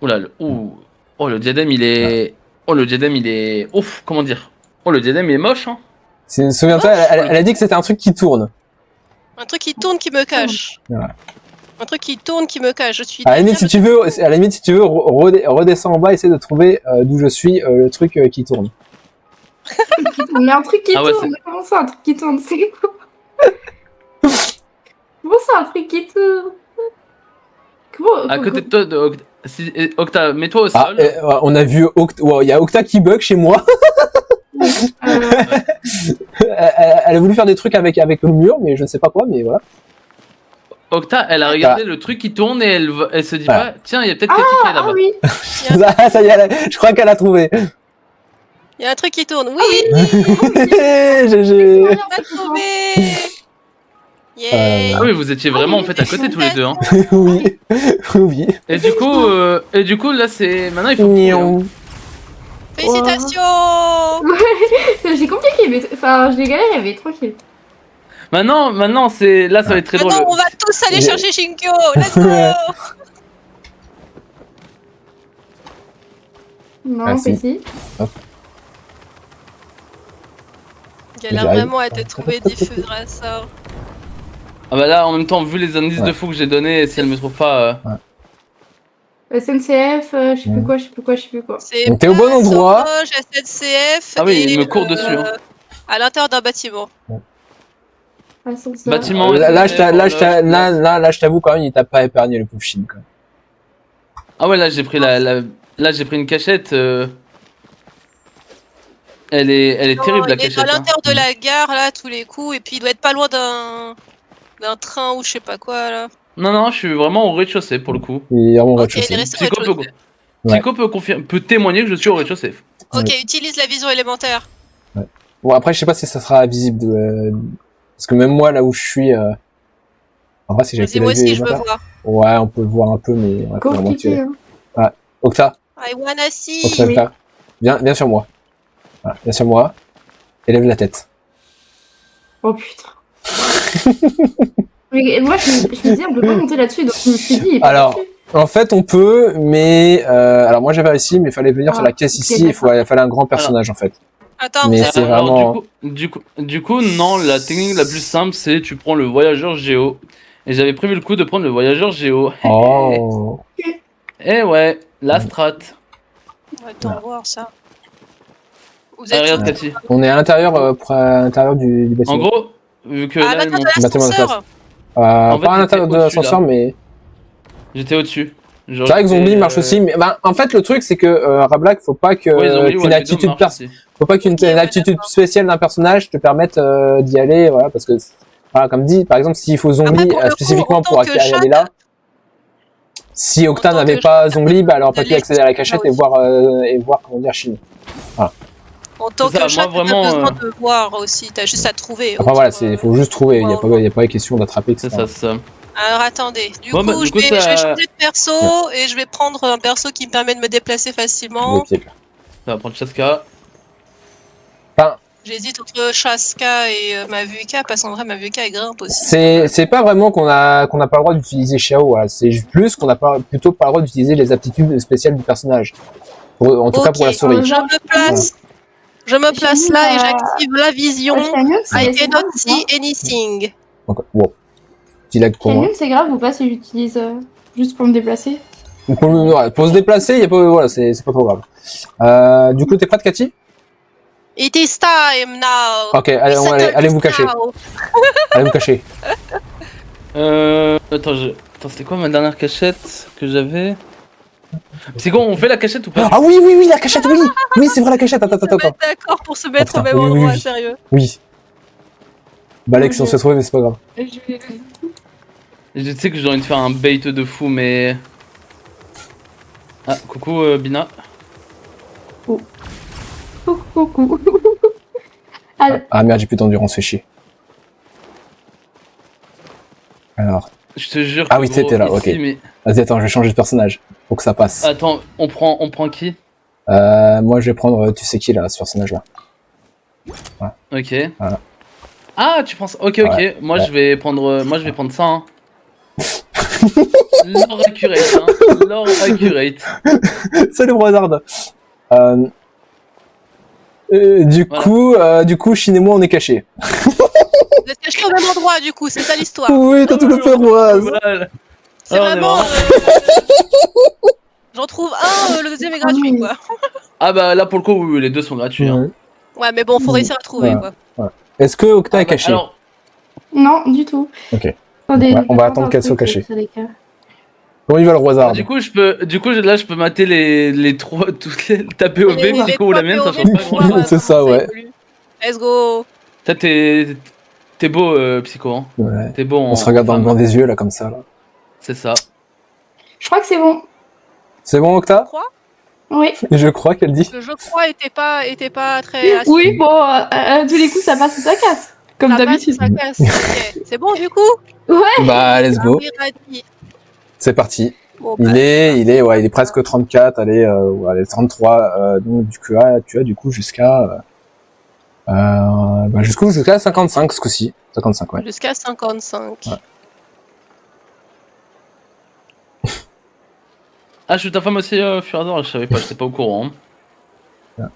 Oula, oh, le diadème il est. Oh, le diadème il est. Ouf, comment dire. Oh, le diadème il est moche, hein. Souviens-toi, elle a dit que c'était un truc qui tourne. Un truc qui tourne qui me cache. Ouais. Un truc qui tourne qui me cache. Je suis. À la limite, si tu veux, redescends en bas, essaie de trouver d'où je suis le truc qui tourne. Mais un truc qui Ah ouais, tourne, mais comment ça, un truc qui tourne? C'est quoi? Comment ça, un truc qui tourne? Comment? À côté de toi, Octa, mets-toi au Ah, sol. on a vu Octa. Wow, il y a Octa qui bug chez moi. Elle a voulu faire des trucs avec le mur, mais je ne sais pas quoi, mais voilà. Octa, elle a regardé le truc qui tourne et elle se dit Voilà. pas, tiens, il y a peut-être Katy qui est Ah là-bas. oui. Ça y est, je crois qu'elle a trouvé. Il y a un truc qui tourne. Ah Oui, GG. on a trouvé. Yay. Ah oui, vous étiez vraiment en fait à côté tous les deux. Hein. Oui, oui. Et du coup, là c'est. Maintenant il faut. trouver, hein. Félicitations. J'ai compliqué, mais enfin, je l'ai galéré, mais tranquille. Maintenant c'est. Là ça va être très drôle. Maintenant, on va tous aller chercher Shinkyo. Let's go. Non, Ah, si. petit. Galère J'arrive. vraiment à te trouver diffusera ça. Ah bah là en même temps, vu les indices Ouais. de fou que j'ai donnés, si elle me trouve pas. SNCF, je sais plus quoi. C'est Donc, t'es au bon pas endroit. Solange, SNCF. Ah oui, et, il me court dessus, hein. À l'intérieur d'un bâtiment. Ascenseur. Bâtiment. Là, SNCF, je t'avoue quand même, il t'a pas épargné le pauvre Shin. Quand même. Ah ouais, là j'ai pris là j'ai pris une cachette. Elle est Non, terrible la il est à cachette. Hein. l'intérieur de la gare là tous les coups et puis il doit être pas loin d'un train ou je sais pas quoi là. Non, je suis vraiment au rez-de-chaussée pour le coup. Il est vraiment au Ok, il rez-de-chaussée. est resté au Psycho peut, rez-de-chaussée. Ouais. Psycho peut témoigner que je suis au rez-de-chaussée. Ok, Ouais. utilise la vision élémentaire. Bon, après, je sais pas si ça sera visible. Parce que même moi, là où je suis. En vrai, si j'avais Vas-y, fait la moi vue aussi je veux élémentaire. voir. Ouais, on peut le voir un peu, mais on va vraiment Compliqué, tirer. hein. Octa, I wanna see. Octa, Oui. Octa. Viens sur moi. Voilà, viens sur moi. Et lève la tête. Oh putain. Mais moi, je me dis, on peut pas monter là-dessus, donc je me suis dit, il est pas Alors, là-dessus. En fait, on peut, mais alors moi j'avais réussi, mais il fallait venir sur la caisse ok, ici. Il fallait un grand personnage en fait. Attends, Mais vous êtes c'est Alors, vraiment- du coup, non, la technique la plus simple, c'est tu prends le voyageur géo. Et j'avais prévu le coup de prendre le voyageur géo. Oh. Eh ouais, la strat. Attends, voir ça. Vous Ah, êtes regarde, où Cathy. On est à l'intérieur, à l'intérieur du En bâtiment. gros, vu que Ah, là, l'intérieur mon- de bâtiment de l'ascenseur. En fait, pas à l'intérieur de j'étais au-dessus, l'ascenseur, là. mais j'étais au-dessus. Genre, c'est vrai que j'étais, zombie marche aussi. Mais en fait, le truc c'est que Rablack, faut pas que Ouais, zombie, qu'une ouais, attitude marche aussi. faut pas qu'une Ok, ouais, attitude d'accord. spéciale d'un personnage te permette d'y aller, voilà, parce que voilà, comme dit, par exemple, s'il faut zombie Après, pour le coup, spécifiquement en tant pour que aller chatte, là. Si Octa tant n'avait que pas chatte, zombie, bah, elle aurait pas de pu accéder à la cachette et l'expérience voir comment dire Chine. En tant C'est ça, que chat, moi, t'as vraiment, pas besoin de voir aussi, t'as juste à trouver. Enfin voilà, faut juste trouver, il ouais, y a pas question d'attraper, C'est etc. ça, c'est ça. Alors attendez, du Bon, coup, bah, du je coup, vais ça- changer de perso et je vais prendre un perso qui me permet de me déplacer facilement. Ok. Ça va prendre Chaska. J'hésite entre Chaska et Mavuka parce qu'en vrai Mavuka elle grimpe aussi. C'est pas vraiment qu'on a pas le droit d'utiliser Xiao, voilà. C'est plus qu'on a plutôt pas le droit d'utiliser les aptitudes spéciales du personnage. En tout cas pour la Ok. souris. Je me place. Je me place là et j'active la vision. I cannot see anything. Donc, bon. Petit lag pour moi. Canyon, c'est grave ou pas si j'utilise juste pour me déplacer? Pour se déplacer, y a pas, voilà, c'est pas trop grave. Du coup, t'es prête, Cathy? It is time now. Ok, allez vous cacher. Now. Allez vous cacher. Attends, c'était quoi ma dernière cachette que j'avais? C'est quoi, on fait la cachette ou pas? Ah oui, la cachette, oui! Oui, c'est vrai, la cachette, attends. Se mettre d'accord pour se mettre Oh, au putain, même oui, endroit, oui. sérieux. Oui. Bah, Alex, on s'est trouvé, mais c'est pas grave. Je sais que j'ai envie de faire un bait de fou, mais... Ah, coucou Bina. Coucou. Alors, Ah merde, j'ai plus d'endurance, fait chier. Alors, Je te jure Ah que oui, gros, t'es là, ici, ok. mais... vas-y, attends, je vais changer de personnage. Faut que ça passe. Attends, on prend qui? Moi, je vais prendre, tu sais qui là, ce personnage-là. Ok. Voilà. Ah, tu penses... Ok, Ouais, moi ouais. je vais prendre ça, hein. Lore accurate, hein. Lore accurate. Salut Brother. Euh, du coup, Shin et moi, on est cachés. Vous êtes cachés au même endroit, du coup, c'est ça l'histoire. Oui, t'as tout le fait, Rose. Voilà. C'est Ah, on est vraiment. vraiment- J'en trouve un, le deuxième est gratuit, quoi. Ah bah là pour le coup, oui, les deux sont gratuits. Hein. Ouais, mais bon, faut réussir à trouver, Voilà. quoi. Est-ce que Octa Ah est bah, caché? alors, non, du tout. Ok. Attendez, Ouais, on va je attendre pense qu'elle un soit truc, cachée. sur les cas. Comment il va le Rosard? du coup, là, je peux mater les trois, toutes les taper au Les V, Psycho ou la mienne, ça POV change pas pour grand voir, chose. C'est ça, comment ouais. évolue. Let's go. T'es beau, Psycho, hein. Ouais. T'es beau en. On se regarde dans le femme. blanc des yeux, là, comme ça. Là. C'est ça. Je crois que c'est bon. C'est bon, Je Octa? crois. Oui. Je crois qu'elle dit. Le je crois était pas très. Oui, bon, à tous les coups, ça passe ou ça casse. Comme Ça passe, d'habitude. ça casse. Ok. C'est bon, du coup. Ouais. Bah, let's go. Iradi. C'est parti. Bon, bah, Il est presque 34, allez, 33, donc tu as du coup jusqu'à 55 ce coup-ci. 55, ouais. jusqu'à 55. Ouais. Ah, je suis ta femme aussi, Furador, je savais pas, j'étais pas au courant. Hein.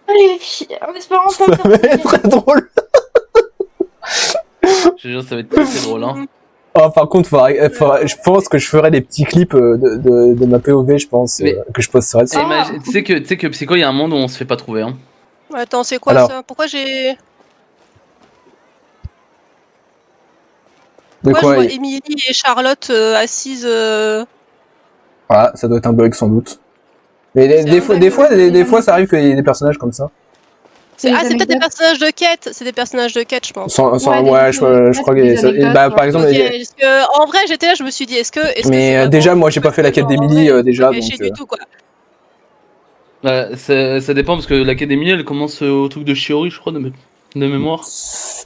Allez, en espérant pas Ça faire va de être très drôle. Je te jure, ça va être très très drôle. Hein. Oh, par contre, je pense que je ferai des petits clips de ma POV, je pense, Mais- que je posterai dessus. Et tu sais que Psycho, il y a un monde où on se fait pas trouver. Hein. Attends, c'est quoi Alors. ça? Pourquoi j'ai. De Pourquoi quoi je vois Émilie et Charlotte assises. Voilà, ça doit être un bug sans doute. Mais C'est des un fois, bug, des fois, ça arrive qu'il y ait des personnages comme ça. C'est Les peut-être des anecdotes. personnages de quête. C'est des personnages de quête, je pense. Ouais, je crois des que anecdotes, bah, ouais. par exemple, Ok, parce que, en vrai, j'étais là, je me suis dit, est-ce que mais c'est déjà, vraiment- moi, j'ai pas fait la quête en d'Emily vrai, déjà, pas donc. caché du tout, quoi. Ça dépend parce que l'académie elle commence au truc de Shiori, je crois, de mémoire.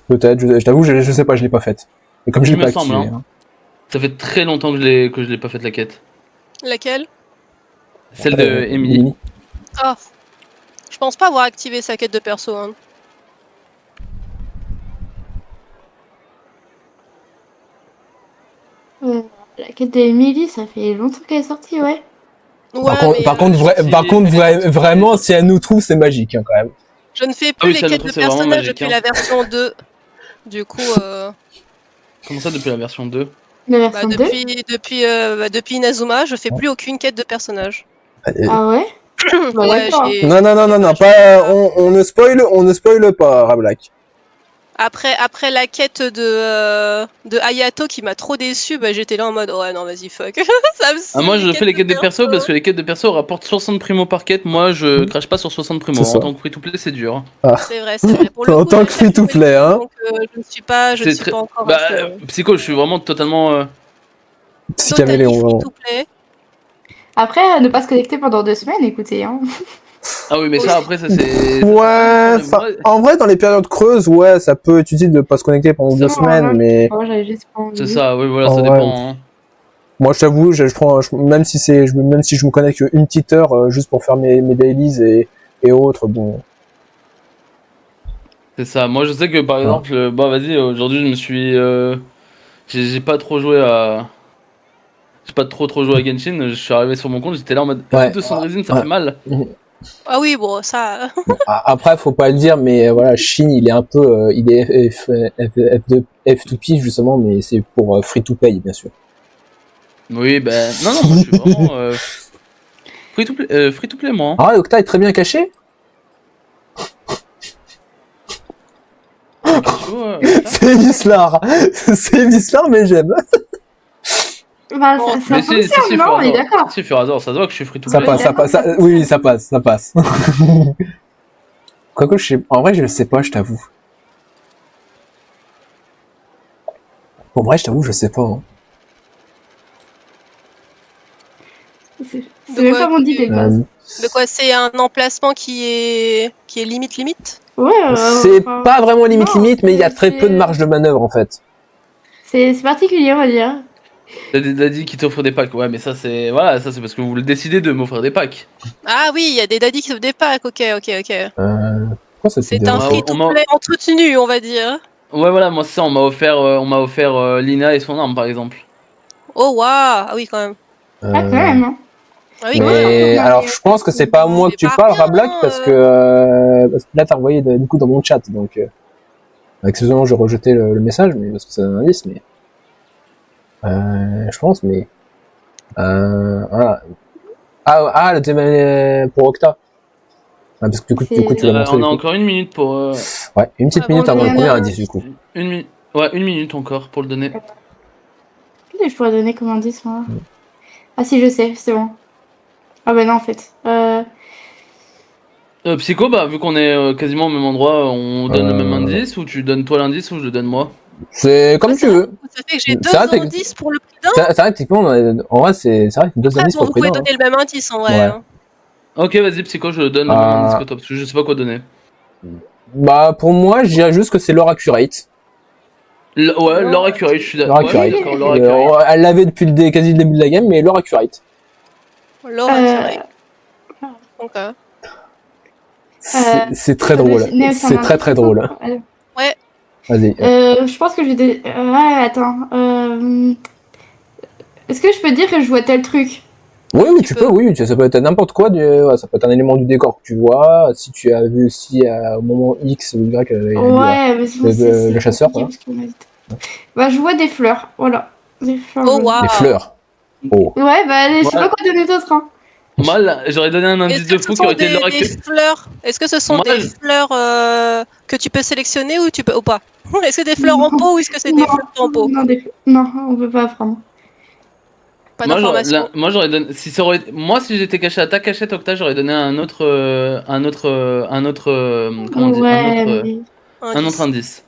Peut-être, je t'avoue, je sais pas, je l'ai pas faite. Et comme je Il l'ai me pas semble, activé. hein. Ça fait très longtemps que je l'ai pas fait la quête. Laquelle? Celle de Emily. Emily. Ah. Je pense pas avoir activé sa quête de perso. Hein. La quête d'Emily, ça fait longtemps qu'elle est sortie, ouais. Ouais, Par contre, vraiment, si elle nous trouve, c'est magique, hein, quand même. je ne fais Ah plus oui, les ça, le quêtes truc, de c'est vraiment personnages magique, depuis hein. la version 2. Du coup, Comment ça depuis la version 2? La version 2. depuis Inazuma, je fais plus aucune quête de personnage. Ah ouais. Bah, Ouais, d'accord. Non, pas, on ne spoil pas, Rablack. Après la quête de Hayato qui m'a trop déçu, bah, j'étais là en mode ouais non vas-y fuck. Ça me Ah, moi je saoule, fais les quêtes de perso parce que les quêtes de perso rapportent 60 primo par quête. Moi je crache pas sur 60 primo. C'est ça. En tant que free to play, c'est dur. C'est vrai, c'est vrai. Pour le En coup, tant j'ai que free to jamais joué play, le jeu, hein. donc je ne suis pas encore Bah, à ce Psycho, je suis vraiment totalement. Petit totally caméléon, free vraiment. to play. Après, ne pas se connecter pendant 2 semaines, écoutez, hein. Ah oui, mais ça après, ça c'est. Ouais, en vrai, dans les périodes creuses, ouais, ça peut être utile de pas se connecter pendant 2 Non, semaines, non, mais moi, j'avais juste pas envie. C'est ça, oui, voilà, Oh, ça ouais. dépend. Hein. moi, je t'avoue, même si je me connecte une petite heure juste pour faire mes dailies et autres, bon. C'est ça. Moi je sais que par exemple, bah vas-y, aujourd'hui je me suis. J'ai pas trop joué à. J'ai pas trop joué à Genshin. Je suis arrivé sur mon compte, j'étais là en mode. Ouais. 200 de résine, ça Ouais. fait mal. Ah oui bon ça. Bon, après, faut pas le dire, mais voilà, Shin, il est un peu, il est F2P justement, mais c'est pour free to play, bien sûr. Oui, ben. Non, moi je suis vraiment. Free to play, moi. Hein. Ah, Octa est très bien caché. C'est Vislar, c'est Vislar, mais j'aime. Bah, Bon, ça Mais fonctionne, non? On est d'accord. Si, Furazor, ça se voit que je suis free to Ça play. passe, oui, ça passe. Quoique, en vrai, je le sais pas, je t'avoue. Bon, bref, je t'avoue, je sais pas. Hein. C'est même pas mon idée, quoi. De quoi, c'est un emplacement qui est limite? Ouais, c'est enfin, pas vraiment limite, non, mais il y a très c'est- peu de marge de manœuvre en fait. c'est particulier, on va dire. T'as des daddies qui t'offrent des packs, ouais, mais ça c'est. Voilà, ça c'est parce que vous le décidez de m'offrir des packs. Ah oui, il y a des daddies qui se des packs, ok. Pourquoi ça te C'est un dérange pas free-to-play entretenu, on va dire. Ouais, voilà, moi c'est ça, on m'a offert Lina et son arme par exemple. Oh waouh, ah oui quand même. Ah, quand même, hein. Ah oui, quand même. Mais quand même. alors, je pense que c'est pas à moi que tu C'est pas parles, rien, Rablac, hein, parce que là t'as envoyé du coup dans mon chat, donc excusez-moi, j'ai rejeté le message, mais parce que c'est un indice, mais je pense, mais voilà. Le thème pour Octa. Ah, parce que du coup tu l'as montré. On Du a coup. encore une minute pour. Ouais, une petite Ah, bon, minute avant le on premier a- indice du coup. Une minute. Ouais, une minute encore pour le donner. Qu'est-ce que je pourrais donner comme indice, moi? Ah si, je sais, c'est bon. Ah bah non, en fait. Psycho, bah vu qu'on est quasiment au même endroit, on donne le même Euh. indice ou tu donnes toi l'indice ou je le donne moi? C'est comme tu veux. Ça fait que j'ai deux Ça, t'es- indices pour le prix d'un. C'est vrai, techniquement, en vrai, c'est vrai que deux Après, indices bon, pour vous le pouvez prénom. donner le même indice en vrai. Ouais. Hein. Ok, vas-y, Psycho, je donne le même indice que toi parce que je sais pas quoi donner. Bah, pour moi, je dirais juste que c'est l'or accurate. Ouais, Laura Laura Curry, je suis L'or d'accord. Ouais, je suis accurate. d'accord, Laura Curry. Elle l'avait depuis quasi le début de la game, mais l'or accurate. Laura Curry. Donc, C'est très drôle. C'est très très drôle. ouais. Vas-y. Je pense que je vais... Ouais, attends. Est-ce que je peux dire que je vois tel truc? Oui, tu peux, oui, ça peut être n'importe quoi, ouais, ça peut être un élément du décor que tu vois, si tu as vu aussi au moment X ou Y Ouais, mais sinon le chasseur, compliqué parce qu'on m'a dit. Bah, je vois des fleurs, voilà. Des fleurs. Oh waouh. les fleurs. Oh. Ouais, bah, allez, je sais Ouais. pas quoi donner d'autre, hein. Moi, là, j'aurais donné un indice Est-ce de que ce fou qui sont aurait été Laura des Curry. fleurs? Est-ce que ce sont Moi, des fleurs que tu peux sélectionner ou tu peux ou pas? Est-ce que des fleurs en Non. pot ou est-ce que c'est des Non, fleurs en pot? non, non, on peut pas apprendre. Pas d'informations. Moi, j'aurais donné. Si ça aurait... Moi, si j'étais caché à ta cachette, Octa, j'aurais donné un autre. Comment on dit Ouais, mais un autre indice.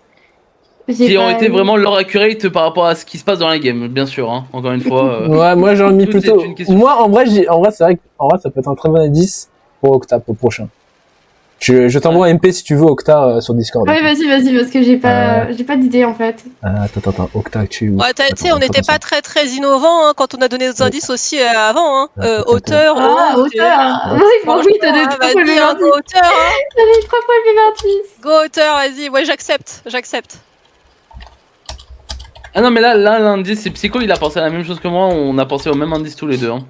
j'ai Qui aurait pas... été vraiment Laura accurate par rapport à ce qui se passe dans la game, bien sûr. Hein. Encore une fois. Ouais, moi j'aurais mis tout est plutôt. une question. Moi, en vrai, c'est vrai que ça peut être un très bon indice pour Octa, pour le prochain. Je t'envoie un MP si tu veux Octa sur Discord. Ouais, vas-y, parce que j'ai pas d'idée, en fait. Attends, Octa, tu. Ouais, tu sais, on n'était pas très innovant hein, quand on a donné nos indices aussi avant. Hein. Auteur, Ah, nom, auteur. Oui, bon, oui, t'as des trois fois le vas-y, même hein, indice. go auteur. Hein. T'as des trois fois le même indice. Go auteur, vas-y. Ouais, j'accepte. Ah non, mais là l'indice, c'est Psycho, il a pensé à la même chose que moi. On a pensé au même indice tous les deux. Hein.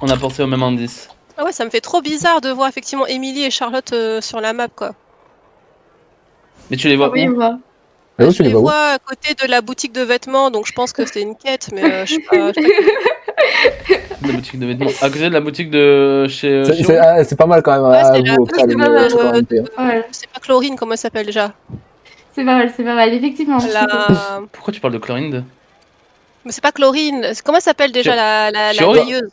On a pensé au même indice. Ah ouais, ça me fait trop bizarre de voir effectivement Émilie et Charlotte sur la map, quoi. Mais tu les vois Oui, où? on voit. où Je tu les les vois où vois à côté de la boutique de vêtements, donc je pense que c'était une quête, mais je sais pas. La boutique de vêtements. À côté de la boutique de chez. C'est pas mal quand même. Ouais, à c'est la vous, Octa, boutique le score MP, hein. Ouais, c'est pas Chlorine, comment elle s'appelle déjà? c'est pas mal, effectivement. La... Pourquoi tu parles de chlorine de... Mais c'est pas Chlorine, comment elle s'appelle déjà Chio- la Chiori. veilleuse?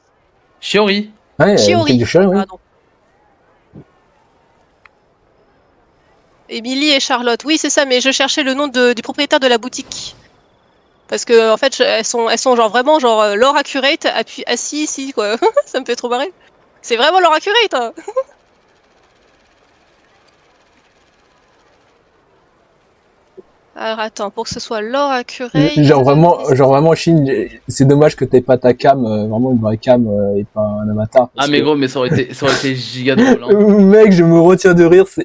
Chiori. Ouais, Chiori. du Chiori, oui. Pardon. Émilie et Charlotte, oui c'est ça, mais je cherchais le nom du propriétaire de la boutique. Parce que en fait, elles sont genre vraiment genre Laura Accurate, assis ici quoi. Ça me fait trop marrer. C'est vraiment Laura Accurate. Hein. Alors attends, pour que ce soit Laura Accurate. Genre vraiment, Chine, c'est dommage que t'aies pas ta cam, vraiment une vraie cam et pas un avatar. Ah mais gros, mais ça aurait été giga drôle. Hein. Mec, je me retiens de rire, c'est.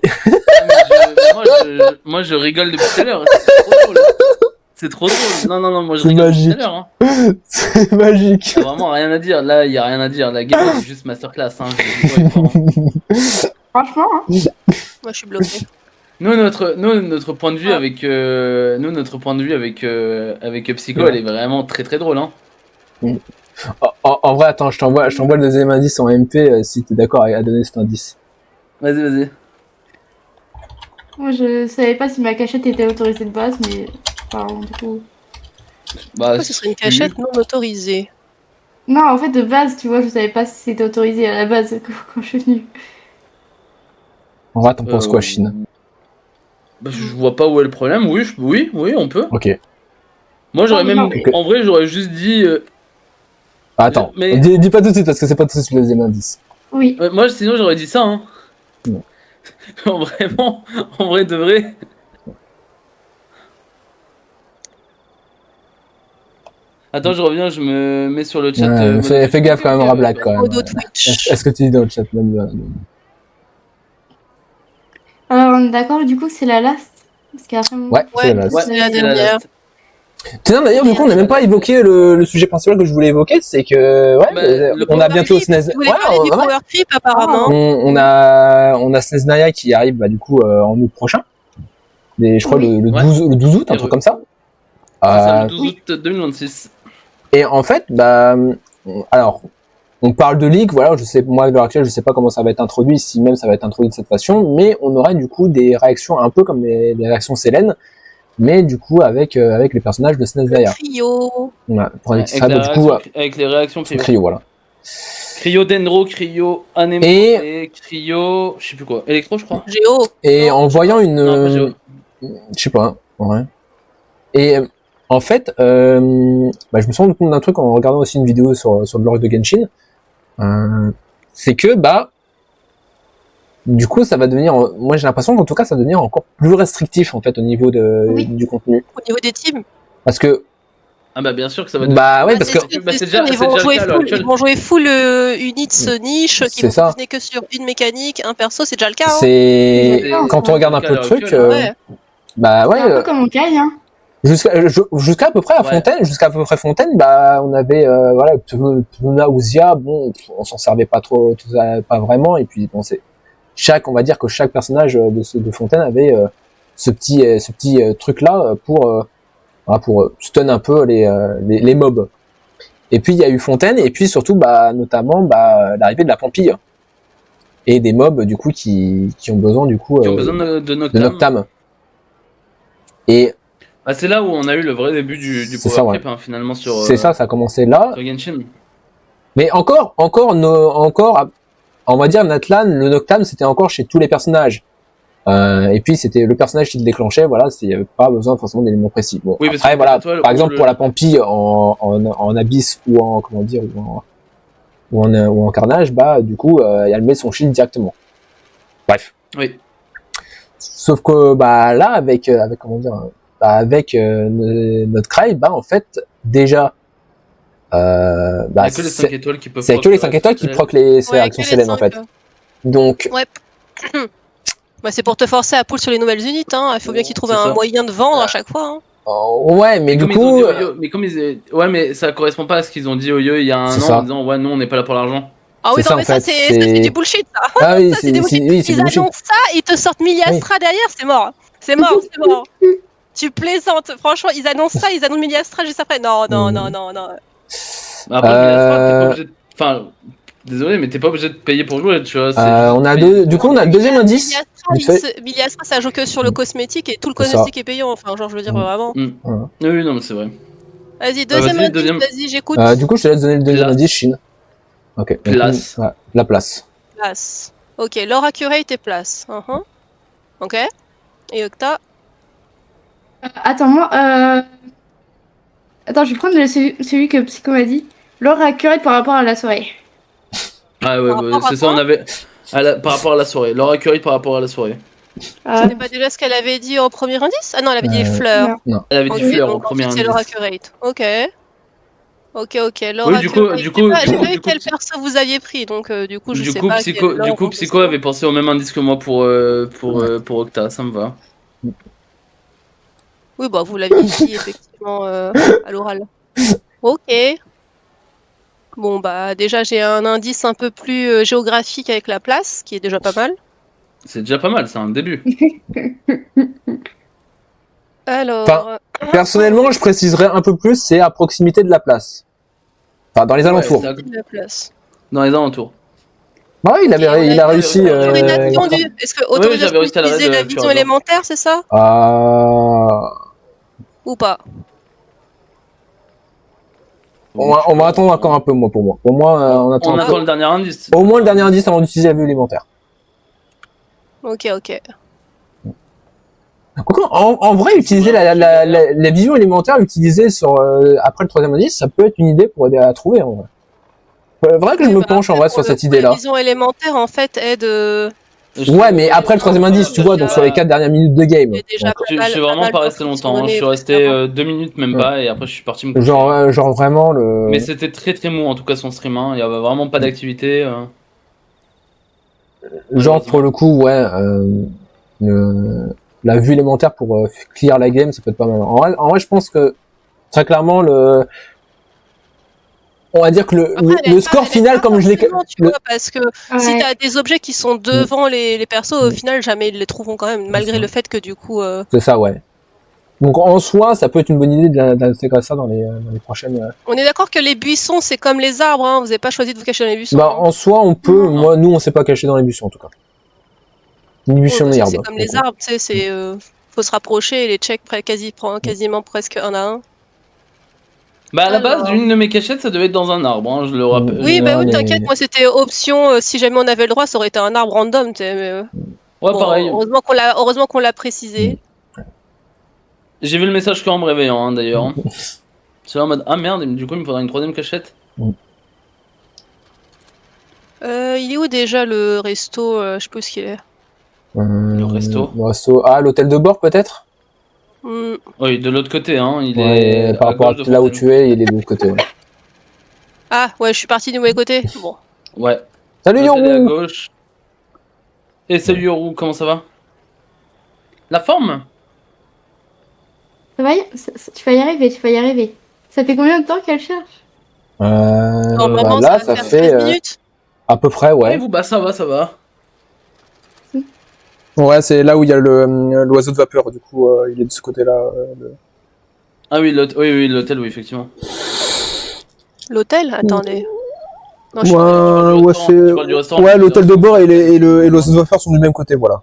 Moi je rigole depuis tout à l'heure. C'est trop drôle. Non, moi je C'est rigole magique. depuis tout à l'heure. Hein. C'est magique. Y a vraiment rien à dire. Là, y a rien à dire. La game c'est juste masterclass. Hein. Je dis pas, hein. Franchement, hein. Moi je suis bloquée. Nous notre point de vue avec avec Psycho, Ouais. elle est vraiment très très drôle. Hein. En vrai, attends, je t'envoie le deuxième indice en MP si t'es d'accord à donner cet indice. Vas-y. Moi, je savais pas si ma cachette était autorisée de base, mais... Enfin, du coup... Bah, Pourquoi ce serait une cachette non autorisée? Non, en fait, de base, tu vois, je savais pas si c'était autorisé à la base quand je suis venue. En vrai, t'en penses quoi, Chine? Bah, je vois pas où est le problème. Oui, oui, on peut. Ok. Moi, j'aurais Ah, même. non. En vrai, j'aurais juste dit. Attends, Mais- dis pas tout de suite parce que c'est pas tout de suite le deuxième indice. Oui. Moi, sinon, j'aurais dit ça. Hein. Non. Vraiment, en vrai de vrai. Attends, je reviens, je me mets sur le chat. Fais gaffe quand même, Ok, Rablac, ok, quand même. Modo Twitch. Est-ce que tu dis dans le chat même Alors, on est d'accord, du coup, c'est la last. Parce qu'après, Ouais, Ouais, c'est la Ouais, c'est la c'est la dernière. last. Tiens, d'ailleurs, du coup, on n'a même pas évoqué le sujet principal que je voulais évoquer, c'est que, ouais, Bah, le on a Power bientôt Creep. SNES. Tu voulais parler du Power Creep, apparemment. On a SNES Naya qui arrive, bah, du coup, en août prochain. Je crois Oui. le Ouais. 12 août, un Et truc comme ça. C'est ça, le Euh, 12 oui. août 2026. et en fait, bah, alors, on parle de leak, voilà, je sais, moi, à l'heure actuelle, je sais pas comment ça va être introduit, si même ça va être introduit de cette façon, mais on aurait, du coup, des réactions un peu comme les réactions Célène, mais du coup, avec les personnages de SNES Naya. Cryo. Voilà, pour Ouais, indiquer ça, bah, du coup, avec les réactions sur Cryo. Cryo, voilà. Cryo Dendro, Cryo Anemo et Cryo. Je sais plus quoi. Electro, je crois. Géo. Et Non, en voyant une, Non, pas Géo. je sais pas, ouais. Et en fait, bah, je me suis rendu compte d'un truc en regardant aussi une vidéo sur le blog de Genshin, c'est que bah du coup ça va devenir, moi j'ai l'impression qu'en tout cas ça va devenir encore plus restrictif en fait au niveau Oui. du contenu, au niveau des teams. parce que Ah bah bien sûr que ça va bah ouais Bah, parce c'est que sûr, bah, c'est c'est sûr, déjà- ils c'est vont déjà le jouer cas à l'heure full, actuelle. ils vont jouer full units niche qui c'est vont ça. fonctionner que sur une mécanique, un perso, c'est déjà le cas. Hein. C'est C'est- quand on regarde un peu le truc, Ouais. bah ouais, C'est un peu comme on caille, hein. jusqu'à à peu près à Ouais. Fontaine, bah on avait voilà Pnuna ou Zia, bon on s'en servait pas trop, tout ça, pas vraiment, et puis bon c'est on va dire que chaque personnage de Fontaine avait ce petit truc là voilà, pour stun un peu les mobs. Et puis il y a eu Fontaine, et puis surtout bah notamment bah l'arrivée de la Pampille et des mobs du coup qui ont besoin du coup Qui ont besoin de de Noctam. Noctam. Et Ah, c'est là où on a eu le vrai début du c'est Power ça, ouais. Creep, hein, finalement, sur, C'est ça a commencé là. sur Genshin. Mais encore, on va dire Natlan, le Noctam, c'était encore chez tous les personnages. Et puis c'était le personnage qui le déclenchait, voilà, il n'y avait pas besoin forcément d'éléments précis. Bon, Oui, parce après que voilà, toi, par où exemple le- pour la Pampille en Abyss ou en comment dire ou en Carnage, bah du coup elle met son shield directement. Bref. Oui. Sauf que bah là avec comment dire, bah, avec notre Cry, bah en fait déjà Il n'y bah a que les 5 étoiles qui peuvent c'est que proc les 5 étoiles qui Célène. proc les Ouais, réactions que les Célène en 5. fait. Donc Ouais. Bah, c'est pour te forcer à pull sur les nouvelles unités. Hein. Il faut bien qu'ils trouvent C'est un ça. moyen de vendre à chaque fois. Hein. ouais, mais du comme ils ont coup dit au Yo, mais comme ils, ouais, mais ça correspond pas à ce qu'ils ont dit au Yo il y a un C'est an ça. en disant ouais, nous on n'est pas là pour l'argent. Ah oui, C'est non, ça, mais en ça, fait, c'est du bullshit, ça. Ah oui, Ça, c'est du bullshit. oui, c'est Ils du bullshit. annoncent ça, ils te sortent Miliastra derrière, c'est mort. C'est mort, c'est mort. Tu plaisantes. Franchement, ils annoncent ça, ils annoncent Miliastra juste après. Non, non, non, non, non. Bah, après, Miliastra, t'es pas obligé de. Enfin, désolé, mais t'es pas obligé de payer pour jouer, tu vois. on a du coup, on a le deuxième indice. Vite fait. Miliastra, ça joue que sur le cosmétique et tout le C'est ça. cosmétique est payant. Enfin, genre, je veux dire, vraiment. Voilà. Oui, non, mais c'est vrai. Vas-y, vas-y, deuxième indice, vas-y, j'écoute. Du coup, je te laisse donner le deuxième Place. indice, Chine. Ok. Donc, Place. ouais, la place. Place. Ok, Lore Accurate et place. Ok. Et Octa. Attends, moi, attends, je vais prendre celui que Psycho m'a dit. L'or accurate par rapport à la soirée. Ah ouais, Par bah, rapport à c'est ça, quoi on avait. Par rapport à la soirée. Leur accurate par rapport à la soirée. C'était pas déjà ce qu'elle avait dit au premier indice? Ah non, elle avait dit les fleurs. non. Elle avait dit Ok, fleur au donc premier ensuite, c'est indice. Lore Accurate. Ok. Ok. Lore Oui, du coup, Accurate. du coup, J'ai pas vu du coup, quel perso vous aviez pris, donc du coup, je Du sais coup, pas Psycho, quel lore on peut Psycho avait pensé au même indice que moi pour Octa, ça me va. Oui, bah vous l'aviez dit effectivement à l'oral. Ok. Bon, bah déjà, j'ai un indice un peu plus géographique avec la place, qui est déjà pas mal. C'est déjà pas mal, c'est un début. Alors. Enfin, Personnellement, je préciserais un peu plus, c'est à proximité de la place. Enfin, dans les Ouais, alentours. c'est à- la place. Dans les alentours. Ouais, il Ok, a réussi. Autorisation du. Est-ce que autorisation j'avais réussi à la d'utiliser raid, la tu vision as raison. élémentaire, c'est ça? Ou pas? On va attendre encore un peu, moi, pour moi. Pour moi, on attend On un peu. attend le dernier indice. Au moins le dernier indice avant d'utiliser la vue élémentaire. Ok. En vrai, utiliser la vision élémentaire utilisée sur après le troisième indice, ça peut être une idée pour aider à trouver. En vrai. Vrai que je me penche en vrai sur cette idée-là. La vision élémentaire, en fait, aide. Ouais, mais après le troisième indice, tu vois, donc sur les 4 dernières minutes de game. est déjà Donc, Je suis vraiment pas resté longtemps, hein. Je suis resté 2 minutes même pas, et après je suis parti me coucher. genre vraiment le. Mais c'était très très mou en tout cas son stream, hein. Il y avait vraiment pas d'activité. Genre pour le coup, ouais, la vue élémentaire pour clear la game, ça peut être pas mal. En vrai, je pense que très clairement on va dire que le score final, comme je l'ai, parce que si t'as des objets qui sont devant les persos, au final jamais ils les trouveront quand même, malgré le fait que du coup. C'est ça, ouais. Donc en soi, ça peut être une bonne idée d'intégrer ça dans les prochaines. On est d'accord que les buissons, c'est comme les arbres, hein. Vous n'avez pas choisi de vous cacher dans les buissons. Bah en soi, on peut. Nous, on s'est pas caché dans les buissons en tout cas. Ni buissons ni arbres. C'est comme les arbres, tu sais, faut se rapprocher et les checks quasiment presque un à un. Bah à la base, d'une de mes cachettes, ça devait être dans un arbre, hein, je le rappelle. Oui, bah oui, t'inquiète, moi c'était option, si jamais on avait le droit, ça aurait été un arbre random, tu sais, mais... Ouais, bon, pareil. Heureusement qu'on l'a précisé. J'ai vu le message qu'en me réveillant, hein, d'ailleurs. C'est en mode, ah merde, du coup il me faudra une troisième cachette. Il est où déjà le resto, je sais pas où ce qu'il est. Le resto. Ah, l'hôtel de bord peut-être. Oui, de l'autre côté, hein. Il est par rapport à là où tu es, il est de l'autre côté. Ouais. Ah ouais, je suis parti du mauvais côté. Bon. Ouais. Salut Yoru. à gauche. Et salut Yoru, comment ça va? La forme? Ça va, tu vas y arriver, tu vas y arriver. Ça fait combien de temps qu'elle cherche? Normalement, là, ça fait 13 minutes. À peu près, ouais. Et vous, bah ça va, ça va. Ouais, c'est là où il y a l'oiseau de vapeur, du coup, il est de ce côté-là. Ah oui, l'hôtel, oui, effectivement. L'hôtel? Attendez. Non, ouais, l'hôtel de bord et l'oiseau de vapeur sont du même côté, voilà.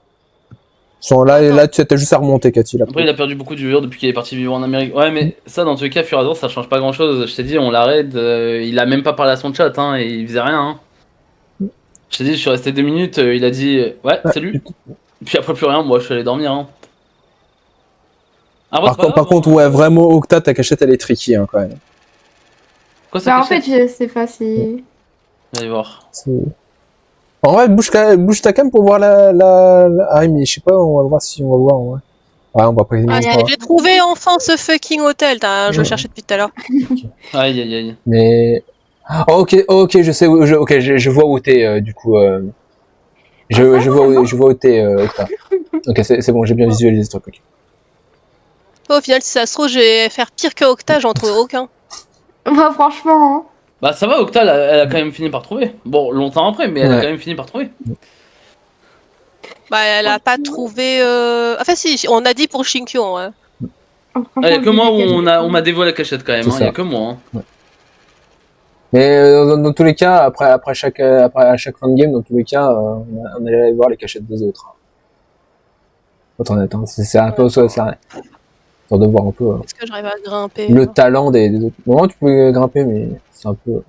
Là, tu as juste à remonter, Cathy. Après, il a perdu beaucoup de viewers depuis qu'il est parti vivre en Amérique. Ouais, mais ça, dans tous les cas, Furador, ça change pas grand chose. Je t'ai dit, on l'arrête. Il a même pas parlé à son chat, hein, et il faisait rien. Hein. Je t'ai dit, je suis resté 2 minutes. Il a dit, ouais, salut. Puis après, plus rien. Moi, je suis allé dormir. Hein. Après, par contre, ouais, vraiment, Octa, ta cachette, elle est tricky, hein, quand même. Quoi, ça en fait, je sais pas si. Allez voir. En vrai, bouge ta cam pour voir Ah, mais je sais pas, on va voir si on va voir, en vrai. Ouais, on va pas. J'ai trouvé enfin ce fucking hôtel, je le cherchais depuis tout à l'heure. Aïe, aïe, aïe. Mais. Oh, ok, je sais où. Je vois où t'es, du coup. Je vois où t'es, Octa. Ok, c'est bon, j'ai bien visualisé ce truc. Okay. Au final, si ça se trouve, je vais faire pire que Octa, j'en trouve aucun. Bah, franchement. Hein. Bah, ça va, Octa, elle a quand même fini par trouver. Bon, longtemps après, mais elle a quand même fini par trouver. Bah, elle a pas trouvé. Enfin, si, on a dit pour Shinkyo. Ouais. Il y a que moi où on m'a dévoilé la cachette quand même, il y a que moi. Hein. Ouais. Mais dans tous les cas, à chaque fin de game, dans tous les cas, on allait aller voir les cachettes des autres. Faut en être, hein. C'est un peu ça. Pour de voir un peu. Est-ce que j'arrive à grimper? Le talent des autres. Normalement, tu peux grimper, mais c'est un peu.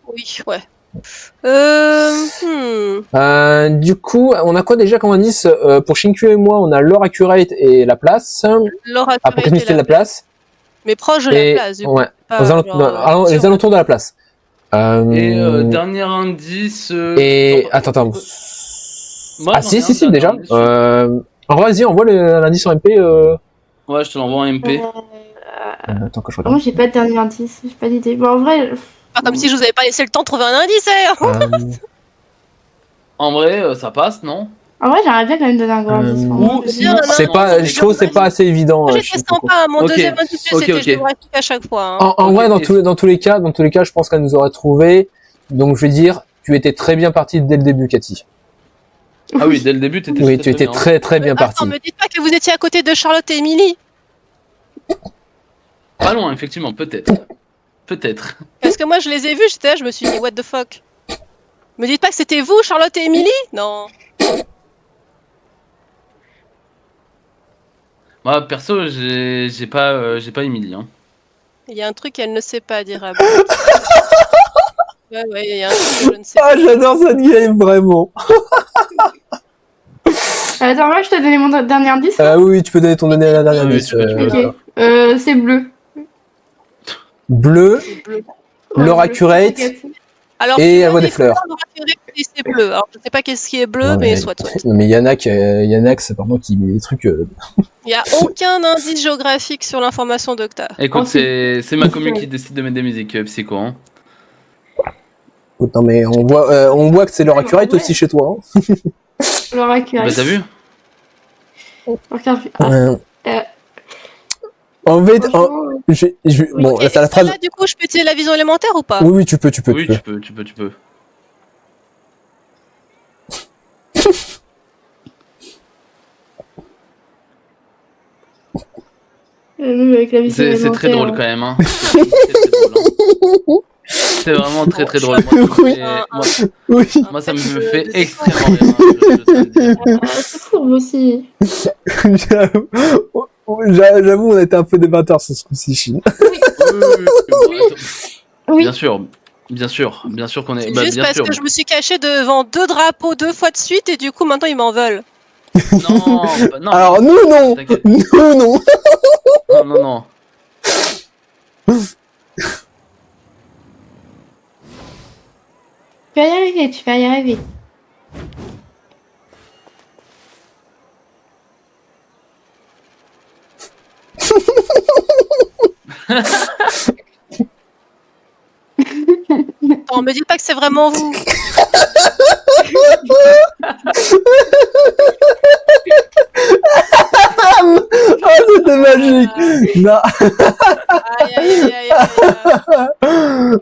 Oui, ouais. Du coup, on a quoi déjà comme indice pour Shinkyu et moi, on a l'or accurate et la place. L'or accurate pour Kenny, c'était la place. Mais proche de la place, du coup. Ouais. Les alentours de la place. Et dernier indice. Et attends. Ah si déjà. Alors vas-y, envoie l'indice en MP. Ouais, je te l'envoie en MP. Attends que je regarde. Moi, j'ai pas de dernier indice, j'ai pas d'idée. Bon, en vrai. Pas comme si je vous avais pas laissé le temps de trouver un indice, En vrai, ça passe, non? En vrai, j'aimerais bien quand même donner un grand indice. Je trouve que c'est pas assez évident. Moi, j'étais sympa. Mon deuxième indice, c'était géographique à chaque fois. Hein. En vrai, dans tous les cas, je pense qu'elle nous aurait trouvé. Donc, je vais dire, tu étais très bien partie dès le début, Cathy. Ah oui, dès le début, t'étais oui, tu étais très bien partie. Attends, me dites pas que vous étiez à côté de Charlotte et Emily. Pas loin, effectivement, peut-être. Peut-être. Parce que moi, je les ai vus, j'étais là, je me suis dit, what the fuck. Me dites pas que c'était vous, Charlotte et Emily? Non. Moi, perso, j'ai pas Emily. Hein. Il y a un truc qu'elle ne sait pas dire à Ouais, il y a un truc que je ne sais pas. Ah, j'adore cette game, vraiment. Attends, moi je t'ai donné mon dernier indice. Oui, tu peux donner ton dernier Oui, indice. tu peux. Ok. C'est bleu. Bleu, C'est bleu. Laura bleu. Curate. T'inquiète. Alors, Et tu elle vois voit des fleurs. Laura Curate, et c'est bleu. Alors, je sais pas qu'est-ce qui est bleu, Non, mais soit. non, mais Yannack, c'est par moi qui met des trucs. Il n'y a aucun indice géographique sur l'information d'Octa. Écoute, Oh, c'est ma commu qui décide de mettre des musiques psycho. Hein. Non, mais on voit que c'est Laura Ouais, Curate ouais. aussi chez toi. Laura Bah Curate. t'as vu? Regarde. Hein. Euh, En fait, franchement, Oui. bon, Ok, là, c'est la est-ce que phrase. là, du coup, je peux utiliser la vision élémentaire ou pas? Oui, tu peux. Oui, tu peux. Nous, avec la vision C'est très drôle élémentaire, quand même. Hein. C'est très drôle, hein. C'est vraiment très drôle. Oui. Moi, ça me Un fait de extrêmement rire. Hein, je tiens à le dire. C'est courbe aussi. J'avoue, on a été un peu débatteur sur ce coup-ci, Chine. Oui. Oui. Bien sûr qu'on est. C'est Bah, juste bien parce sûr. que je me suis cachée devant 2 drapeaux 2 fois de suite et du coup, maintenant, ils m'en veulent. Non, bah, non. Alors, nous, non. T'inquiète. Nous, non. Non. Tu vas y arriver, tu vas y arriver. Attends, me dites pas que c'est vraiment vous. Ah, c'était magique. Non. Aïe, aïe, aïe, aïe.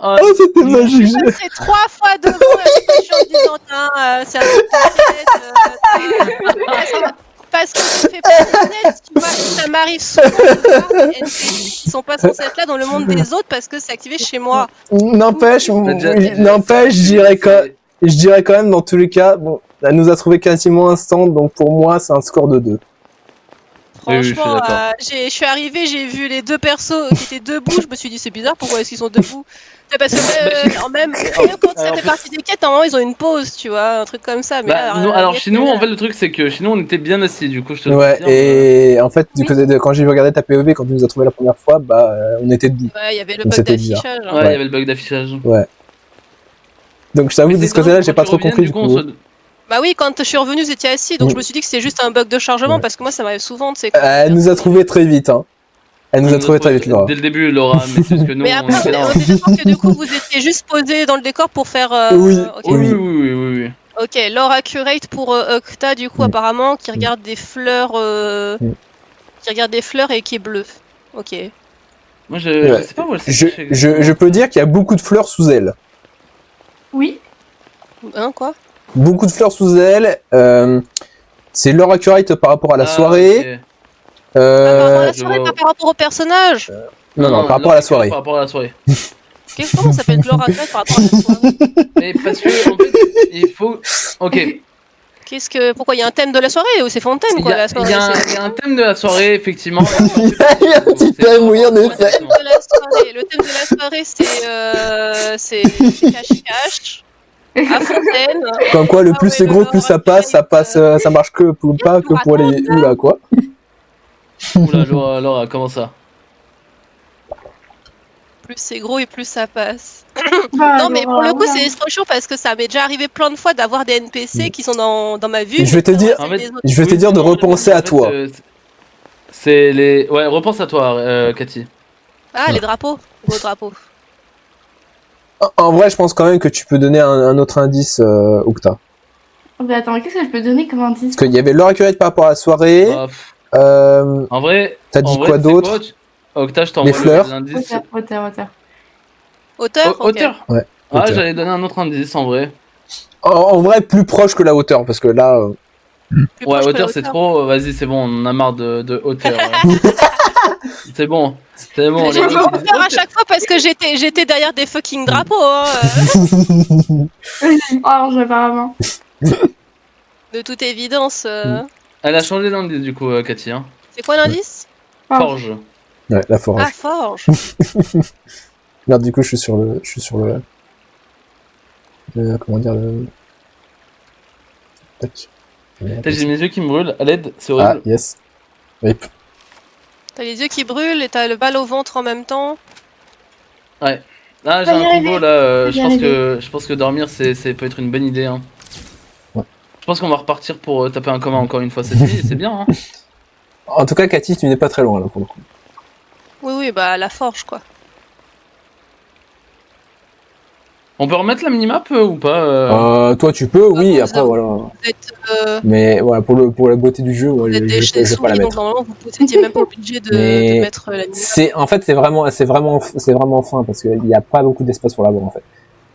Oh, Oh, c'était magique. Je passé 3 fois devant avec en disant tiens, c'est un peu parce que je fais pas honnête, tu vois, ça m'arrive souvent de voir des NPC qui sont pas censés être là dans le monde des autres parce que c'est activé chez moi. N'empêche, je dirais quand même dans tous les cas, bon, elle nous a trouvé quasiment instant, donc pour moi, c'est un score de 2. Oui, je suis Franchement, d'accord. je suis arrivée, j'ai vu les 2 persos qui étaient debout, je me suis dit c'est bizarre, pourquoi est-ce qu'ils sont debout? C'est parce que même quand ça Alors, fait partie des quêtes, normalement ils ont une pause, tu vois, un truc comme ça. Mais Bah, là, alors chez nous, en fait, le truc c'est que chez nous on était bien assis, du coup je te le Ouais, confirme. et en fait, du Oui. côté de, quand j'ai regardé ta POV, quand tu nous as trouvé la première fois, bah, on était debout. ouais, il y avait le Donc bug c'était bizarre. d'affichage. Ouais, Hein. il y avait le bug d'affichage. Donc je t'avoue, Ah de Mais ce c'est côté-là, étonnant j'ai que pas quand trop tu reviennes, compris, du du coup, on coup. se- Bah oui, quand je suis revenue, vous étiez assis, donc je me suis dit que c'était juste un bug de chargement Ouais. parce que moi ça m'arrive souvent, tu sais. Elle nous a trouvé très vite, hein. Elle nous a trouvé très vite, Laura. Dès le début, Laura, mais c'est parce que nous, Mais on après, était là. on est d'accord que du coup vous étiez juste posé dans le décor pour faire. Oui. Ok. Oui. Ok, Laura Curate pour Octa, du coup, Mm. apparemment, qui regarde des fleurs. Mm. Qui regarde des fleurs et qui est bleu. Ok. Moi, je Ouais. sais pas où elle s'est Je cachée. peux dire qu'il y a beaucoup de fleurs sous elle. Oui. Hein, quoi? Beaucoup de fleurs sous elle. C'est Laura Curate par rapport à la soirée. Ok. La je soirée, vois. pas par rapport au personnage. Non, par rapport à la soirée. Par rapport à la soirée. Comment ça s'appelle Laura Curate par rapport à la soirée? Mais parce que, en fait, il faut. Ok. Pourquoi il y a un thème de la soirée ou c'est Fontaine, Il y, quoi, a, la il soirée y a un- c'est- il y a un thème de la soirée, effectivement. Il y a un petit thème, oui, en effet. Le thème de la soirée, c'est cache-cache. À Fontaine. Comme quoi, le Ah plus ouais, c'est le gros, Laura plus ça passe, ça marche que pour, pas que pour les. Oula, quoi. Oula, Laura, comment ça? Plus c'est gros et plus ça passe. Ah, Non, mais pour le coup, Laura, c'est trop chaud parce que ça m'est déjà arrivé plein de fois d'avoir des NPC qui sont dans ma vue. Je vais te mais dire- c'est En fait, des autres. Je vais te dire de non, repenser en à fait, toi. C'est les. Ouais, repense à toi, Cathy. Ah, les drapeaux. Gros drapeaux. En vrai, je pense quand même que tu peux donner un autre indice, Octa. Mais attends, qu'est-ce que je peux donner comme indice? Parce qu'il y avait Laura Curate par rapport à la soirée. Bah, en vrai. T'as dit en vrai, quoi tu sais d'autre? Octa, je Les t'envoie fleurs. l'indice. Hauteur. Hauteur. Ok. Hauteur. Ouais. Ah, Hauteur. j'allais donner un autre indice en vrai. En vrai, plus proche que la hauteur, parce que là. Plus Ouais, proche que la hauteur, c'est trop. Vas-y, c'est bon, on en a marre de hauteur. C'est bon. J'ai les dit gens qui disent hauteur à chaque fois parce que j'étais derrière des fucking drapeaux. Hein. Orange, apparemment. De toute évidence. Elle a changé d'indice du coup, Cathy. Hein. C'est quoi l'indice? Forge. Ouais, la forge. Ah, forge. Merde, du coup, je suis sur le. Comment dire le. Tac. Putain, j'ai mes yeux qui me brûlent, à l'aide, c'est Ah, horrible. yes. Rip. T'as les yeux qui brûlent et t'as le bal au ventre en même temps. Ouais. Ah, j'ai On va y un combo arriver. là, On va y je pense que dormir c'est peut être une bonne idée. Hein. Ouais. Je pense qu'on va repartir pour taper un commun encore une fois cette nuit, c'est bien. Hein. En tout cas, Cathy, tu n'es pas très loin là pour le coup. Oui, bah la forge quoi. On peut remettre la minimap ou pas Toi, tu peux, oui. vous Après, avez- voilà. Vous êtes, Mais voilà, pour la beauté du jeu, vous ouais, êtes des je vais pas souris, la donc mettre. normalement vous n'étiez même pas obligé de Mais mettre la minimap. en fait, c'est vraiment fin parce qu'il n'y a pas beaucoup d'espace pour l'avoir en fait.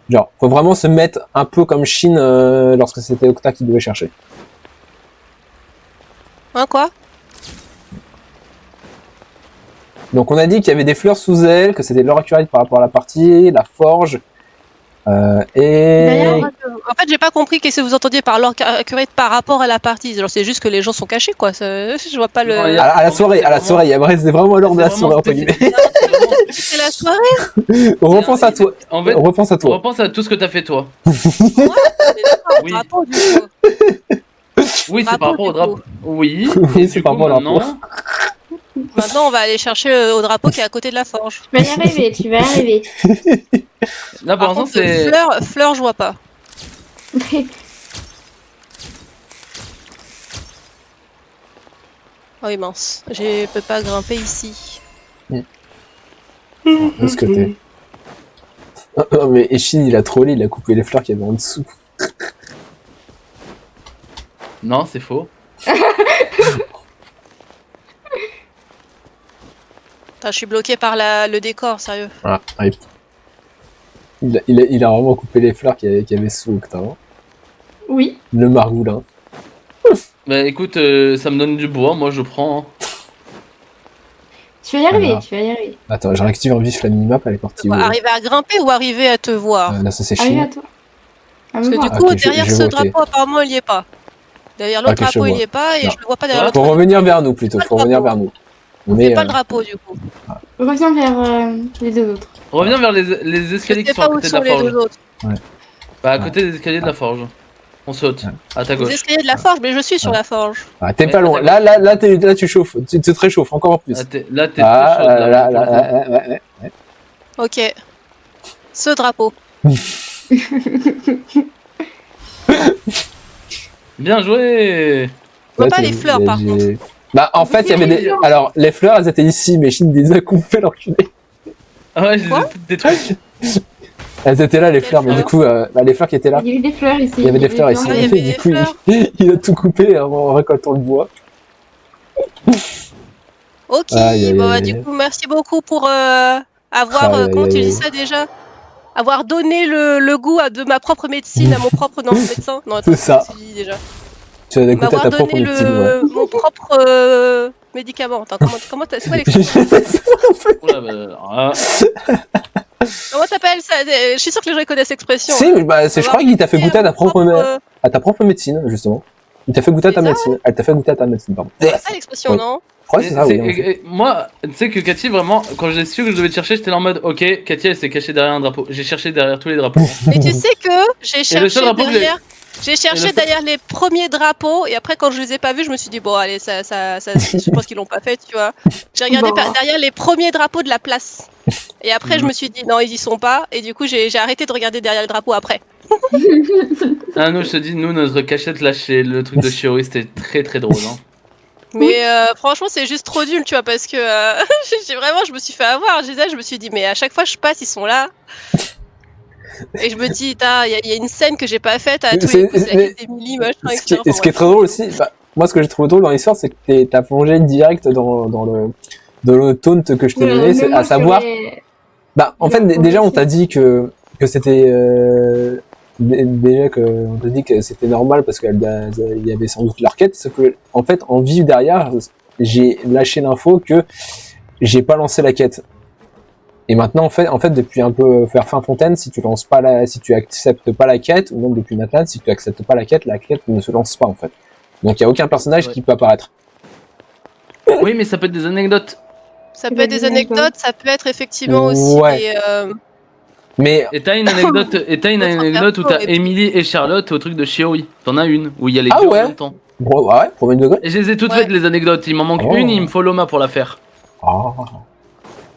Genre, faut vraiment se mettre un peu comme Shin lorsque c'était Octa qui devait chercher. Hein quoi? Donc on a dit qu'il y avait des fleurs sous elle, que c'était l'or accurate par rapport à la partie, la forge, et... D'ailleurs, En fait, j'ai pas compris qu'est-ce que vous entendiez par l'or accurate par rapport à la partie. Genre, c'est juste que les gens sont cachés, quoi. Je vois pas le. Non, il y à la soirée, c'est vraiment l'or de la soirée entre guillemets. C'est la soirée. Repense à toi, En fait, repense à on toi. repense à tout ce que t'as fait toi. On est d'accord, Oui. drapeau, du coup. Oui, c'est Drapeau, par rapport au du drapeau. coup. Oui, Oui, et c'est du par coup, rapport au drapeau. maintenant, Maintenant, on va aller chercher au drapeau qui est à côté de la forge. tu vas y arriver, tu vas y arriver. là pour Par l'instant contre, c'est. fleur, je vois pas. Oh, oui, mince. Je peux pas grimper ici. Où est-ce que t'es? Oh, mais Eshin il a trollé, il a coupé les fleurs qu'il y avait en dessous. Non, c'est faux. Putain, je suis bloqué par le décor, sérieux. Ah, rip. Il a vraiment coupé les fleurs qu'il y avait sous Octa. Hein. Oui. Le margoulin. Bah écoute, ça me donne du bois, moi je prends. Hein. Tu vas y arriver, Alors. tu vas y arriver. Attends, j'ai réactivé en vif la minimap, elle est partie où là Arriver à grimper ou arriver à te voir? Là, ça c'est Arrive Shin. à toi. À Parce me que du voir. coup, Ok, derrière je ce vois, ok. drapeau, apparemment, il y est pas. Derrière l'autre Ok, je drapeau, il vois. y est pas, et Non. je le vois pas derrière l'autre. Faut revenir vers nous plutôt, faut revenir vers nous. On C'est est, pas le drapeau, du coup. Reviens vers les deux autres. Reviens vers les Je escaliers qui sais sont à pas où côté de sont la les forge. deux autres. Bah à côté des escaliers de la forge. On saute, à ta Les gauche. escaliers de la forge, mais je suis sur la forge. Ah, t'es Ouais, pas loin. attends. Là, tu chauffes. Tu te réchauffes encore plus. Là t'es Ah, très chaude là. pour le coup. ouais. Ok. Ce drapeau. Bien joué. Je vois pas les fleurs, par contre. Bah, en fait, il y avait des. Alors, les fleurs, elles étaient ici, mais Shin les a coupées, l'enculé. Ah ouais, je les ai Quoi toutes détruites. Elles étaient là, les Quelles fleurs, mais du coup, les fleurs qui étaient là. Il y avait des fleurs ici. Il y avait des fleurs ici. Ah, il y avait Du des coup, fleurs. il a tout coupé en récoltant le bois. Ok, Aïe, aïe, bon, aïe. du coup, merci beaucoup pour avoir, Aïe, aïe, comment tu aïe. dis ça déjà? Avoir donné le goût de ma propre médecine à mon propre médecin. Non, attends, C'est ça. comment tu dis déjà? Tu as goûté à M'avoir ta propre donné médecine, ouais. mon propre médicament. Attends, c'est quoi l'expression? Oula, bah, Comment t'appelles ça? Je suis sûre que les gens connaissent l'expression. Si, mais bah, je crois qu'il t'a fait goûter à ta propre médecine, justement. Il t'a fait goûter à ta C'est ça, médecine. Elle t'a fait goûter à ta médecine, pardon. C'est ça l'expression, Oui. non? Je crois que c'est ça, oui. en effet. et moi, tu sais que Cathy, vraiment, quand j'ai su que je devais te chercher, j'étais là en mode, ok, Cathy, elle s'est cachée derrière un drapeau. J'ai cherché derrière tous les drapeaux. Mais tu sais que j'ai le cherché seul drapeau que j'ai- derrière. J'ai cherché seul- derrière les premiers drapeaux et après quand je les ai pas vus, je me suis dit bon allez je pense qu'ils l'ont pas fait, tu vois. J'ai regardé Bon. derrière les premiers drapeaux de la place. Et après je me suis dit non, ils y sont pas et du coup j'ai arrêté de regarder derrière le drapeau après. Ah, nous, je te dis, nous, notre cachette là chez le truc de Shiori, c'était très très drôle. Hein. Mais franchement, c'est juste trop nul, tu vois, parce que je me suis fait avoir. Je me suis dit mais à chaque fois je passe, ils sont là. Et je me dis, il y a une scène que j'ai pas faite à tous les coups, c'est la quête d'Emily, machin, Ce qui etc. est très drôle aussi, bah, moi ce que j'ai trouvé drôle dans l'histoire, c'est que t'as plongé direct dans le taunt que je t'ai donné, c'est à savoir. Bah, en fait, déjà, on t'a dit que c'était déjà que on t'a dit que c'était normal parce qu'il y avait sans doute leur quête. Sauf que, en fait, en vue derrière, j'ai lâché l'info que j'ai pas lancé la quête. Et maintenant, en fait, depuis un peu faire fin fontaine, si tu acceptes pas la quête, ou même depuis Nathan, si tu acceptes pas la quête ne se lance pas, en fait. Donc, il y a aucun personnage Ouais. qui peut apparaître. Oui, mais ça peut être des anecdotes. Ça peut être des anecdotes, ça peut être effectivement aussi Ouais. des. Mais, Et t'as une anecdote, où t'as perso, Emily et Charlotte au truc de Shiori. T'en as une, où il y a les Ah deux ouais en même temps. Bon, ouais, premier degré. Et je les ai toutes Ouais. faites, les anecdotes. Il m'en manque Oh. une, il me faut Loma pour la faire. Ah.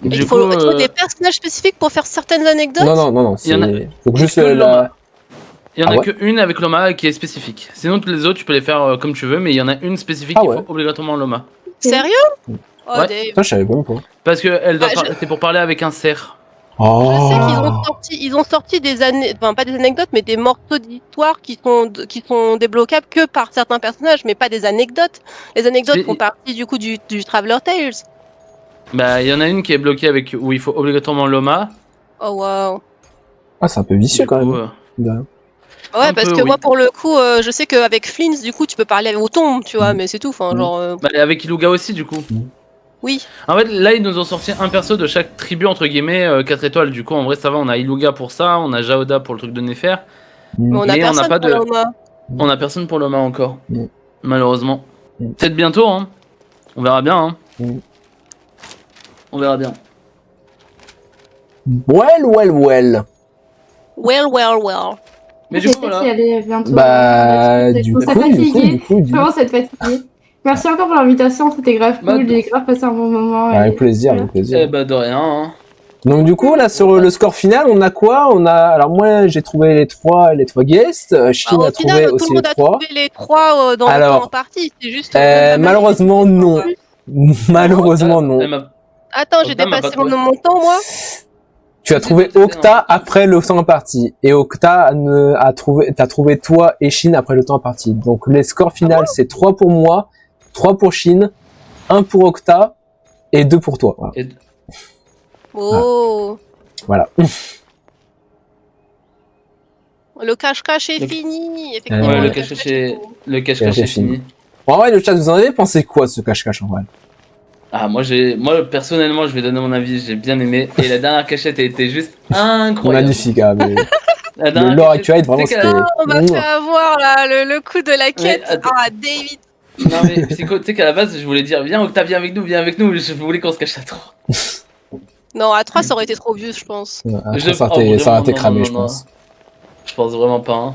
Et Du il coup, faut des personnages spécifiques pour faire certaines anecdotes. Non, Il y en a- c'est. Donc il y a juste que le la. Loma. Il y en Ah a ouais. qu'une avec Loma qui est spécifique. Sinon, toutes les autres, tu peux les faire comme tu veux, mais il y en a une spécifique Ah qu'il ouais. faut obligatoirement Loma. Sérieux? Oh, Ouais. Dave. Ça, je savais même pas. Parce que elle doit Ah, c'est pour parler avec un cerf. Oh. Je sais qu'ils ont sorti des enfin pas des anecdotes, mais des morceaux d'histoire qui sont débloquables que par certains personnages, mais pas des anecdotes. Les anecdotes C'est- font partie du coup du Traveler Tales. Bah, il y en a une qui est bloquée avec où il faut obligatoirement Loma. Oh wow. Ah, c'est un peu vicieux Du quand coup, même. Bien. Ouais, Un parce peu, que oui. moi pour le coup, je sais qu'avec Flins, du coup, tu peux parler aux tombes, tu vois, mais c'est tout. Enfin, genre, bah, avec Iluga aussi, du coup. oui. En fait, là, ils nous ont sorti un perso de chaque tribu, entre guillemets, 4 étoiles. Du coup, en vrai, ça va. On a Iluga pour ça, on a Jaoda pour le truc de Néfer. Mais on a Mais on n'a personne pas pour de- Loma. On a personne pour Loma encore. Mm. Malheureusement. Mm. Peut-être bientôt, hein. On verra bien, hein. Mm. On verra bien. Well. Well. Mais du Je coup, sais voilà. si elle est bientôt. Bah, Je du commence à coup, fatiguer. du Je commence à être fatiguée. Merci encore pour l'invitation, c'était grave Bah, cool. J'ai grave passé un bon moment. Bah, avec et- plaisir, voilà. avec plaisir. Eh bah, de rien, hein. Donc du coup là sur le score final on a quoi? On a alors moi j'ai trouvé les trois guests, Shin Au a final, trouvé tout aussi le monde les a trois. trouvé les trois dans le Alors, temps en partie. C'est juste. même pas mal. Malheureusement non. Malheureusement Elle non. m'a- Attends, j'ai Octa m'a pas dépassé mon trouvé. mon temps, moi. Tu as trouvé C'était Octa après le temps imparti et Octa t'as trouvé toi et Shin après le temps imparti. Donc les scores finaux c'est 3 pour moi, 3 pour Shin, 1 pour Octa et 2 pour toi. Voilà. Oh. Voilà. Le cache-cache est Le- fini. Effectivement, Ouais, Ouais, le cache-cache cache-cache est est... fini. Le cache-cache est fini. En vrai le chat vous en avez pensé quoi de ce cache-cache en vrai? Ah, moi, personnellement, je vais donner mon avis, j'ai bien aimé. Et la dernière cachette a été juste incroyable. Magnifique hein, mais La le dernière lore cachette, actuel vraiment tu sais c'était. qu'elle- On m'a fait avoir là le coup de la quête. attends. Ah, David. Non, mais Psycho, tu sais qu'à la base, je voulais dire, viens, Octa, viens avec nous, je voulais qu'on se cache à 3. Non, à 3, ça aurait été trop vieux, je pense. Après, Je- ça oh, aurait été vraiment, cramé non, je non, pense. Je pense vraiment pas, hein.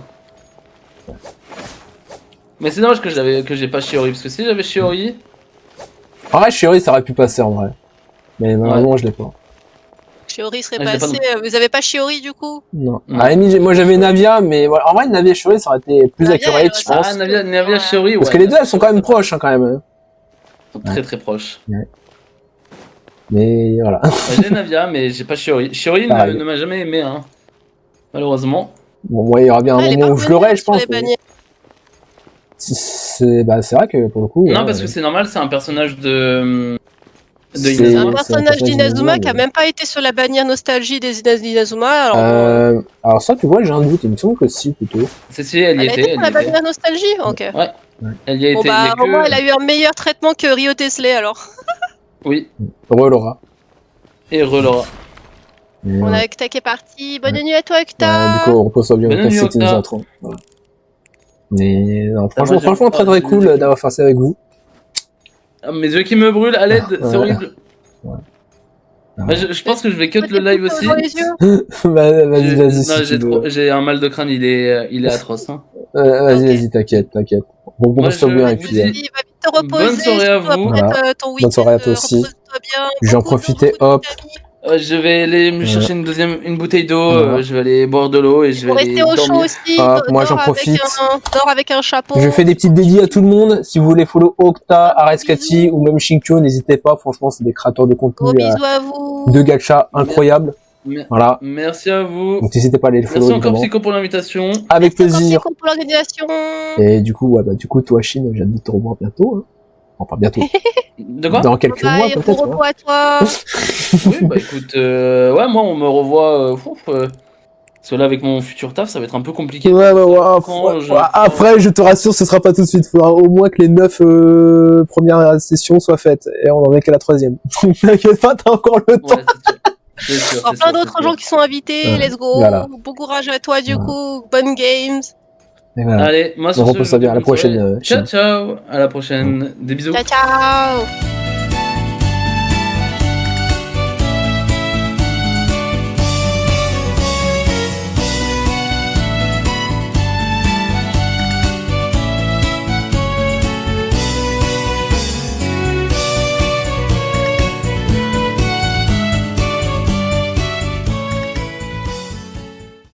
Mais c'est dommage que j'ai pas Shiori, parce que si j'avais Shiori, En vrai, Shiori, ça aurait pu passer en vrai. Mais malheureusement, je l'ai pas. Shiori serait Ah, je l'ai pas passé. Vous avez pas Shiori du coup? Non. Non. À la limite, moi j'avais Navia, mais voilà. En vrai, Navia et Shiori, ça aurait été plus Navia, accurate, je ouais, pense. ah, Navia Shiori, ouais. Parce que les deux, elles sont quand même proches, hein, quand même. Ils sont très très proches. Mais voilà. J'ai Navia, mais j'ai pas Shiori. Shiori Pareil. ne m'a jamais aimé, hein. Malheureusement. Bon, moi, il y aura bien un Elle est moment pas où je revenue l'aurai, je sur pense. les mais bannières. c'est vrai que pour le coup. Non, ouais, parce que c'est normal, c'est un personnage de C'est- C'est un Inazuma. personnage d'Inazuma qui a mais- même pas été sur la bannière nostalgie des d'Inazuma. Alors, bon, Alors ça, tu vois, j'ai un doute. Il me semble que si, plutôt. Si, elle y elle a été était, sur la bannière nostalgie? Ok. Elle y a Bon, été. il y bah, a au moins, que... elle a eu un meilleur traitement que Rio Tesley alors. Oui, Re Laura. et Relora. Mais, On ouais. a Octa qui est parti. Bonne nuit à toi, Ouais, Octa! du coup, repose-toi bien, Bonne Octa, nuit, c'était Octa. nous autres. Voilà. Mais non, Ah, moi, franchement, très j'aime très pas, cool je- d'avoir fait ça avec vous. Ah, mes yeux qui me brûlent, à l'aide, Ouais. c'est horrible. Ouais. Bah, je pense que je vais cut le live aussi. Dans les yeux. Vas-y, Non, si j'ai tu veux. j'ai un mal de crâne, il est atroce. Hein. Vas-y, Ok. t'inquiète. Bon, Moi, repose-toi je bien et vous puis. dis- Va vite te reposer. Bonne soirée à surtout vous. après Voilà. ton week-end. Bonne soirée à toi aussi. Repose-toi bien. J'en Beaucoup de profitais, beaucoup de hop. vitamines. Je vais aller me chercher une bouteille d'eau, Voilà. je vais aller boire de l'eau et je Pour vais aller rester au chaud dormir. aussi. Hop, moi, dors j'en avec profite. Dors avec un chapeau. Je fais des petites dédits à tout le monde. Si vous voulez follow Octa, Areskati Bisous. ou même Shinkyo, n'hésitez pas. Franchement, c'est des créateurs de Gros contenu bisous à vous. de gacha incroyables. Voilà. Merci à vous. Donc n'hésitez pas à aller le follow Merci encore évidemment. Psycho pour l'invitation. Avec Merci encore, plaisir. Psycho, pour l'organisation. Et du coup, toi, Chine, j'ai hâte de te revoir bientôt. Hein. Enfin, bientôt. De quoi? Dans quelques mois, Bye, bon peut-être. repos à toi. Oui, bah écoute, ouais, moi on me revoit. Parce que là, avec mon futur taf, ça va être un peu compliqué. Après, je te rassure, ce sera pas tout de suite. Il faudra au moins que les 9 premières sessions soient faites. Et on en est qu'à la 3e. Donc t'inquiète pas, t'as encore le temps. Ouais, c'est sûr. Alors, plein d'autres gens qui sont invités. Ouais, Let's go. voilà. Bon courage à toi, du Voilà. coup. Bonnes games. Et voilà. Allez, moi sur On ce, repose je ça vous bien. À la dis bonne prochaine, soirée. Chine. Ciao, ciao. À la prochaine. Des bisous. Ciao, ciao.